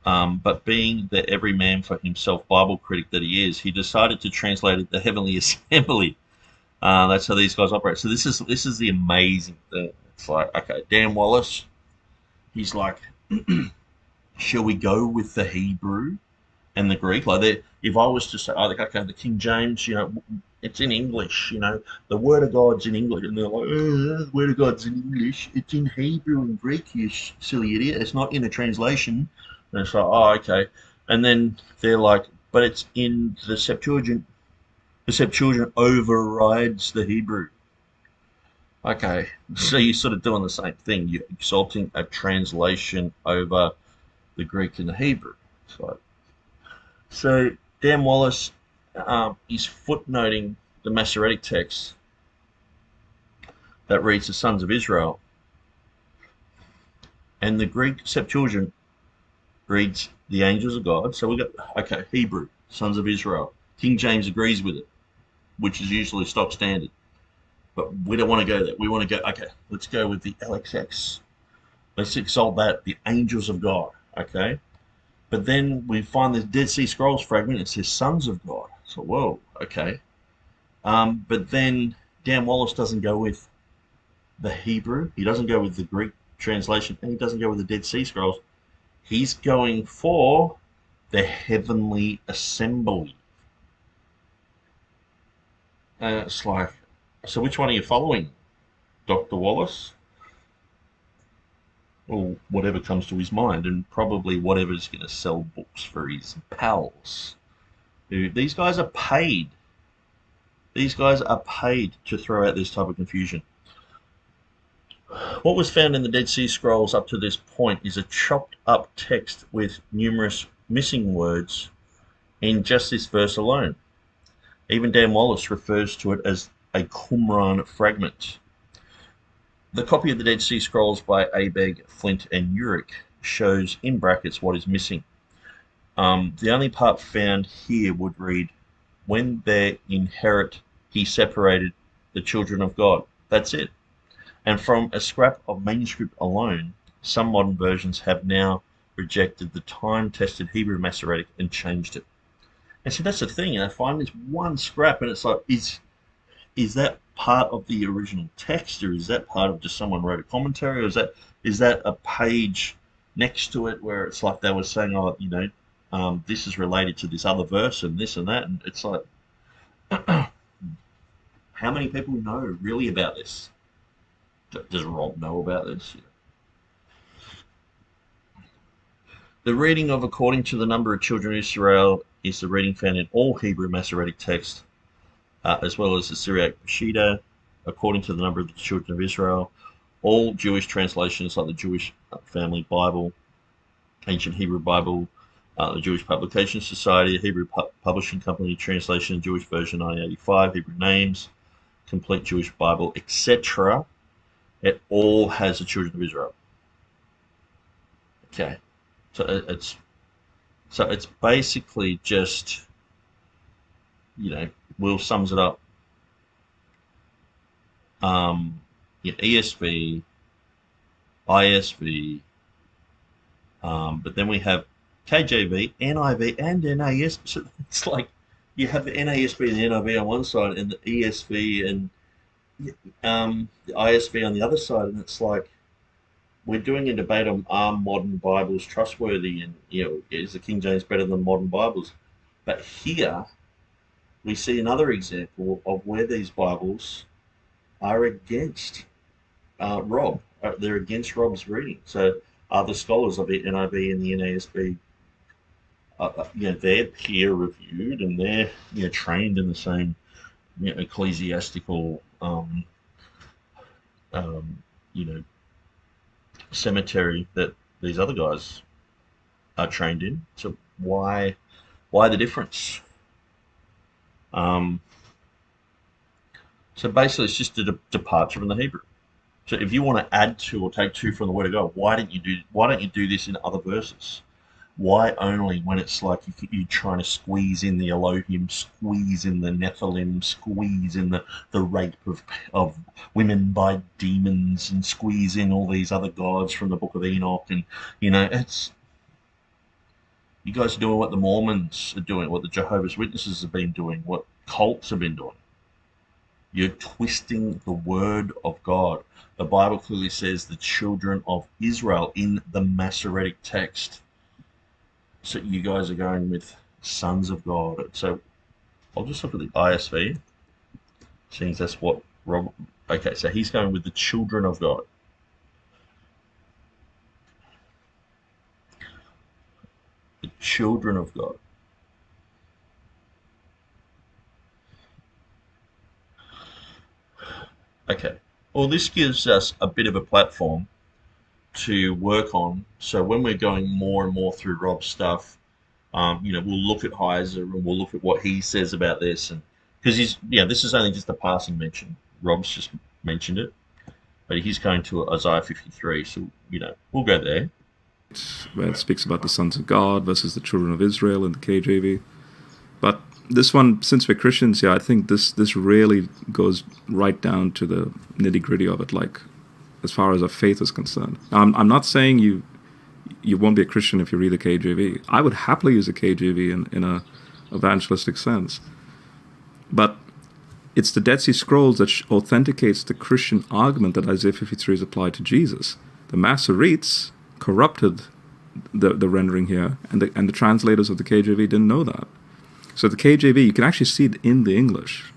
But being the every man for himself Bible critic that he is, he decided to translate it the Heavenly Assembly. That's how these guys operate. So this is the amazing thing. It's like, okay, Dan Wallace, he's like, shall we go with the Hebrew and the Greek? Like, if I was to say, oh, okay, the King James, it's in English, the Word of God's in English, and they're like, the Word of God's in English, it's in Hebrew and Greek, you silly idiot, it's not in a translation. And it's like, oh, okay. And then they're like, but it's in the Septuagint. The Septuagint overrides the Hebrew. Okay, so you're sort of doing the same thing. You're exalting a translation over the Greek and the Hebrew. So Dan Wallace is footnoting the Masoretic text that reads the Sons of Israel, and the Greek Septuagint reads the angels of God. So we got, okay, Hebrew, Sons of Israel. King James agrees with it, which is usually stock standard. But we don't want to go there. We want to go, okay, let's go with the LXX. Let's exalt that, the angels of God, okay? But then we find the Dead Sea Scrolls fragment, it says sons of God. So, whoa, okay. But then Dan Wallace doesn't go with the Hebrew, he doesn't go with the Greek translation, and he doesn't go with the Dead Sea Scrolls. He's going for the Heavenly Assembly. And it's like, so which one are you following, Dr. Wallace? Or whatever comes to his mind, and probably whatever's going to sell books for his pals. These guys are paid. These guys are paid to throw out this type of confusion. What was found in the Dead Sea Scrolls up to this point is a chopped up text with numerous missing words in just this verse alone. Even Dan Wallace refers to it as a Qumran fragment. The copy of the Dead Sea Scrolls by Abegg, Flint, and Urich shows in brackets what is missing. The only part found here would read, when they inherit, he separated the children of God. That's it. And from a scrap of manuscript alone, some modern versions have now rejected the time-tested Hebrew Masoretic and changed it. And so that's the thing. I find this one scrap, and it's like, is that part of the original text, or is that part of just someone wrote a commentary, or is that a page next to it where it's like they were saying, oh, this is related to this other verse and this and that, and it's like, how many people know really about this? Does Rob know about this? The reading of according to the number of children of Israel is the reading found in all Hebrew Masoretic texts, as well as the Syriac Peshitta, according to the number of the children of Israel. All Jewish translations, like the Jewish Family Bible, Ancient Hebrew Bible, the Jewish Publication Society, Hebrew Publishing Company Translation, Jewish Version 985, Hebrew Names, Complete Jewish Bible, etc. It all has the children of Israel. Okay, so it's basically just, Will sums it up. ESV, ISV, but then we have KJV, NIV, and NASB. So it's like you have the NASB and the NIV on one side, and the ESV and the ISV on the other side, and it's like we're doing a debate on, are modern Bibles trustworthy, and is the King James better than modern Bibles? But here we see another example of where these Bibles are against Rob. They're against Rob's reading. So other scholars of the NIV and the NASB, they're peer reviewed, and they're trained in the same ecclesiastical cemetery that these other guys are trained in. So why Why the difference? So basically, it's just a departure from the Hebrew. So if you want to add to or take to from the Word of God, why don't you do this in other verses? Why only when it's like you're trying to squeeze in the Elohim, squeeze in the Nephilim, squeeze in the rape of women by demons, and squeeze in all these other gods from the Book of Enoch, and it's you guys are doing what the Mormons are doing, what the Jehovah's Witnesses have been doing, what cults have been doing. You're twisting the word of God. The Bible clearly says the children of Israel in the Masoretic text. So you guys are going with sons of God. So I'll just look at the ISV, seeing that's what Rob. Okay, so he's going with the children of God. The children of God. Okay. Well, this gives us a bit of a platform to work on. So when we're going more and more through Rob's stuff, we'll look at Heiser and we'll look at what he says about this, and because this is only just a passing mention. Rob's just mentioned it, but he's going to Isaiah 53, so we'll go there. Where it speaks about the sons of God versus the children of Israel in the KJV. But this one, since we're Christians, I think this really goes right down to the nitty-gritty of it, like as far as our faith is concerned. I'm not saying you won't be a Christian if you read the KJV. I would happily use the KJV in a evangelistic sense. But it's the Dead Sea Scrolls that authenticates the Christian argument that Isaiah 53 is applied to Jesus. The Masoretes corrupted the rendering here, and the translators of the KJV didn't know that. So the KJV, you can actually see it in the English.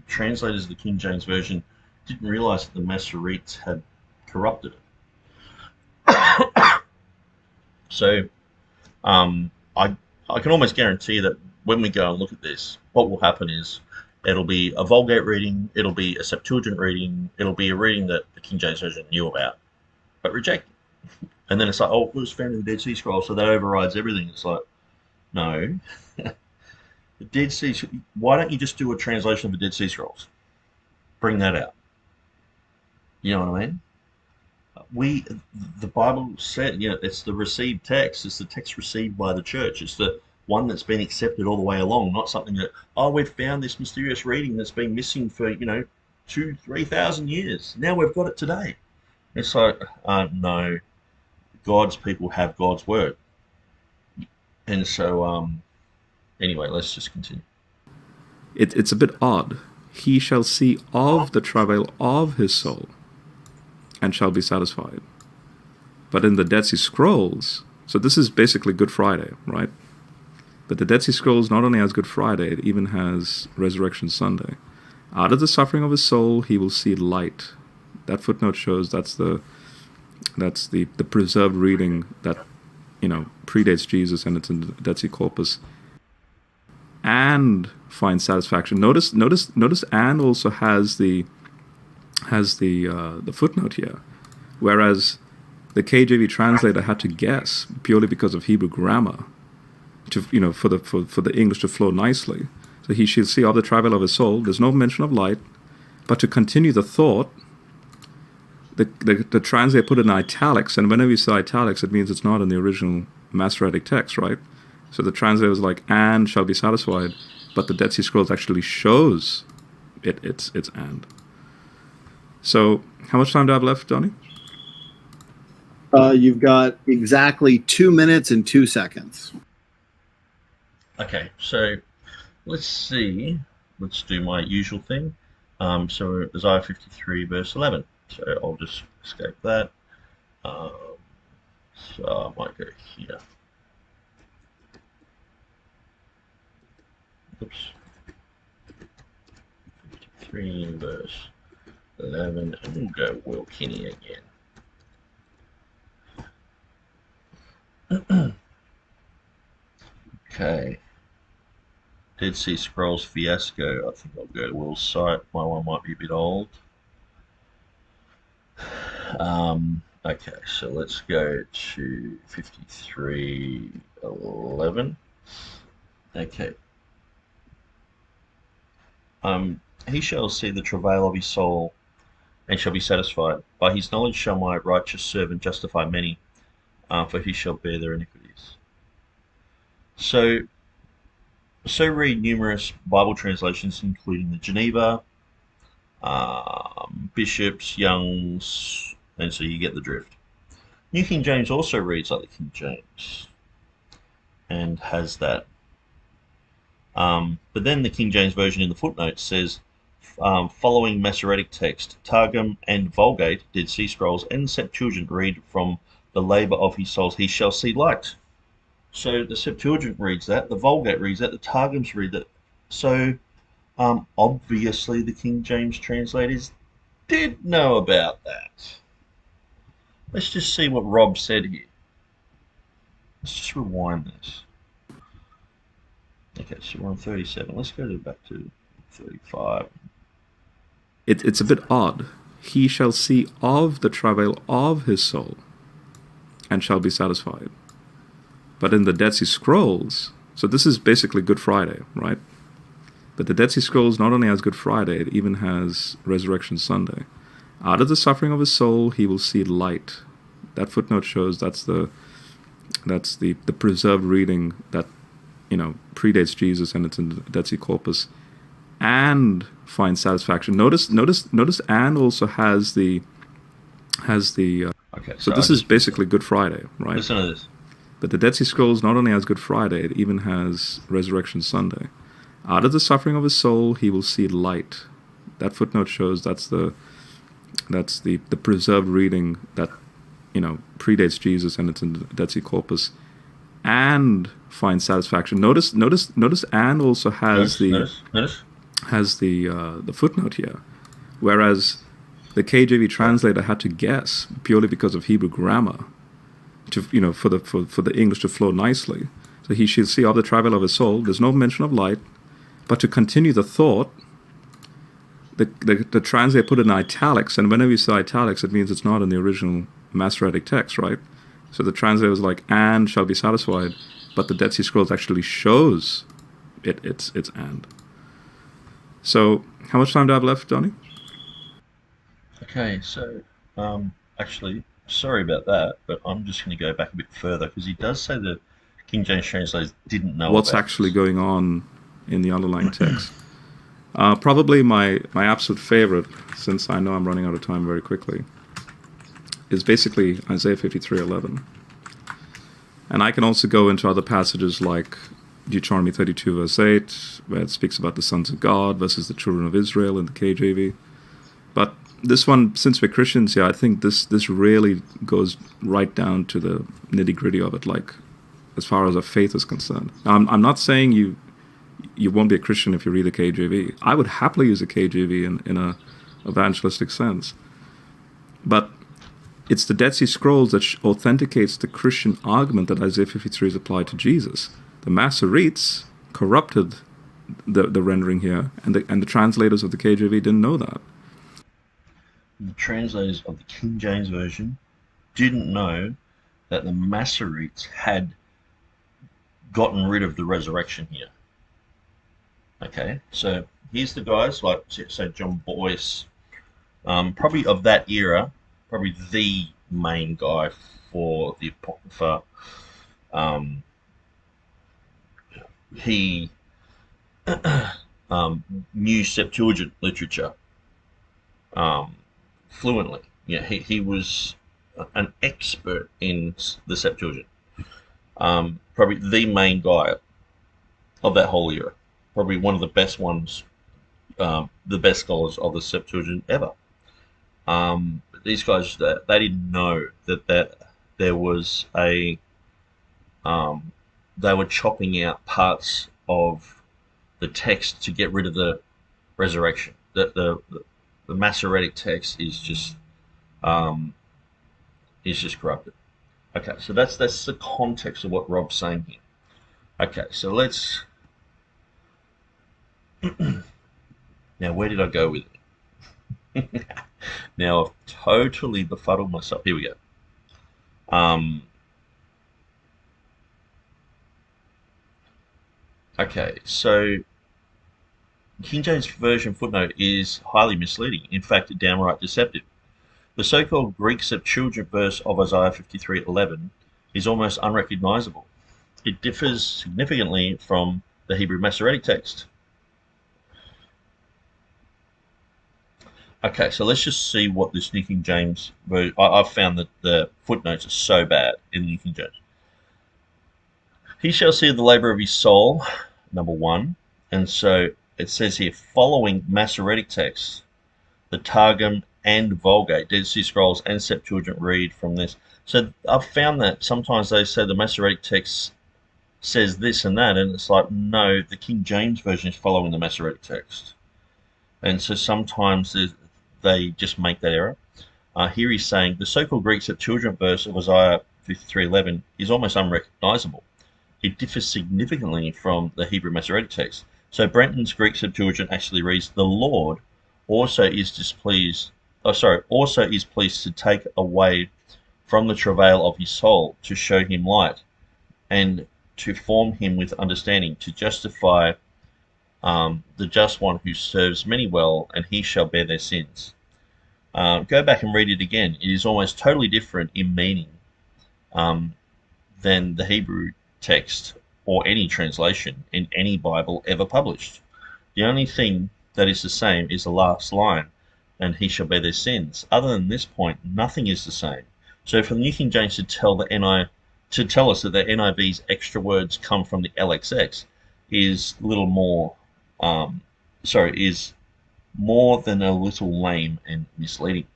Translators of the King James Version didn't realize that the Masoretes had corrupted it. So I can almost guarantee that when we go and look at this, what will happen is it'll be a Vulgate reading, it'll be a Septuagint reading, it'll be a reading that the King James Version knew about, but rejected. And then it's like, it was found in the Dead Sea Scrolls, so that overrides everything. It's like, no. The Dead Sea, why don't you just do a translation of the Dead Sea Scrolls? Bring that out. You know what I mean? The Bible said, it's the received text. It's the text received by the church. It's the one that's been accepted all the way along, not something that, we've found this mysterious reading that's been missing for, 2,000-3,000 years. Now we've got it today. It's like, no, God's people have God's word. And so, anyway, let's just continue. It's a bit odd. He shall see of the travail of his soul and shall be satisfied. But in the Dead Sea Scrolls, so this is basically Good Friday, right? But the Dead Sea Scrolls not only has Good Friday, it even has Resurrection Sunday. Out of the suffering of his soul, he will see light. That footnote shows that's the preserved reading that predates Jesus, and it's in the Dead Sea Corpus, and find satisfaction. Notice, and also has the footnote here, whereas the KJV translator had to guess purely because of Hebrew grammar, to for the English to flow nicely. So he shall see of the travail of his soul. There's no mention of light, but to continue the thought, the translator put it in italics, and whenever you see italics, it means it's not in the original Masoretic text, right? So the translator was like, and shall be satisfied, but the Dead Sea Scrolls actually shows it's and. So how much time do I have left, Donnie? You've got exactly 2 minutes and 2 seconds. Okay, so let's see. Let's do my usual thing. So Isaiah 53, verse 11. So I'll just escape that. So I might go here. Oops. 53, verse 11. And we'll go Will Kinney again. Okay. Dead Sea Scrolls Fiasco. I think I'll go to Will's site. My one might be a bit old. Okay, so let's go to 53:11. 11. Okay. He shall see the travail of his soul and shall be satisfied. By his knowledge shall my righteous servant justify many, for he shall bear their iniquities. So read numerous Bible translations, including the Geneva, Bishop's, Young's, and so you get the drift. New King James also reads like the King James and has that. But then the King James Version in the footnote says, following Masoretic text, Targum and Vulgate, Dead Sea Scrolls, and Septuagint read from the labour of his souls, he shall see light. So the Septuagint reads that, the Vulgate reads that, the Targums read that. So obviously the King James translators did know about that. Let's just see what Rob said here. Let's just rewind this. Okay, so we're on 37. Let's go back to 35. It's a bit odd. He shall see of the travail of his soul and shall be satisfied. But in the Dead Sea Scrolls, so this is basically Good Friday, right? But the Dead Sea Scrolls not only has Good Friday, it even has Resurrection Sunday. Out of the suffering of his soul, he will see light. That footnote shows that's the preserved reading that, predates Jesus, and it's in the Dead Sea Corpus, and finds satisfaction. Notice, and also has the. Okay. So this is basically Good Friday, right? Listen to this. But the Dead Sea Scrolls not only has Good Friday, it even has Resurrection Sunday. Out of the suffering of his soul, he will see light. That footnote shows that's the preserved reading that, predates Jesus, and it's in the Dead Sea Corpus, and finds satisfaction. Notice, and also has the footnote here, whereas the KJV translator had to guess purely because of Hebrew grammar, to for the English to flow nicely. So he shall see of the travail of his soul. There's no mention of light, but to continue the thought, the translator put it in italics, and whenever you say italics, it means it's not in the original Masoretic text, right? So the translator was like, and shall be satisfied, but the Dead Sea Scrolls actually shows it's and. So how much time do I have left, Donnie? Okay, so actually, sorry about that, but I'm just going to go back a bit further, because he does say the King James translators didn't know what's about actually going on in the underlying text. Probably my absolute favorite, since I know I'm running out of time very quickly, is basically Isaiah 53:11. And I can also go into other passages like Deuteronomy 32 verse 8, where it speaks about the sons of God versus the children of Israel in the KJV. But this one, since we're Christians here, I think this really goes right down to the nitty-gritty of it, like as far as our faith is concerned. Now, I'm not saying you won't be a Christian if you read the KJV. I would happily use the KJV in a evangelistic sense. But it's the Dead Sea Scrolls that authenticates the Christian argument that Isaiah 53 is applied to Jesus. The Masoretes corrupted the rendering here, and the translators of the KJV didn't know that. The translators of the King James Version didn't know that the Masoretes had gotten rid of the resurrection here. Okay, so here's the guys like, say, John Boyce, probably of that era, probably the main guy for the Apocrypha. He knew Septuagint literature fluently. Yeah, he was an expert in the Septuagint. Probably the main guy of that whole era. Probably one of the best ones, the best scholars of the Septuagint ever. These guys, they didn't know that there was a, they were chopping out parts of the text to get rid of the resurrection. The Masoretic text is just corrupted. Okay, so that's the context of what Rob's saying here. Okay, so let's. Now, where did I go with it? Now, I've totally befuddled myself. Here we go. Okay, so King James Version footnote is highly misleading, in fact, downright deceptive. The so-called Greek Septuagint verse of Isaiah 53:11 is almost unrecognizable. It differs significantly from the Hebrew Masoretic text. Okay, so let's just see what this New King James version. I've found that the footnotes are so bad in the New King James. He shall see the labor of his soul, number one. And so it says here, following Masoretic texts, the Targum and Vulgate, Dead Sea Scrolls and Septuagint read from this. So I've found that sometimes they say the Masoretic text says this and that, and it's like, no, the King James Version is following the Masoretic text. And so sometimes they just make that error. Here he's saying the so-called Greek Septuagint verse of Isaiah 53:11 is almost unrecognizable. It differs significantly from the Hebrew Masoretic text. So Brenton's Greek Septuagint actually reads, "The Lord also is pleased to take away from the travail of his soul, to show him light, and to form him with understanding, to justify the just one who serves many well, and he shall bear their sins." Go back and read it again. It is almost totally different in meaning than the Hebrew text or any translation in any Bible ever published. The only thing that is the same is the last line, "and he shall bear their sins." Other than this point, nothing is the same. So for the New King James to tell us that the NIV's extra words come from the LXX is more than a little lame and misleading.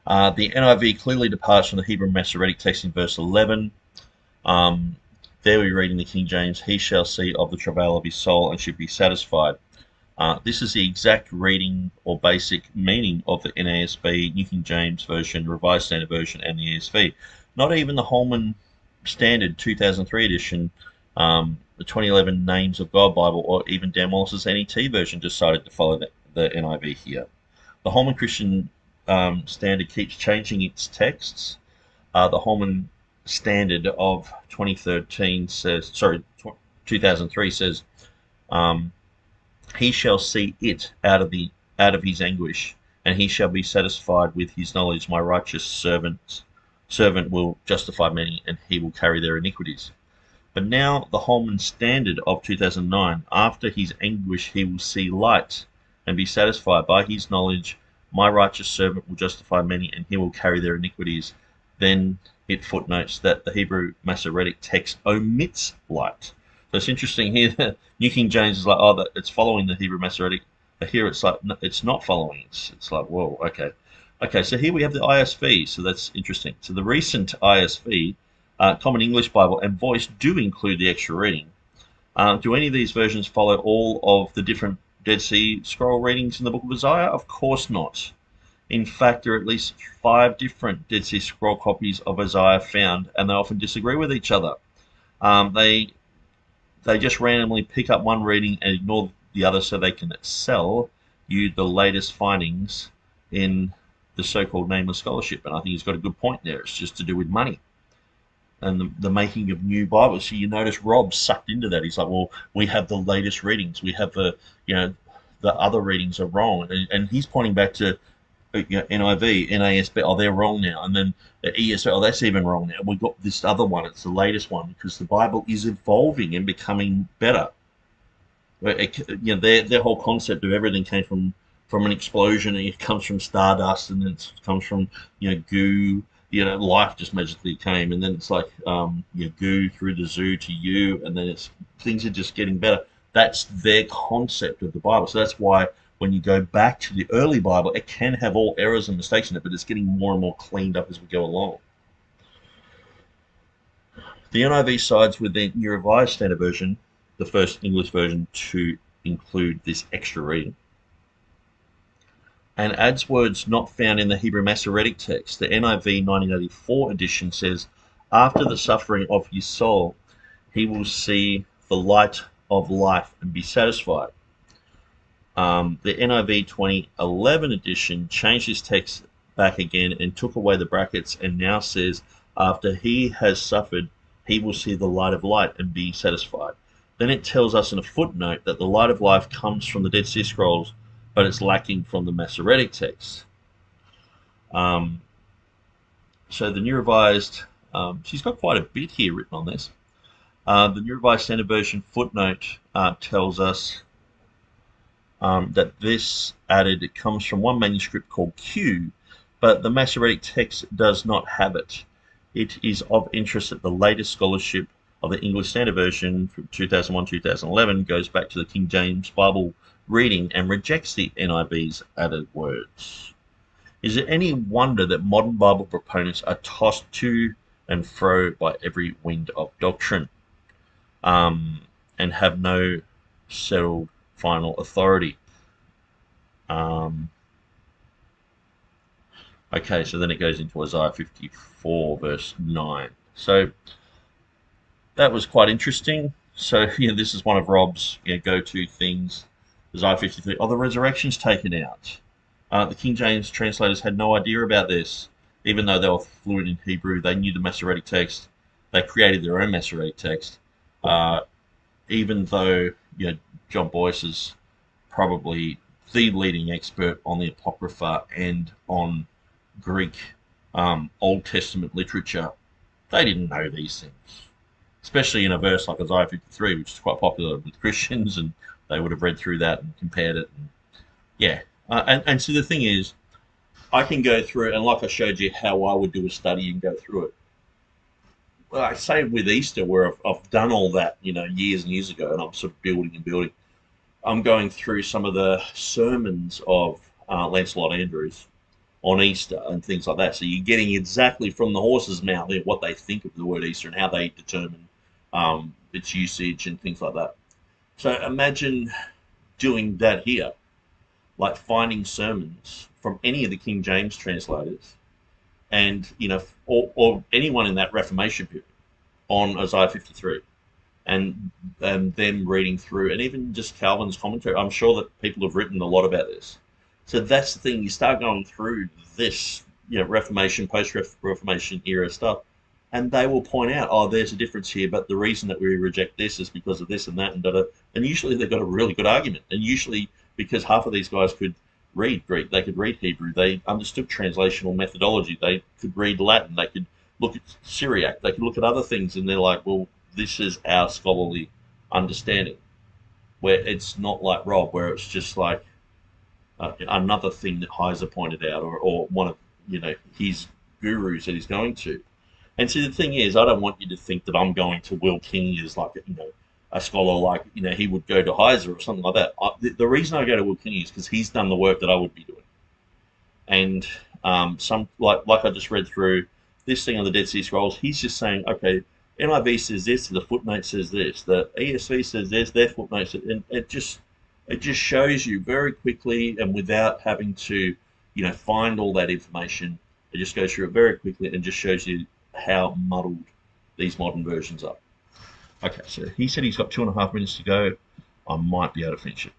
The NIV clearly departs from the Hebrew Masoretic text in verse 11. There we read in the King James, "He shall see of the travail of his soul and should be satisfied." This is the exact reading or basic meaning of the NASB, New King James Version, Revised Standard Version, and the ESV. Not even the Holman Standard 2003 edition, the 2011 Names of God Bible, or even Dan Wallace's NET version decided to follow the NIV here. The Holman Christian Standard keeps changing its texts. The Holman Standard of 2003 says, "He shall see it out of his anguish, and he shall be satisfied with his knowledge. My righteous servant will justify many, and he will carry their iniquities." But now the Holman Standard of 2009, "After his anguish he will see light and be satisfied. By his knowledge my righteous servant will justify many, and he will carry their iniquities." Then it footnotes that the Hebrew Masoretic text omits light. So it's interesting here that New King James is like, oh, it's following the Hebrew Masoretic. But here it's like, no, it's not following. It's like, whoa, okay. Okay, so here we have the ISV, so that's interesting. So the recent ISV, Common English Bible, and Boyce do include the extra reading. Do any of these versions follow all of the different Dead Sea Scroll readings in the book of Isaiah? Of course not. In fact, there are at least 5 different Dead Sea Scroll copies of Isaiah found, and they often disagree with each other. They just randomly pick up one reading and ignore the other so they can sell you the latest findings in the so-called nameless scholarship. And I think he's got a good point there. It's just to do with money and the making of new Bibles. So you notice Rob sucked into that. He's like, well, we have the latest readings. We have the other readings are wrong. And he's pointing back to NIV, NASB, oh, they're wrong now. And then the ESV, oh, that's even wrong now. We've got this other one. It's the latest one because the Bible is evolving and becoming better. Their whole concept of everything came from an explosion, and it comes from stardust, and then it comes from goo. Life just magically came, and then it's like goo through the zoo to you, and then things are just getting better. That's their concept of the Bible. So that's why when you go back to the early Bible, it can have all errors and mistakes in it, but it's getting more and more cleaned up as we go along. The NIV sides with the New Revised Standard Version, the first English version, to include this extra reading, and adds words not found in the Hebrew Masoretic text. The NIV 1984 edition says, "After the suffering of his soul, he will see the light of life and be satisfied." The NIV 2011 edition changed his text back again and took away the brackets, and now says, "After he has suffered, he will see the light of light and be satisfied." then it tells us in a footnote that the light of life comes from the Dead Sea Scrolls, but it's lacking from the Masoretic text. So the New Revised, she's got quite a bit here written on this. The New Revised Standard Version footnote tells us that this it comes from one manuscript called Q, but the Masoretic text does not have it. It is of interest that the latest scholarship of the English Standard Version from 2001-2011 goes back to the King James Bible reading and rejects the NIV's added words. Is it any wonder that modern Bible proponents are tossed to and fro by every wind of doctrine, and have no settled final authority? Okay, so then it goes into Isaiah 54 verse 9. So that was quite interesting. So this is one of Rob's go-to things. Isaiah 53. Oh, the resurrection's taken out. The King James translators had no idea about this, even though they were fluent in Hebrew. They knew the Masoretic text. They created their own Masoretic text. Even though John Boyce is probably the leading expert on the Apocrypha and on Greek Old Testament literature, they didn't know these things, especially in a verse like Isaiah 53, which is quite popular with Christians, and they would have read through that and compared it. And so the thing is, I can go through it, and like I showed you how I would do a study and go through it. Well, I say with Easter, where I've done all that, years and years ago, and I'm sort of building and building. I'm going through some of the sermons of Lancelot Andrewes on Easter and things like that. So you're getting exactly from the horse's mouth what they think of the word Easter and how they determine its usage and things like that. So imagine doing that here, like finding sermons from any of the King James translators and, or anyone in that Reformation period on Isaiah 53. And them reading through, and even just Calvin's commentary. I'm sure that people have written a lot about this. So that's the thing. You start going through this, Reformation, post-Reformation era stuff, and they will point out, oh, there's a difference here, but the reason that we reject this is because of this and that, and usually they've got a really good argument. And usually because half of these guys could read Greek, they could read Hebrew, they understood translational methodology, they could read Latin, they could look at Syriac, they could look at other things, and they're like, well, this is our scholarly understanding, where it's not like Rob, where it's just like another thing that Heiser pointed out, or one of his gurus that he's going to. And so the thing is, I don't want you to think that I'm going to Will King as like a scholar, like he would go to Heiser or something like that. The reason I go to Will King is because he's done the work that I would be doing. And some like I just read through this thing on the Dead Sea Scrolls, he's just saying, okay, NIV says this, the footnote says this, the ESV says this, their footnote says, and it just shows you very quickly and without having to, find all that information. It just goes through it very quickly and just shows you how muddled these modern versions are. Okay, so he said he's got 2.5 minutes to go. I might be able to finish it.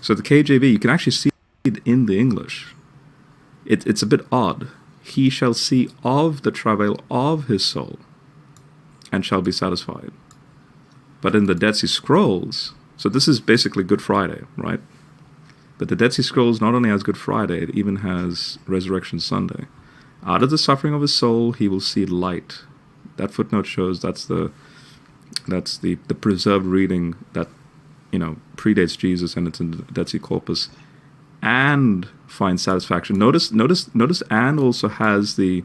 So the KJV, you can actually see it in the English. It's a bit odd. He shall see of the travail of his soul and shall be satisfied. But in the Dead Sea Scrolls, so this is basically Good Friday, right? But the Dead Sea Scrolls not only has Good Friday, it even has Resurrection Sunday. Out of the suffering of his soul, he will see light. That footnote shows that's the preserved reading that predates Jesus, and it's in the Dead Sea Corpus, and find satisfaction. Notice, and also has the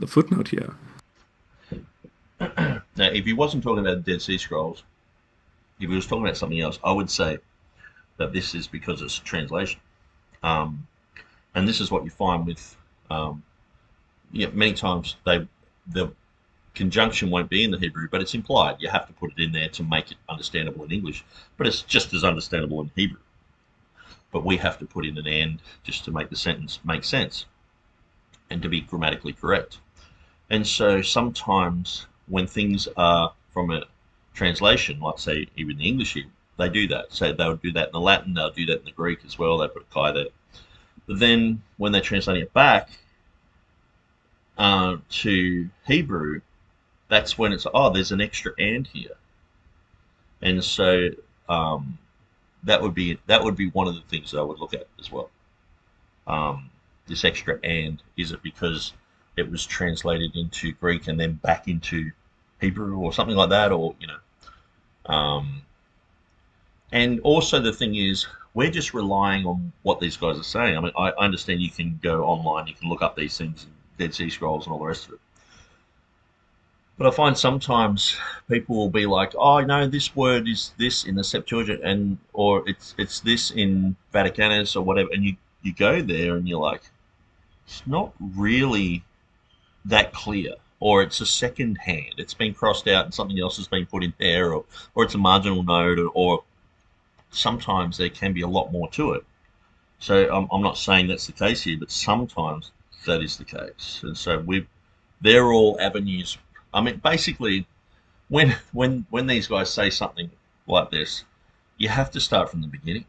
footnote here. Now, if he wasn't talking about the Dead Sea Scrolls, if he was talking about something else, I would say that this is because it's a translation, and this is what you find with, many times the conjunction won't be in the Hebrew, but it's implied. You have to put it in there to make it understandable in English, but it's just as understandable in Hebrew. But we have to put in an and just to make the sentence make sense and to be grammatically correct. And so sometimes when things are from a translation, like say even the English here, they do that. So they would do that in the Latin, they'll do that in the Greek as well, they put a chi there. But then when they're translating it back to Hebrew, that's when it's, oh, there's an extra and here. And so that would be one of the things that I would look at as well. This extra and, is it because it was translated into Greek and then back into Hebrew or something like that, or and also the thing is, we're just relying on what these guys are saying. I mean, I understand you can go online, you can look up these things, Dead Sea Scrolls and all the rest of it. But I find sometimes people will be like, "Oh, no, this word is this in the Septuagint, and or it's this in Vaticanus or whatever," and you go there and you're like, it's not really that clear, or it's a second hand. It's been crossed out and something else has been put in there, or it's a marginal node, or sometimes there can be a lot more to it. So I'm not saying that's the case here, but sometimes that is the case. And so they're all avenues. I mean, basically, when these guys say something like this, you have to start from the beginning.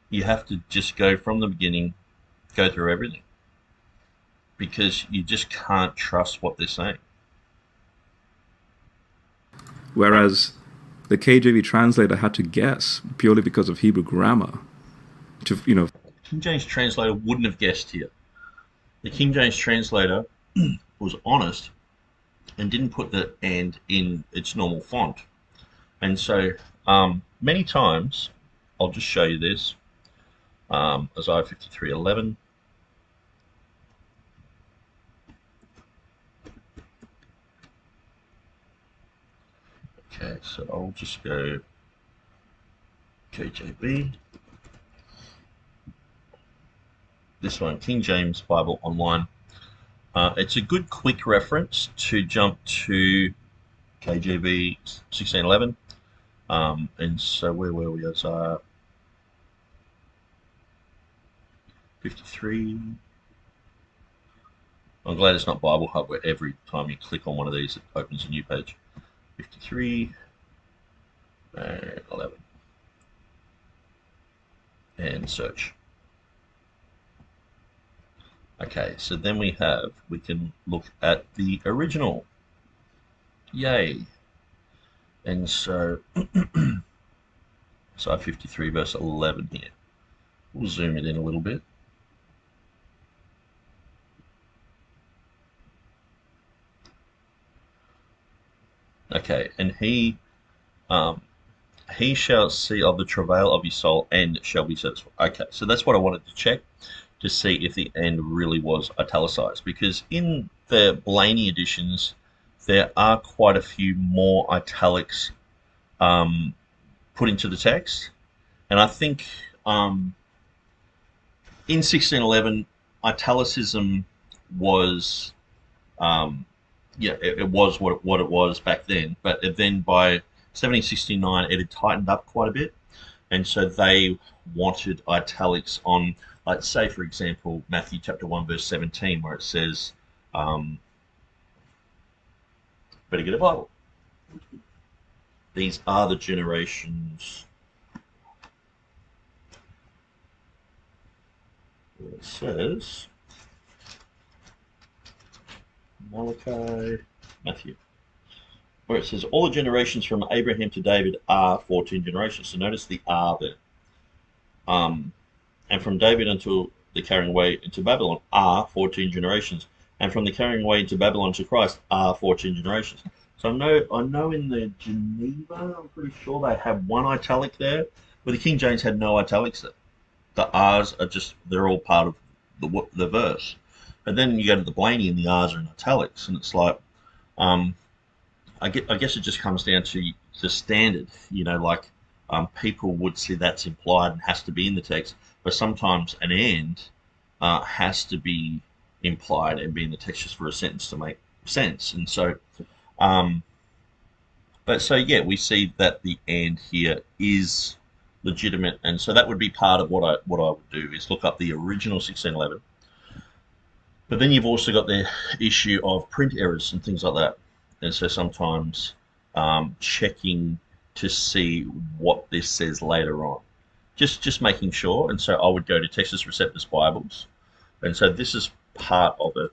You have to just go from the beginning, go through everything, because you just can't trust what they're saying. Whereas the KJV translator had to guess purely because of Hebrew grammar. King James translator wouldn't have guessed here. The King James translator was honest and didn't put the and in its normal font. And so many times, I'll just show you this, Isaiah 53:11. Okay, so I'll just go KJV. This one, King James Bible Online. It's a good quick reference to jump to KJV 16:11. And so where were we? Isaiah 53. I'm glad it's not Bible Hub, where every time you click on one of these, it opens a new page. 53 and 11. And search. Okay, so then we can look at the original. Yay. And so, Isaiah 53 verse 11 here. We'll zoom it in a little bit. Okay, and he shall see of the travail of his soul and shall be satisfied. Okay, so that's what I wanted to check, to see if the end really was italicized, because in the Blaney editions there are quite a few more italics put into the text, and I think in 1611 italicism was it was what it was back then, but then by 1769 it had tightened up quite a bit, and so they wanted italics on, let's say, for example, Matthew chapter 1 verse 17, where it says, better get a Bible. These are the generations. It says Matthew, where it says all the generations from Abraham to David are 14 generations. So notice the are there. And from David until the carrying away into Babylon are 14 generations. And from the carrying away into Babylon to Christ are 14 generations. So I know in the Geneva, I'm pretty sure they have one italic there, but the King James had no italics there. The R's are just, they're all part of the verse. But then you go to the Blaney and the R's are in italics, and it's like, I guess it just comes down to the standard, like people would see that's implied and has to be in the text, but sometimes an and has to be implied and be in the text just for a sentence to make sense. And so, we see that the and here is legitimate, and so that would be part of what I would do, is look up the original 1611. But then you've also got the issue of print errors and things like that, and so sometimes checking to see what this says later on, just making sure. And so I would go to Textus Receptus Bibles, and so this is part of it.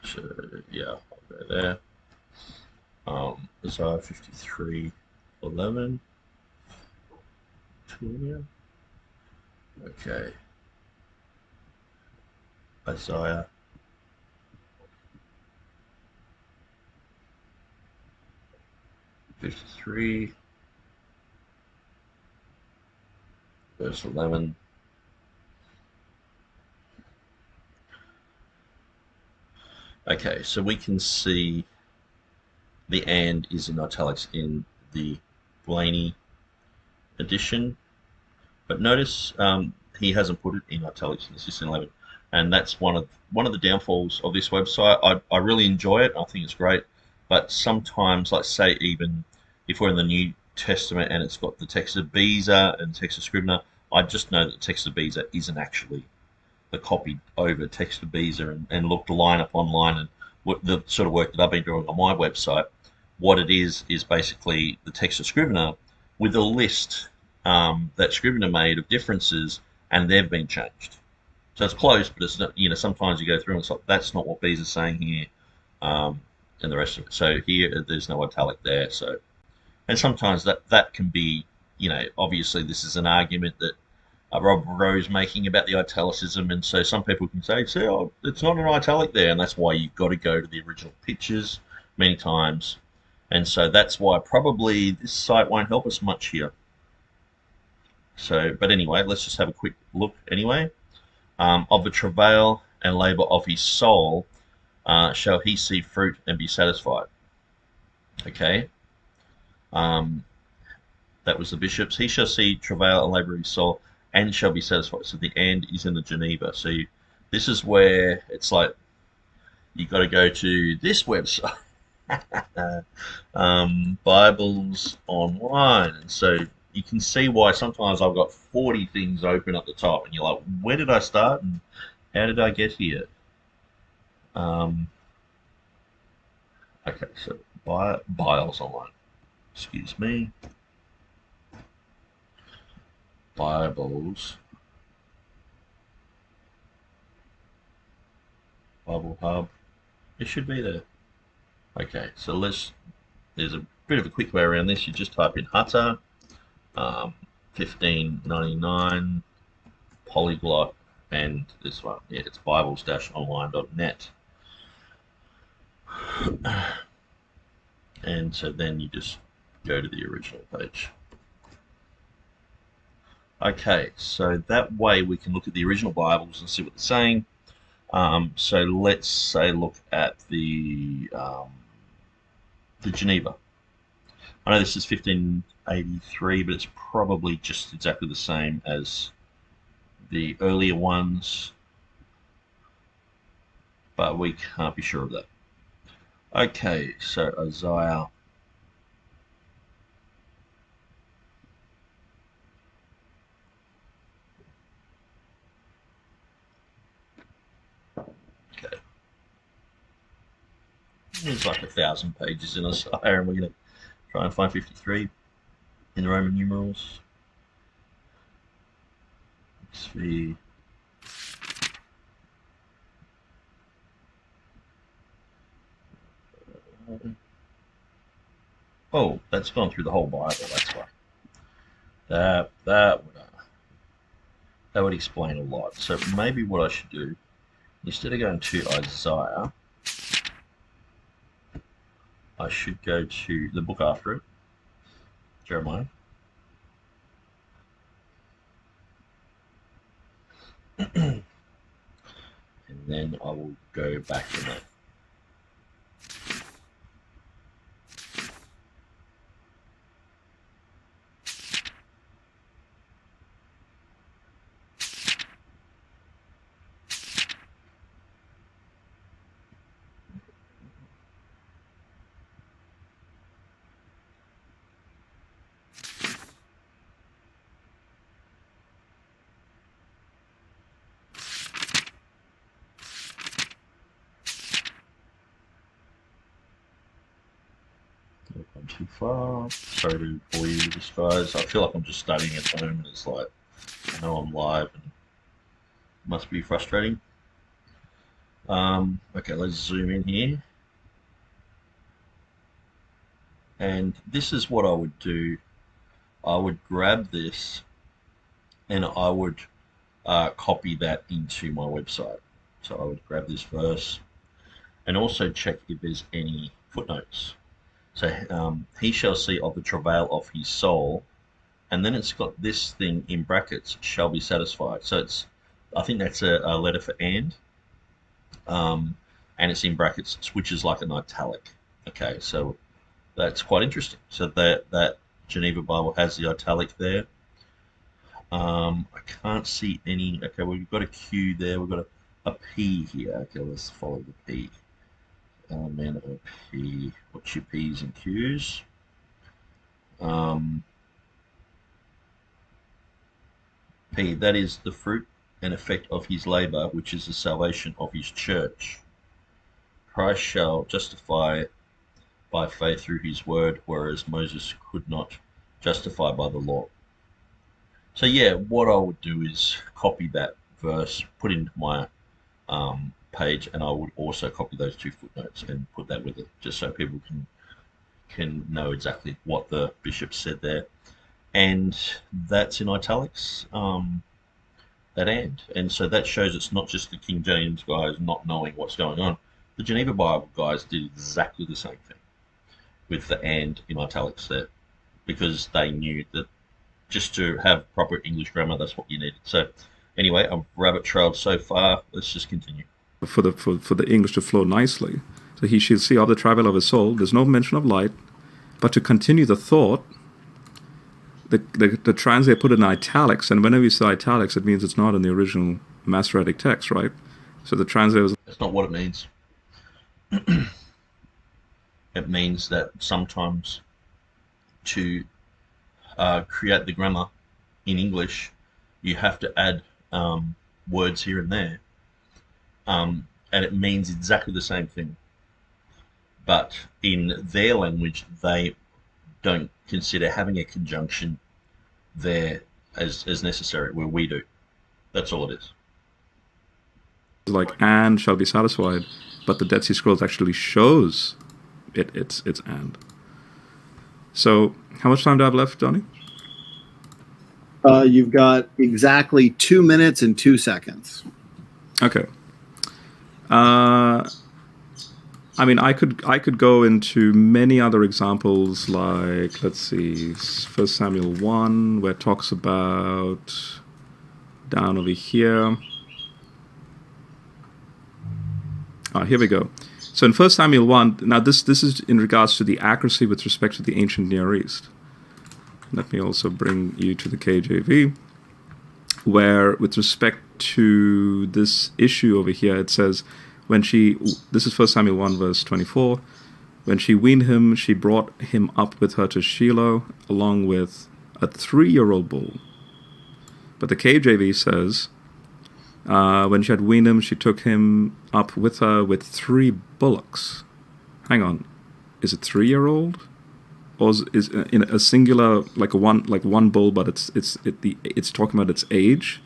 So yeah, I'll go there. Isaiah 53:11. Okay. Isaiah 53, verse 11. Okay, so we can see the "and" is in italics in the Blaney edition, but notice he hasn't put it in italics in the 1611, and that's one of the downfalls of this website. I really enjoy it. I think it's great, but sometimes, like say even if we're in the New Testament and it's got the Textus Beza and Textus Scrivener, I just know that Textus Beza isn't actually the copied over Textus Beza, and looked line upon line, and what the sort of work that I've been doing on my website, what it is basically the Textus Scrivener with a list that Scrivener made of differences, and they've been changed. So it's close, but it's not. Sometimes you go through and it's like that's not what Beza's saying here, and the rest of it. So here there's no italic there. So, and sometimes that can be, obviously this is an argument that Rob Rowe's making about the italicism, and so some people can say, "See, it's not an italic there," and that's why you've got to go to the original pictures many times, and so that's why probably this site won't help us much here. So, but anyway, let's just have a quick look anyway. Of the travail and labour of his soul shall he see fruit and be satisfied. Okay. That was the bishops. He shall see travail and labour of his soul and shall be satisfied. So the "and" is in the Geneva. So this is where it's like you got to go to this website, Bibles Online, and so you can see why sometimes I've got 40 things open at the top, and you're like, where did I start and how did I get here? Okay, so Bibles Online. Excuse me. Bibles. Bible Hub. It should be there. Okay, so there's a bit of a quick way around this. You just type in Hutter, 1599, Polyglot, and this one. Yeah, it's bibles-online.net. And so then you just go to the original page. Okay, so that way we can look at the original Bibles and see what they're saying. So let's say look at the Geneva. I know this is 1583, but it's probably just exactly the same as the earlier ones, but we can't be sure of that. Okay, so Isaiah. Okay. There's like 1,000 pages in Isaiah, and we're going to try and find 53 in the Roman numerals. XV. Oh, that's gone through the whole Bible. That's why. That would explain a lot. So maybe what I should do, instead of going to Isaiah, I should go to the book after it, Jeremiah. And then I will go back to that. Too far. Sorry to bore you with this, guys. I feel like I'm just studying at home, and it's like I know I'm live, and it must be frustrating. Okay, let's zoom in here. And this is what I would do. I would grab this and I would copy that into my website. So I would grab this verse and also check if there's any footnotes. So he shall see of the travail of his soul, and then it's got this thing in brackets, shall be satisfied. So I think that's a letter for and it's in brackets, which is like an italic. Okay, so that's quite interesting. So that Geneva Bible has the italic there. I can't see any. Okay, well, we've got a Q there. We've got a P here. Okay, let's follow the P. Man of a P. What's your P's and Q's? P, that is the fruit and effect of his labor, which is the salvation of his church. Christ shall justify by faith through his word, whereas Moses could not justify by the law. So yeah, what I would do is copy that verse, put it into my page, and I would also copy those two footnotes and put that with it, just so people can know exactly what the bishop said there. And that's in italics, that and so that shows it's not just the King James guys not knowing what's going on. The Geneva Bible guys did exactly the same thing with the and in italics there, because they knew that just to have proper English grammar, that's what you needed. So anyway, I've rabbit trailed so far. Let's just continue. For the English to flow nicely. So he shall see of the travail of his soul. There's no mention of light. But to continue the thought, the translator put it in italics, and whenever you say italics, it means it's not in the original Masoretic text, right? So the translator was... That's not what it means. It means that sometimes to create the grammar in English, you have to add words here and there, and it means exactly the same thing. But in their language, they don't consider having a conjunction there as necessary, where we do. That's all it is. Like, and shall be satisfied, but the Dead Sea Scrolls actually shows it's and. So, how much time do I have left, Donnie? You've got exactly 2 minutes and 2 seconds. Okay. I mean, I could go into many other examples, like, let's see, 1 Samuel 1, where it talks about down over here. Here we go. So in 1 Samuel 1, now this is in regards to the accuracy with respect to the ancient Near East. Let me also bring you to the KJV, where with respect to this issue over here, it says, this is 1 Samuel 1, verse 24, when she weaned him, she brought him up with her to Shiloh, along with a 3-year-old bull. But the KJV says, when she had weaned him, she took him up with her with 3 bullocks. Hang on, is it 3-year-old, or is in a singular, like one bull, but it's talking about its age,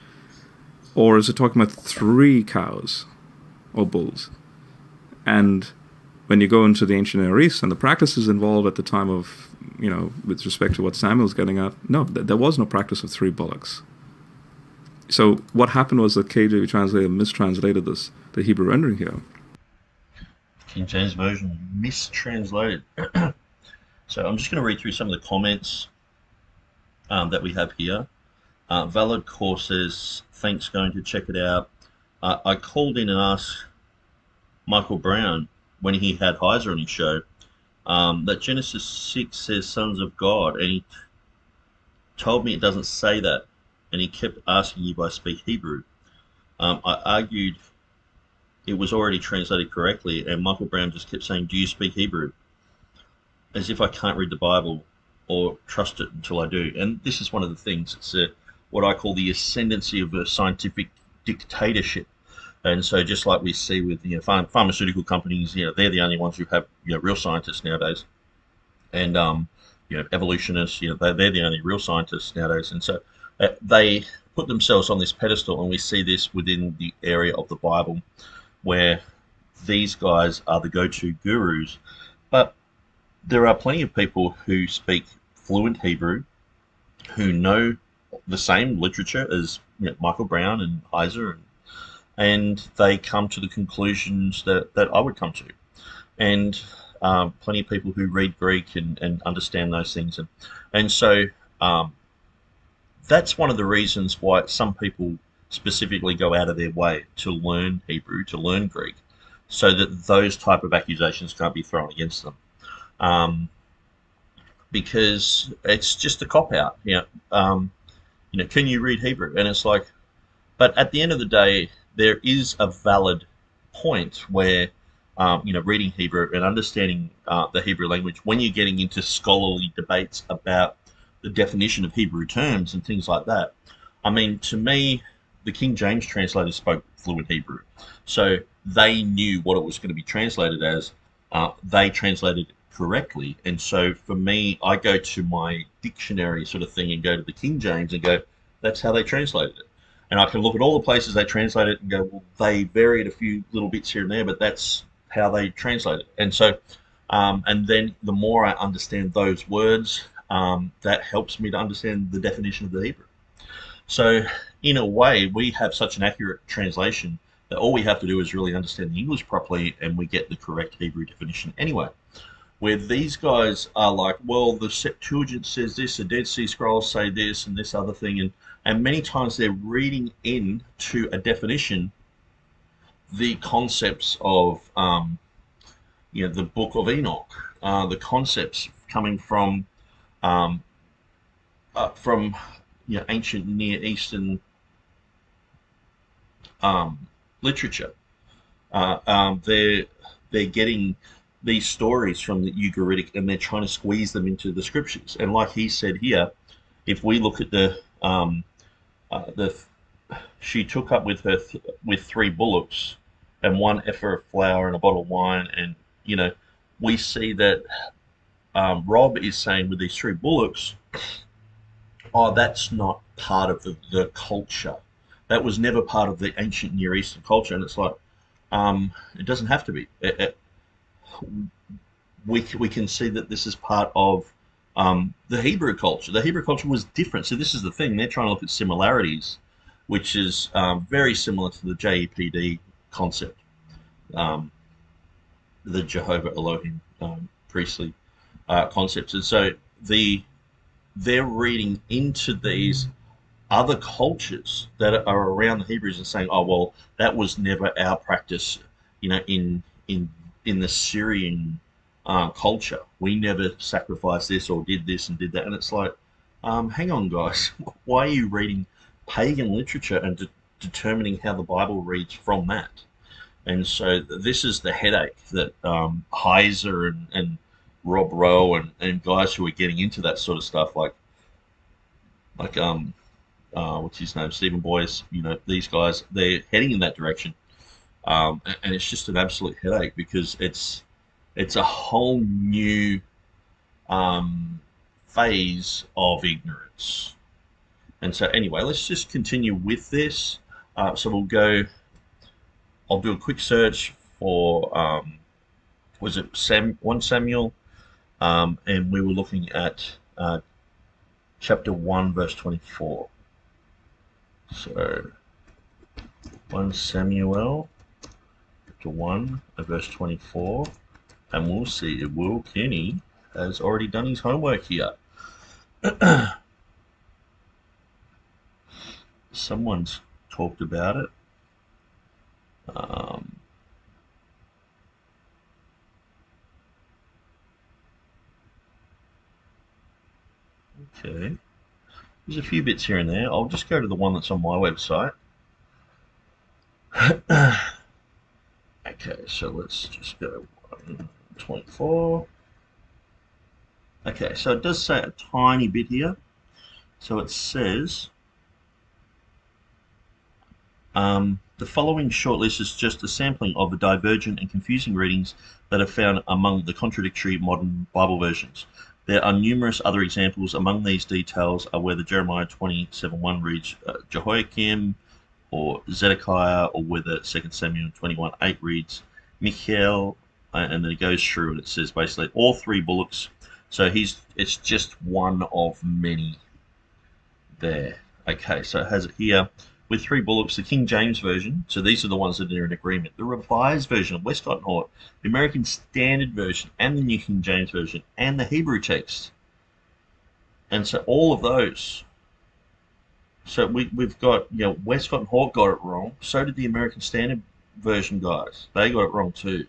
or is it talking about 3 cows or bulls? And when you go into the ancient Near East and the practices involved at the time of, with respect to what Samuel's getting at, no, there was no practice of 3 bullocks. So what happened was the KJV translator mistranslated the Hebrew rendering here. King James Version mistranslated. So I'm just going to read through some of the comments that we have here. Valid Core says, thanks, going to check it out. I called in and asked Michael Brown when he had Heiser on his show that Genesis 6 says sons of God, and he told me it doesn't say that, and he kept asking if I speak Hebrew. I argued it was already translated correctly, and Michael Brown just kept saying, do you speak Hebrew? As if I can't read the Bible or trust it until I do. And this is one of the things. It's what I call the ascendancy of a scientific dictatorship. And so just like we see with pharmaceutical companies, they're the only ones who have real scientists nowadays. And evolutionists, they're the only real scientists nowadays. And so they put themselves on this pedestal, and we see this within the area of the Bible, where these guys are the go-to gurus. But there are plenty of people who speak fluent Hebrew, who know the same literature as Michael Brown and Heiser, and they come to the conclusions that I would come to. And plenty of people who read Greek and understand those things. And so that's one of the reasons why some people specifically go out of their way to learn Hebrew, to learn Greek, so that those type of accusations can't be thrown against them. Because it's just a cop-out. Can you read Hebrew? And it's like, but at the end of the day, there is a valid point where, reading Hebrew and understanding the Hebrew language, when you're getting into scholarly debates about the definition of Hebrew terms and things like that. I mean, to me, the King James translators spoke fluent Hebrew. So they knew what it was going to be translated as. They translated it correctly. And so for me, I go to my dictionary sort of thing and go to the King James and go, that's how they translated it. And I can look at all the places they translated it and go, well, they varied a few little bits here and there, but that's how they translated it. And so, and then the more I understand those words, that helps me to understand the definition of the Hebrew. So in a way, we have such an accurate translation that all we have to do is really understand the English properly, and we get the correct Hebrew definition anyway. Where these guys are like, well, the Septuagint says this, the Dead Sea Scrolls say this and this other thing, and many times they're reading into a definition the concepts of the Book of Enoch, the concepts coming from ancient Near Eastern literature. They're getting these stories from the Ugaritic, and they're trying to squeeze them into the scriptures. And like he said here, if we look at she took up with her with 3 bullocks and 1 ephah of flour and a bottle of wine, and we see that Rob is saying with these 3 bullocks, oh, that's not part of the culture. That was never part of the ancient Near Eastern culture. And it's like, it doesn't have to be. We can see that this is part of the Hebrew culture. The Hebrew culture was different. So this is the thing. They're trying to look at similarities, which is very similar to the JEPD concept, the Jehovah Elohim priestly concepts. And so they're reading into these other cultures that are around the Hebrews and saying, oh, well, that was never our practice, in the Syrian culture. We never sacrificed this or did this and did that. And it's like, hang on, guys. Why are you reading pagan literature and determining how the Bible reads from that? And so this is the headache that Heiser and Rob Rowe and guys who are getting into that sort of stuff, like what's his name, Stephen Boyce, these guys, they're heading in that direction. And it's just an absolute headache, because it's a whole new phase of ignorance. And so anyway, let's just continue with this. So we'll go, I'll do a quick search for, was it 1 Samuel? And we were looking at chapter 1, verse 24. So 1 Samuel, chapter 1, verse 24. And we'll see if Will Kenny has already done his homework here. Someone's talked about it. Okay. There's a few bits here and there. I'll just go to the one that's on my website. Okay, so let's just go 124. Okay, so it does say a tiny bit here. So it says, the following short list is just a sampling of the divergent and confusing readings that are found among the contradictory modern Bible versions. There are numerous other examples. Among these details are whether Jeremiah 27:1 reads Jehoiakim or Zedekiah, or whether 2 Samuel 21:8 reads Michael, and then it goes through and it says basically all three bullocks. So it's just one of many there. Okay, so it has it here with three bullocks, the King James Version. So these are the ones that are in agreement. The Revised Version of Westcott and Hort, the American Standard Version, and the New King James Version, and the Hebrew text. And so all of those. So we've got, Westcott and Hort got it wrong. So did the American Standard Version guys. They got it wrong too.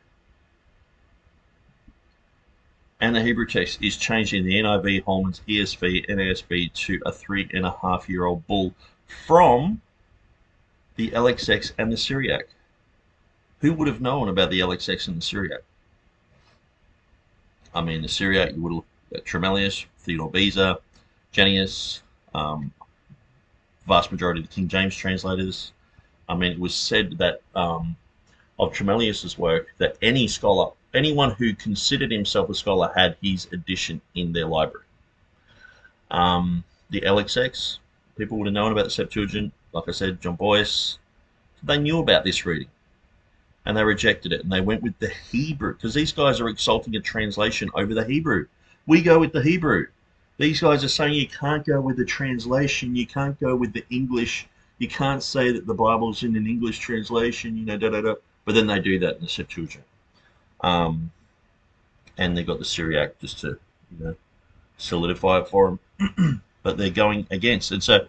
And the Hebrew text is changing the NIV, Holman's, ESV, NASB to a 3.5-year-old bull from the LXX and the Syriac. Who would have known about the LXX and the Syriac? I mean, the Syriac, you would have looked at Tremelius, Theodore Beza, Janius, vast majority of the King James translators. I mean, it was said that of Tremelius's work that any scholar, anyone who considered himself a scholar, had his edition in their library. The LXX, people would have known about the Septuagint. Like I said, John Boyce, they knew about this reading, and they rejected it, and they went with the Hebrew, because these guys are exalting a translation over the Hebrew. We go with the Hebrew. These guys are saying you can't go with the translation, you can't go with the English, you can't say that the Bible's in an English translation, but then they do that in the Septuagint. And they've got the Syriac just to, solidify it for them. But they're going against. And so,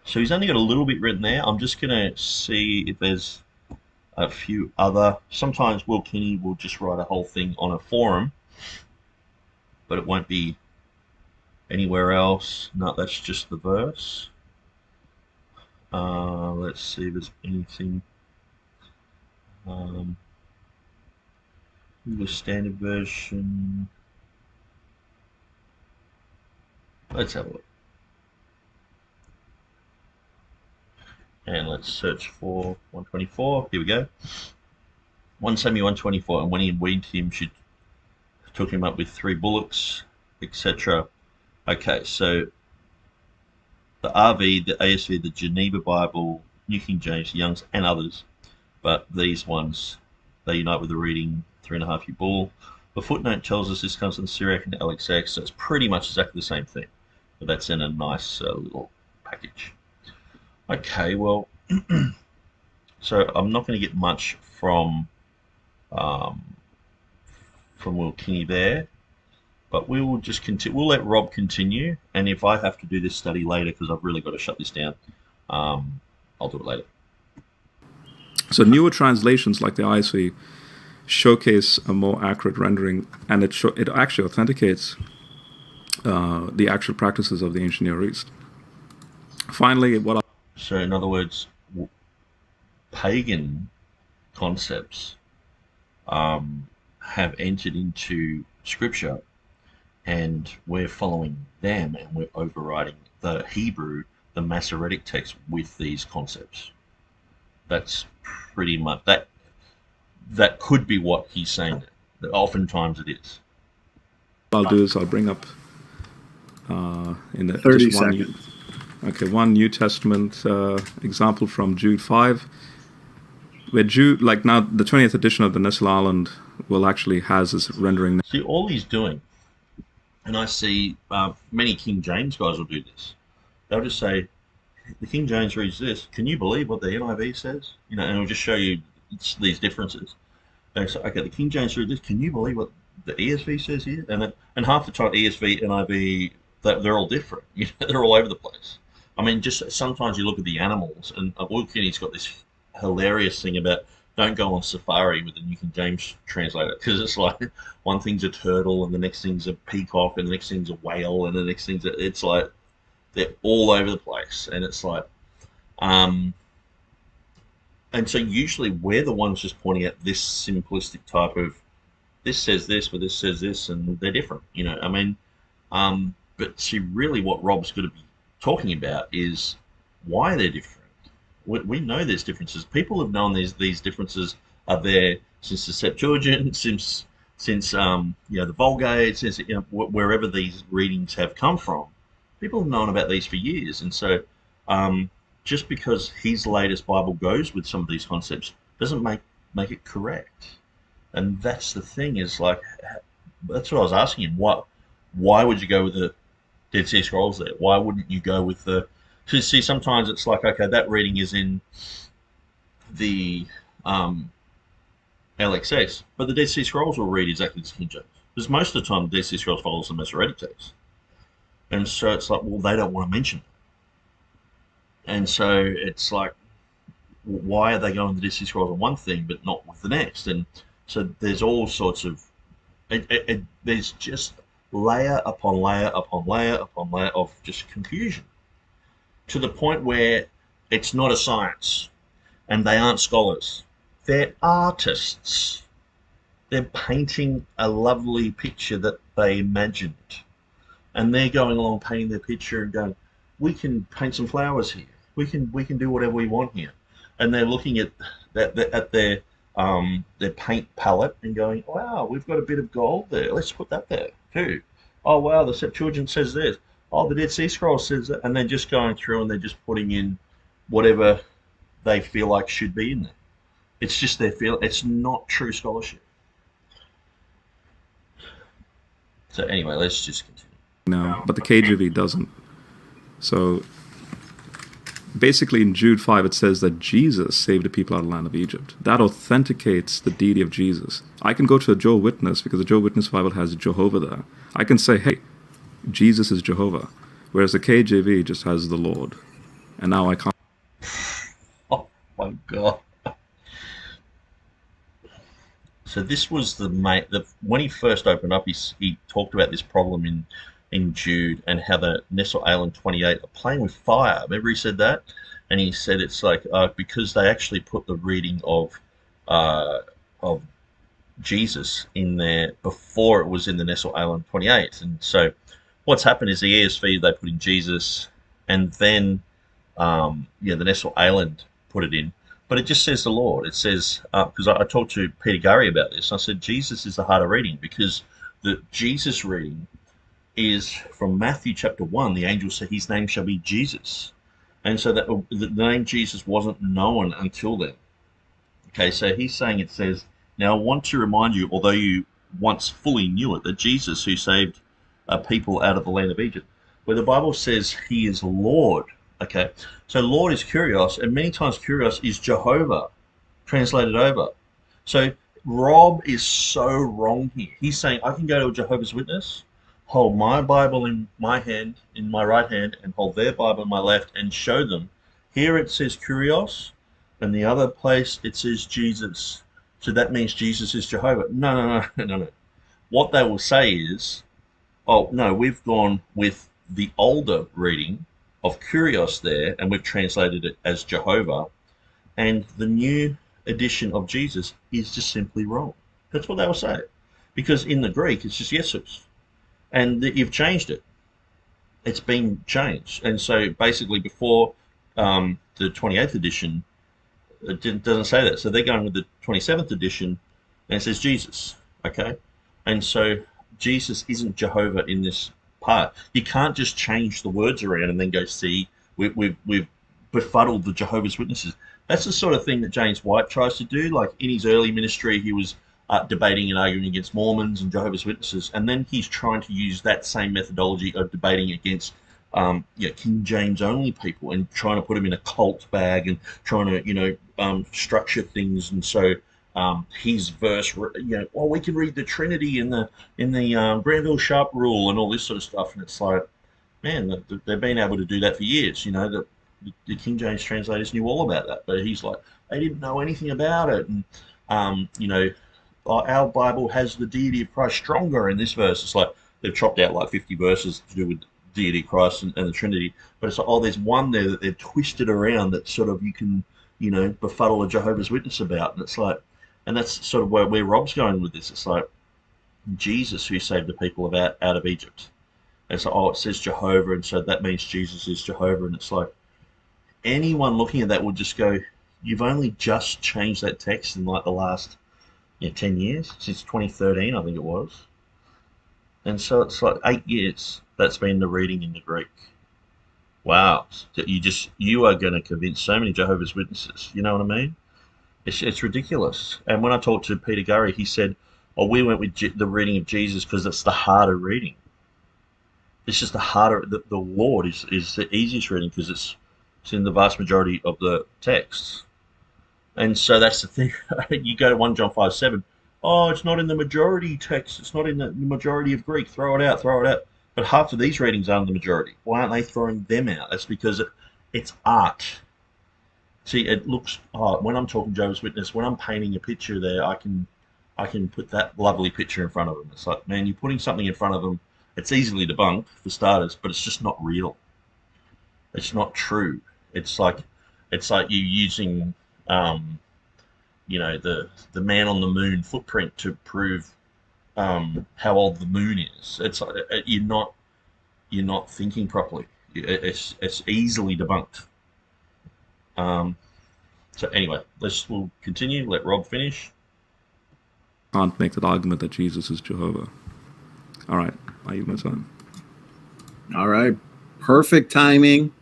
so he's only got a little bit written there. I'm just going to see if there's a few other. Sometimes Will Kinney will just write a whole thing on a forum, but it won't be anywhere else. No, that's just the verse. Let's see if there's anything. English Standard Version. Let's have a look. And let's search for 124. Here we go. 1 Samuel 124. And when he weaned him, she took him up with 3 bullocks, etc. Okay, so the RV, the ASV, the Geneva Bible, New King James, Young's, and others. But these ones, they unite with the reading 3.5-year bull. The footnote tells us this comes from the Syriac and the LXX, so it's pretty much exactly the same thing. But that's in a nice little package. Okay, well, so I'm not going to get much from Will Kinney there, but we will just continue. We'll let Rob continue, and if I have to do this study later because I've really got to shut this down, I'll do it later. So newer translations like the ISV showcase a more accurate rendering, and it actually authenticates the actual practices of the ancient Near East. Finally, So in other words, pagan concepts have entered into Scripture, and we're following them, and we're overriding the Hebrew, the Masoretic text with these concepts. That's pretty much that could be what he's saying. That oftentimes it is. What I'll do is I'll bring up in the 30 just one seconds. one New Testament example from Jude 5, where Jude, like now the 20th edition of the Nessel Island will actually has this rendering. See, all he's doing, and I see many King James guys will do this. They'll just say, the King James reads this. Can you believe what the NIV says? And it'll just show you these differences. They say, okay, the King James reads this. Can you believe what the ESV says here? And half the time, ESV, NIV, they're all different. They're all over the place. I mean, just sometimes you look at the animals, and Will Kinney's got this hilarious thing about don't go on safari with the New King James translator, because it's like one thing's a turtle, and the next thing's a peacock, and the next thing's a whale, and the next thing's it's like they're all over the place, and it's like, and so usually we're the ones just pointing out this simplistic type of this says this, but this says this, and they're different. I mean, but see, really, what Rob's going to be talking about is why they're different. We know there's differences. People have known these differences are there since the Septuagint, since the Vulgate, since wherever these readings have come from. People have known about these for years, and so just because his latest Bible goes with some of these concepts doesn't make it correct. And that's the thing, is like, that's what I was asking him. Why would you go with the Dead Sea Scrolls there? Why wouldn't you go with the? Because see, sometimes it's like, okay, that reading is in the LXX, but the Dead Sea Scrolls will read exactly the King James. Because most of the time, the Dead Sea Scrolls follows the Masoretic text, and so it's like, well, they don't want to mention it, and so it's like, why are they going with the Dead Sea Scrolls on one thing but not with the next? And so there's all sorts of there's just layer upon layer upon layer upon layer of just confusion, to the point where it's not a science, and they aren't scholars. They're artists. They're painting a lovely picture that they imagined. And they're going along painting their picture and going, we can paint some flowers here. We can do whatever we want here. And they're looking at their paint palette and going, wow, we've got a bit of gold there. Let's put that there too. Oh wow, the Septuagint says this. Oh, the Dead Sea Scrolls says that. And they're just going through and they're just putting in whatever they feel like should be in there. It's just their feel. It's not true scholarship. So anyway, let's just continue. No, but the KJV doesn't. So basically in Jude 5 it says that Jesus saved the people out of the land of Egypt. That authenticates the deity of Jesus. I can go to a Jehovah's Witness, because the Jehovah's Witness Bible has Jehovah there. I can say, hey, Jesus is Jehovah, whereas the KJV just has the Lord. And now I can't. Oh my God. So this was when he first opened up, he talked about this problem in Jude, and how the Nestle Island 28 are playing with fire. Remember he said that? And he said it's like, because they actually put the reading of Jesus in there before it was in the Nestle Island 28. And so what's happened is the ESV, they put in Jesus, and then the Nestle Island put it in. But it just says the Lord. It says, because I talked to Peter Gurry about this, and I said Jesus is the harder reading, because the Jesus reading is from Matthew chapter 1. The angel said his name shall be Jesus. And so that the name Jesus wasn't known until then. Okay, so he's saying, it says, now I want to remind you, although you once fully knew it, that Jesus who saved people out of the land of Egypt, where the Bible says he is Lord. Okay, so Lord is Kyrios, and many times Kyrios is Jehovah translated over. So Rob is so wrong here. He's saying, I can go to a Jehovah's Witness, hold my Bible in my hand, in my right hand, and hold their Bible in my left, and show them. Here it says Kyrios, and the other place it says Jesus. So that means Jesus is Jehovah. No. What they will say is, oh, no, we've gone with the older reading of Kyrios there, and we've translated it as Jehovah, and the new edition of Jesus is just simply wrong. That's what they will say. Because in the Greek, it's just Jesus. And you've changed it. It's been changed. And so basically before the 28th edition, it doesn't say that. So they're going with the 27th edition, and it says Jesus. Okay? And so Jesus isn't Jehovah in this part. You can't just change the words around and then go, see, we've befuddled the Jehovah's Witnesses. That's the sort of thing that James White tries to do. Like in his early ministry, he was debating and arguing against Mormons and Jehovah's Witnesses, and then he's trying to use that same methodology of debating against King James only people, and trying to put them in a cult bag, and trying to structure things. And so his verse, we can read the Trinity in the Granville Sharp rule and all this sort of stuff, and it's like, man, they've been able to do that for years. The King James translators knew all about that, but he's like, they didn't know anything about it. And our Bible has the deity of Christ stronger in this verse. It's like they've chopped out like 50 verses to do with deity of Christ and the Trinity, but it's like, oh, there's one there that they've twisted around that sort of you can befuddle a Jehovah's Witness about. And it's like, and that's sort of where Rob's going with this. It's like Jesus who saved the people out of Egypt. And it's like, oh, it says Jehovah, and so that means Jesus is Jehovah. And it's like, anyone looking at that would just go, you've only just changed that text in like the last 10 years, since 2013, I think it was. And so it's like 8 years that's been the reading in the Greek. Wow. You are going to convince so many Jehovah's Witnesses. You know what I mean? It's ridiculous. And when I talked to Peter Gurry, he said, "Oh, we went with the reading of Jesus because it's the harder reading. It's just the harder. The Lord is the easiest reading because it's in the vast majority of the texts." And so that's the thing. You go to 1 John 5:7. Oh, it's not in the majority text. It's not in the majority of Greek. Throw it out. Throw it out. But half of these readings aren't the majority. Why aren't they throwing them out? That's because it's art. See, it looks. Oh, when I'm talking Jehovah's Witness, when I'm painting a picture there, I can put that lovely picture in front of them. It's like, man, you're putting something in front of them. It's easily debunked for starters, but it's just not real. It's not true. It's like you using um, the man on the moon footprint to prove how old the moon is. It's you're not thinking properly. It's easily debunked. Um, so anyway, we'll continue. Let Rob finish. Can't make that argument that Jesus is Jehovah. All right, I use my time. All right. Perfect timing.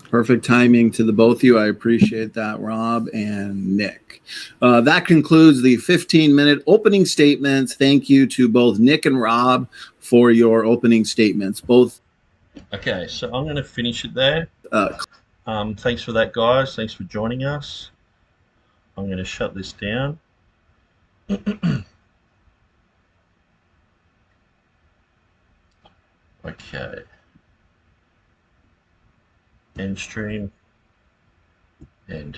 Perfect timing to the both of you. I appreciate that, Rob and Nick. That concludes the 15-minute opening statements. Thank you to both Nick and Rob for your opening statements. Both. Okay, so I'm going to finish it there. Thanks for that, guys. Thanks for joining us. I'm going to shut this down. Okay. End stream. End.